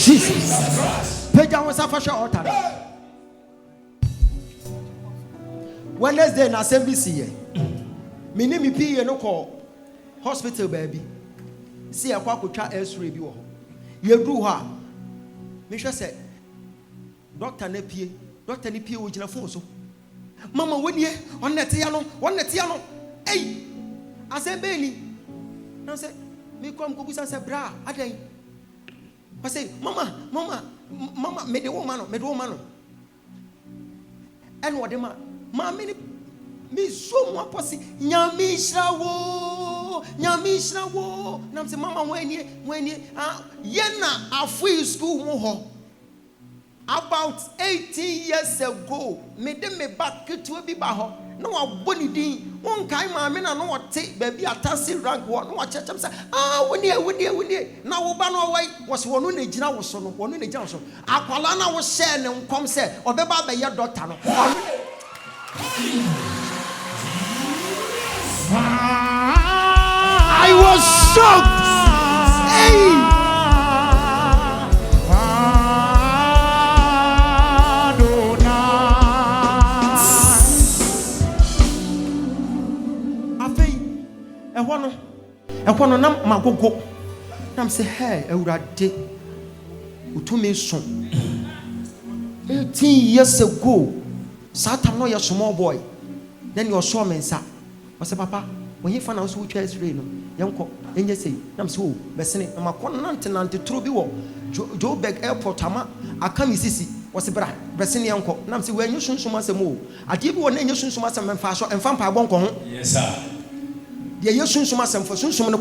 Jesus. Wednesday na assembly see me ni me pie no call hospital baby see akwa kotwa x-ray bi wo ho ye duru ha me hwe se doctor ni pie wo gina phone so mama wodie on net ya no ei assembly ni na se me kom ko busa se bra adan I say, Mama, me the woman. And what am I? Mammy, me so one pussy, Nyamisha wo. Nam say, Mama, when ye, Yena, a free school moho. About 18 years ago, me dem me back to be baho. No, I wouldn't do one time. I mean, I know what take baby a taxi rank one. No, I check them say, when ye. Now, Obano way was one in the general was one in the Johnson. Aqualana was saying and come say, or the baby your daughter. I was shocked. Hey. I want to know my go. I'm say, hey, I would have did. To me, son. 18 years ago, Satan, no, you're small boy. Then you're so man, sir. I said, Papa, when you find out which is real, young cock, and you say, I'm so, Bessany, I'm a continent to Trubiwo, Joburg Airport, I come sissy, was a bride, Bessany uncle. Nam say, when you soon so much more. I give you one name, you soon so much and fast and fan won't come. Yes, sir. The Yosun Sumasam for Sunsum.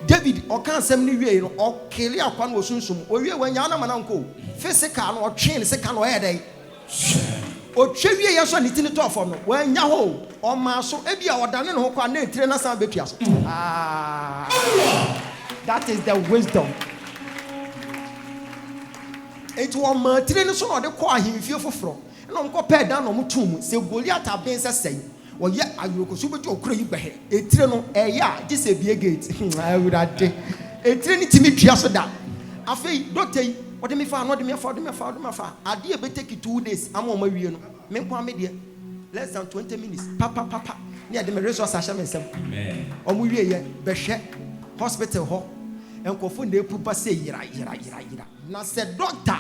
David or can't send me or kill your quan was Sunsum, or you when Yana Mananko, physical or chain second or headache. Or Chevy Yason is in the top of me, when Yaho or Maso Ebia or Danan who can name trainers and betrayers. That is the wisdom. It was my trainers or the choir him feel for from. And I'm compared down on Mutum, say Goliath have been saying. Well, yeah, I will go super to crazy by a train. Yeah, this is a gate. I would have a train to meet just that. I feel, Doctor, what do me find? What do me afford? I dear, but take it 2 days. I'm on my real. Make one media less than 20 minutes. Papa, near the resource I shall myself. On we here, Beshet, hospital hall, and confund the pupa say, Yira. Now said, Doctor,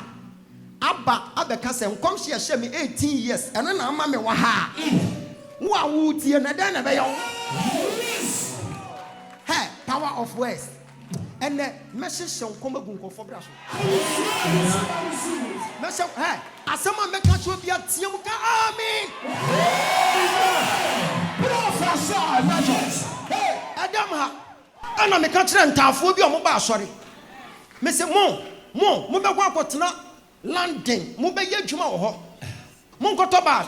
Abba Cassam, come she has me 18 years, and then I'm mammy waha. Wow, dear, Nadana Bayo. Hey, power of West. And the message shall come up for Brasso. Message, hey, as someone make a show be a Tiamuka army. Hey, Adama, and I'm a country and Taphobia Mobile, sorry. Mr. Mo, Mubawakotna, London, Mubaya Juma, Monkotoba.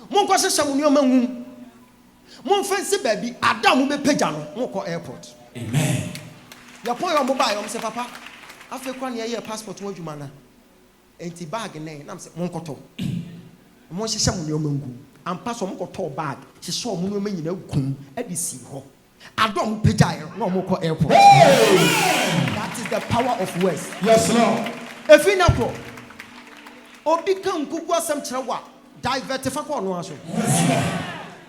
Mon kwase shamunyo mangu. Mon fancy baby Adam be pejano mon ko airport. Amen. Ya point your mobile am say papa. Afa kwa na ye passport mo adwuma na. Enti bag na na say mon koto. Mon hye shamunyo mangu. Ampa so mon koto bag. Hye so mo no manyina gum adisi ho. Adam pejaye no mon ko airport. That is the power of words. Yes Lord. Efina ko. Obi kan kuku asem kyerwa. Divertify no aso.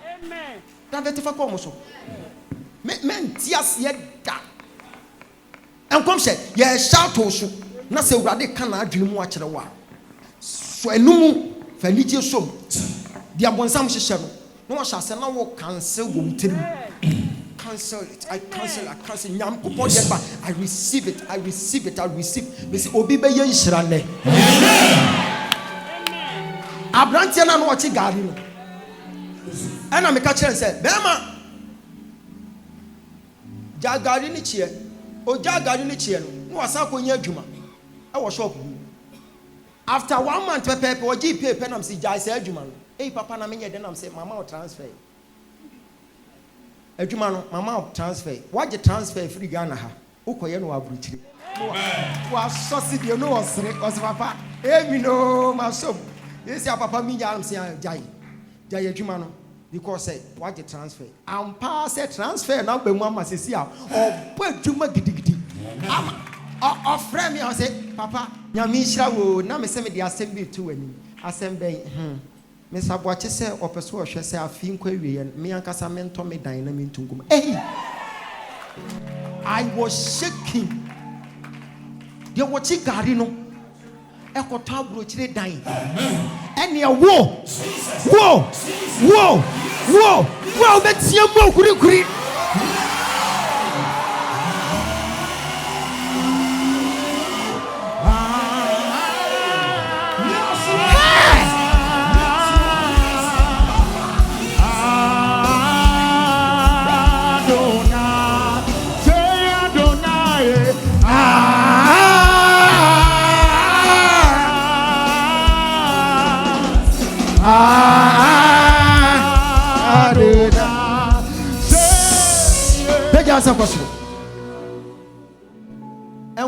Amen. Divertify ko mo so. Men tias ye da. En kom she ye shout so. Na se urade kan na adwene mu a kire wa. So enum fa nije som. Dia bonsam hyehyɛ no. No wa hyase na wo cancel go mutirim. Cancel it. I cancel. Nyam ko body ba. I receive it. Me say obi be ye nhira ne. Abrantia na no wachi gari no. Ena me ka kire say, "Bema jagari ni chie. O jagari ni chie no. No wasa ko nya adwuma. E wo shop. After 1 month pepe o gi pay penam si jai say adwuma no. Hey papa na me nye den am say mama o transfer. Adwuma no mama o transfer. What the transfer free Ghana ha. Ukoye no abruchiri. Wa so si de no osre. Os papa. Emi no ma so. Yes, your papa me am say jai adwuma no because say what the transfer. Am pass transfer na be mu am asesi a obo adwuma gidigidi. Am ofre me I say papa nyame hira wo na me say me de asem bi tu ani. Asem ben me saboache say opeso ohwe say afi nkwa wie me ankasa me nto me dan na me ntungum. Hey, I was shaking. They watch gari no. Ekota brochire dan. Ene wo betia mo kuri.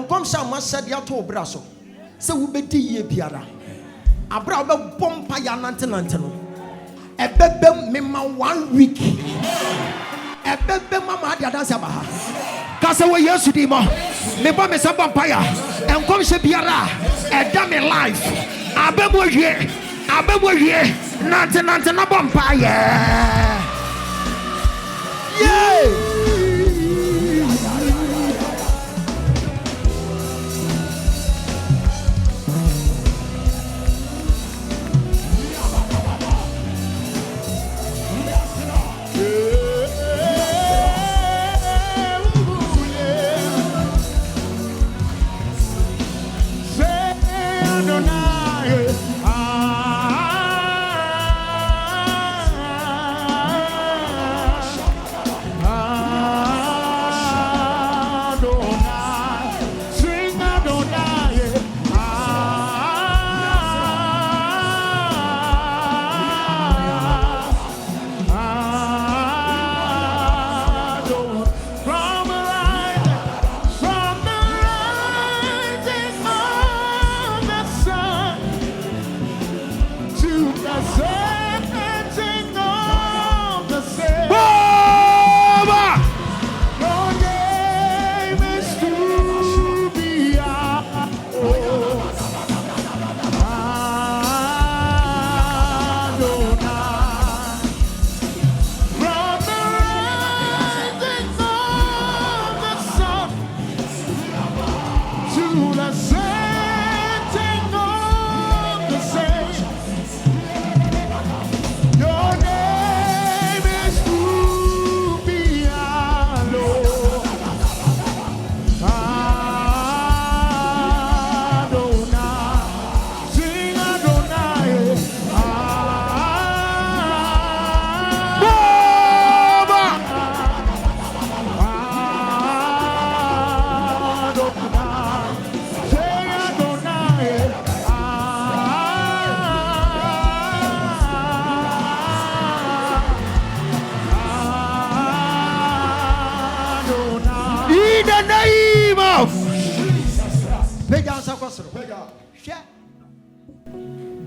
and come shall said ya to brasso. So we be ye piara. Abra bompa ya nantenanteno. A bebe mema 1 week. A bebe mama dia dance abaha. Kasa we yesterday mo. Me ba me sa vampire. And come she biara. A damn life. Abebo ye. Nantenantena vampire. Yeah.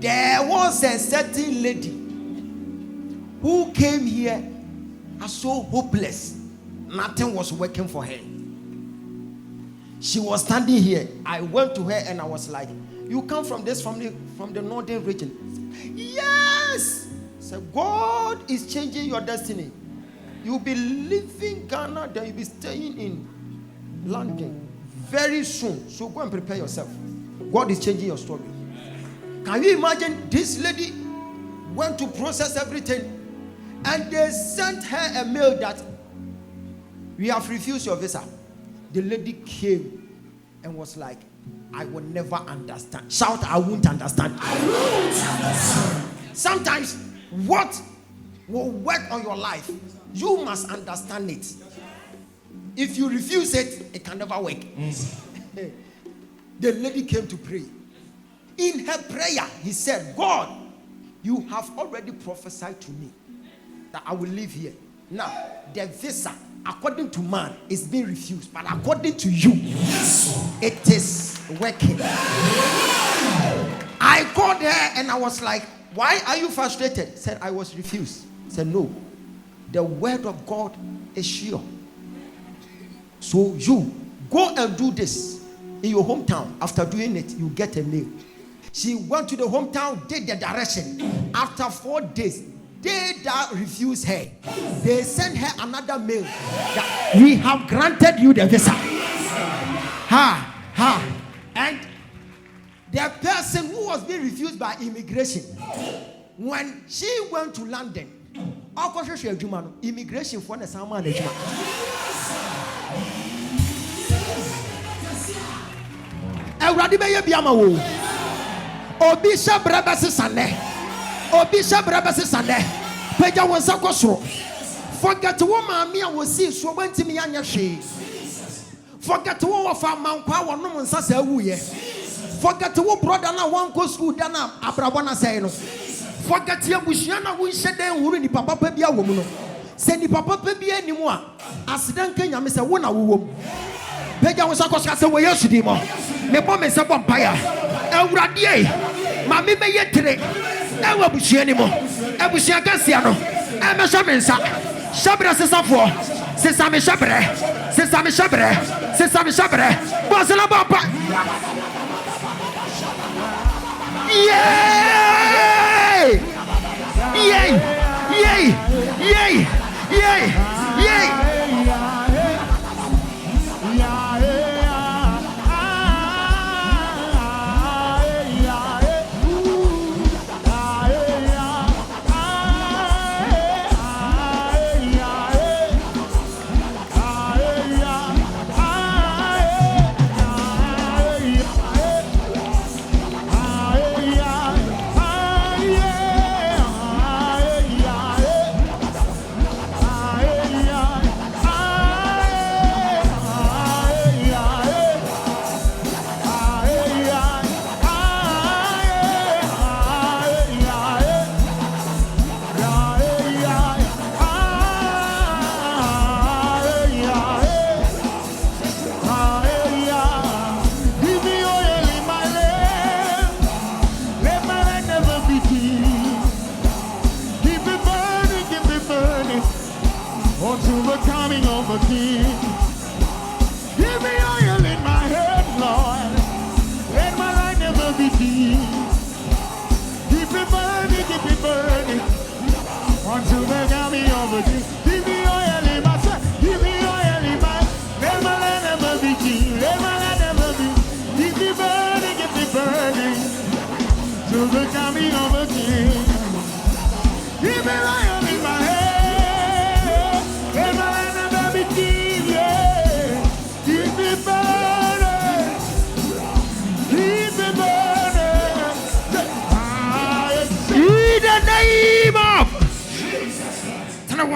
There was a certain lady who came here as so hopeless. Nothing was working for her. She was standing here. I went to her and I was like, you come from this family, from the northern region? Yes. So God is changing your destiny. You'll be leaving Ghana, then you'll be staying in London very soon. So go and prepare yourself. God is changing your story. Can you imagine? This lady went to process everything and they sent her a mail that we have refused your visa. The lady came and was like, I will never understand. Shout, I won't understand. I won't understand. Sometimes what will work on your life, you must understand it. If you refuse it, it can never work. The lady came to pray. In her prayer, he said, God, you have already prophesied to me that I will live here. Now, the visa, according to man, is being refused. But according to you, it is working. I called her and I was like, why are you frustrated? He said, I was refused. He said, no. The word of God is sure. So you go and do this in your hometown. After doing it, you get a mail. She went to the hometown, did the direction. After 4 days, they that refused her, they sent her another mail that we have granted you the visa. And the person who was being refused by immigration, when she went to London, immigration for the same management. Obisha brabasi sane. Obisha brabasi sane. Peja wonsa kosoro. Forget wo maami a wosi so bantimi anya hwe. Forget wo wofa mankwa wonom nsa sa wuye. Forget wo brother na wan go school da na abrabo na sai no. Forget ya bushia na wo hye den huru ni papa pa bia wo mu no. Se ni papa pa bia ni mu a asiden kan nyame se wo na wo wom. Pega was a cosca way yesterday. Me bomb is up on fire. El Radie. Mammy may yet today. I will be she anymore. I will see a Gassiano. I'm a Shamansa. Shabra says up for. Since I'm a Shabre. Since I'm a Shabre. Since I'm a Shabre. Was a Labapa. Yay! Yay! Yay! Yay! Yay! Yay!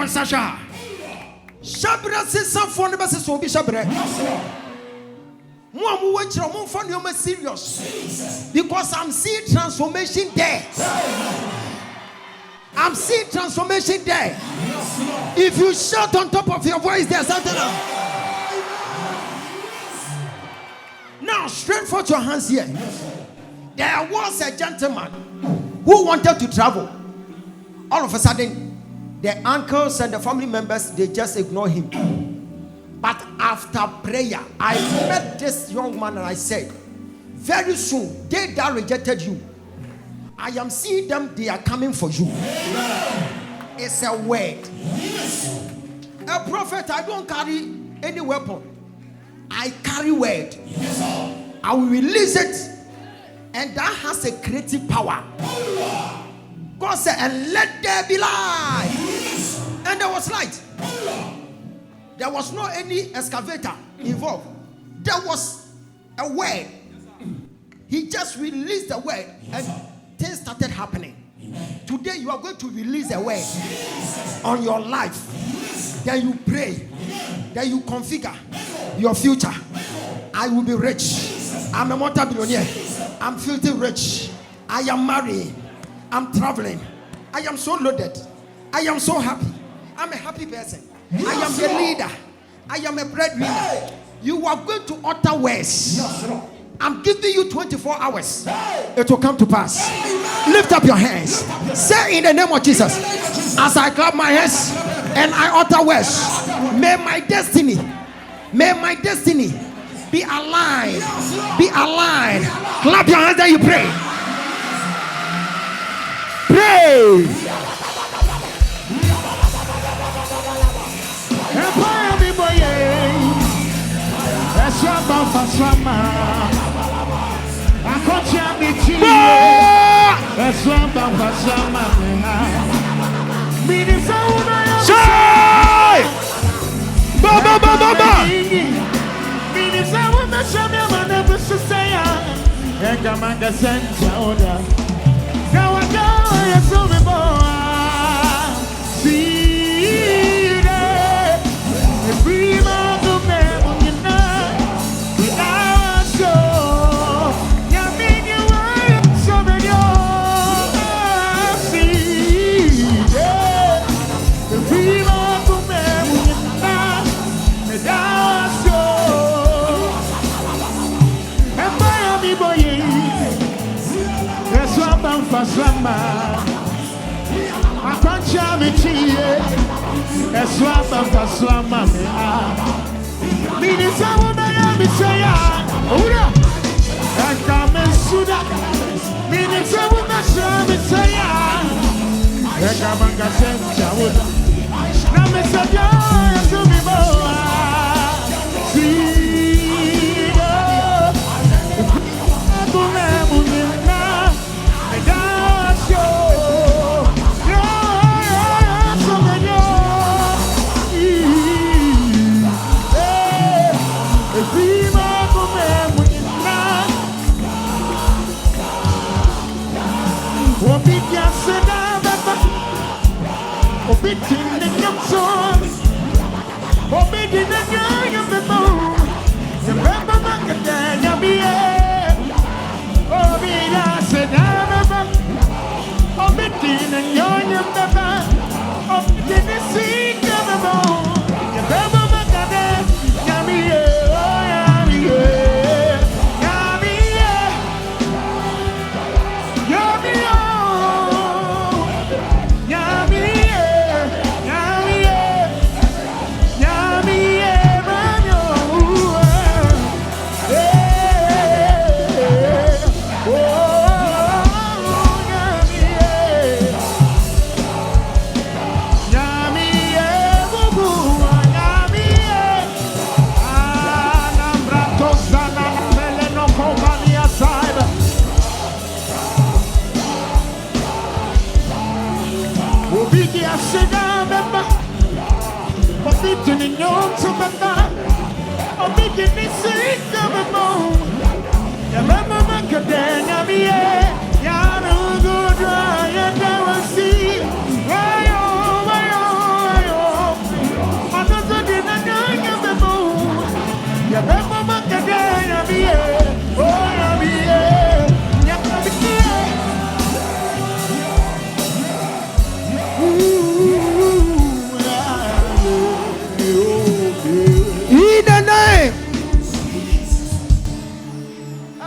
Sasha Shabra says some for the best will be Shabre. Mom, watch your mom for you serious because I'm seeing transformation there. I'm seeing transformation there. If you shout on top of your voice, there's something else. Now, straight forth your hands here. There was a gentleman who wanted to travel. All of a sudden, the uncles and the family members, they just ignore him. But after prayer, I met this young man and I said, very soon, they that rejected you, I am seeing them, they are coming for you. It's a word. A prophet, I don't carry any weapon. I carry word. I will release it. And that has a creative power. God said, and let there be light. And there was light. There was no any excavator involved. There was a word. He just released the word and things started happening. Today you are going to release a word on your life. Then you pray. Then you configure your future. I will be rich. I'm a multi-billionaire. I'm filthy rich. I am married. I'm traveling. I am so loaded. I am so happy. I'm a happy person. I am the leader. I am a breadwinner. You are going to utter words. I'm giving you 24 hours. It will come to pass. Lift up your hands. Say in the name of Jesus. As I clap my hands and I utter words, may my destiny be aligned. Be aligned. Clap your hands and you pray. Pray. me cheer. A swap of the swam, meaning someone I am say, I come and suda. Meaning someone I shall say, I come and get now, Mr. Joy, to me more. See, I go now, I got you. Yeah, so many. If we might go now, what be just Obitin the young sons, Obitin the young the moon, the Bamba Macadam, Obida said, Obitin and young the man, Obitin the seed of the moon, the Bamba Macadam, Yamie, Obitin in your tomata, Obitin is sick of a bone. Yamama Macadam, Yanu go dry and never see. Why, another dinner of the moon. Yamama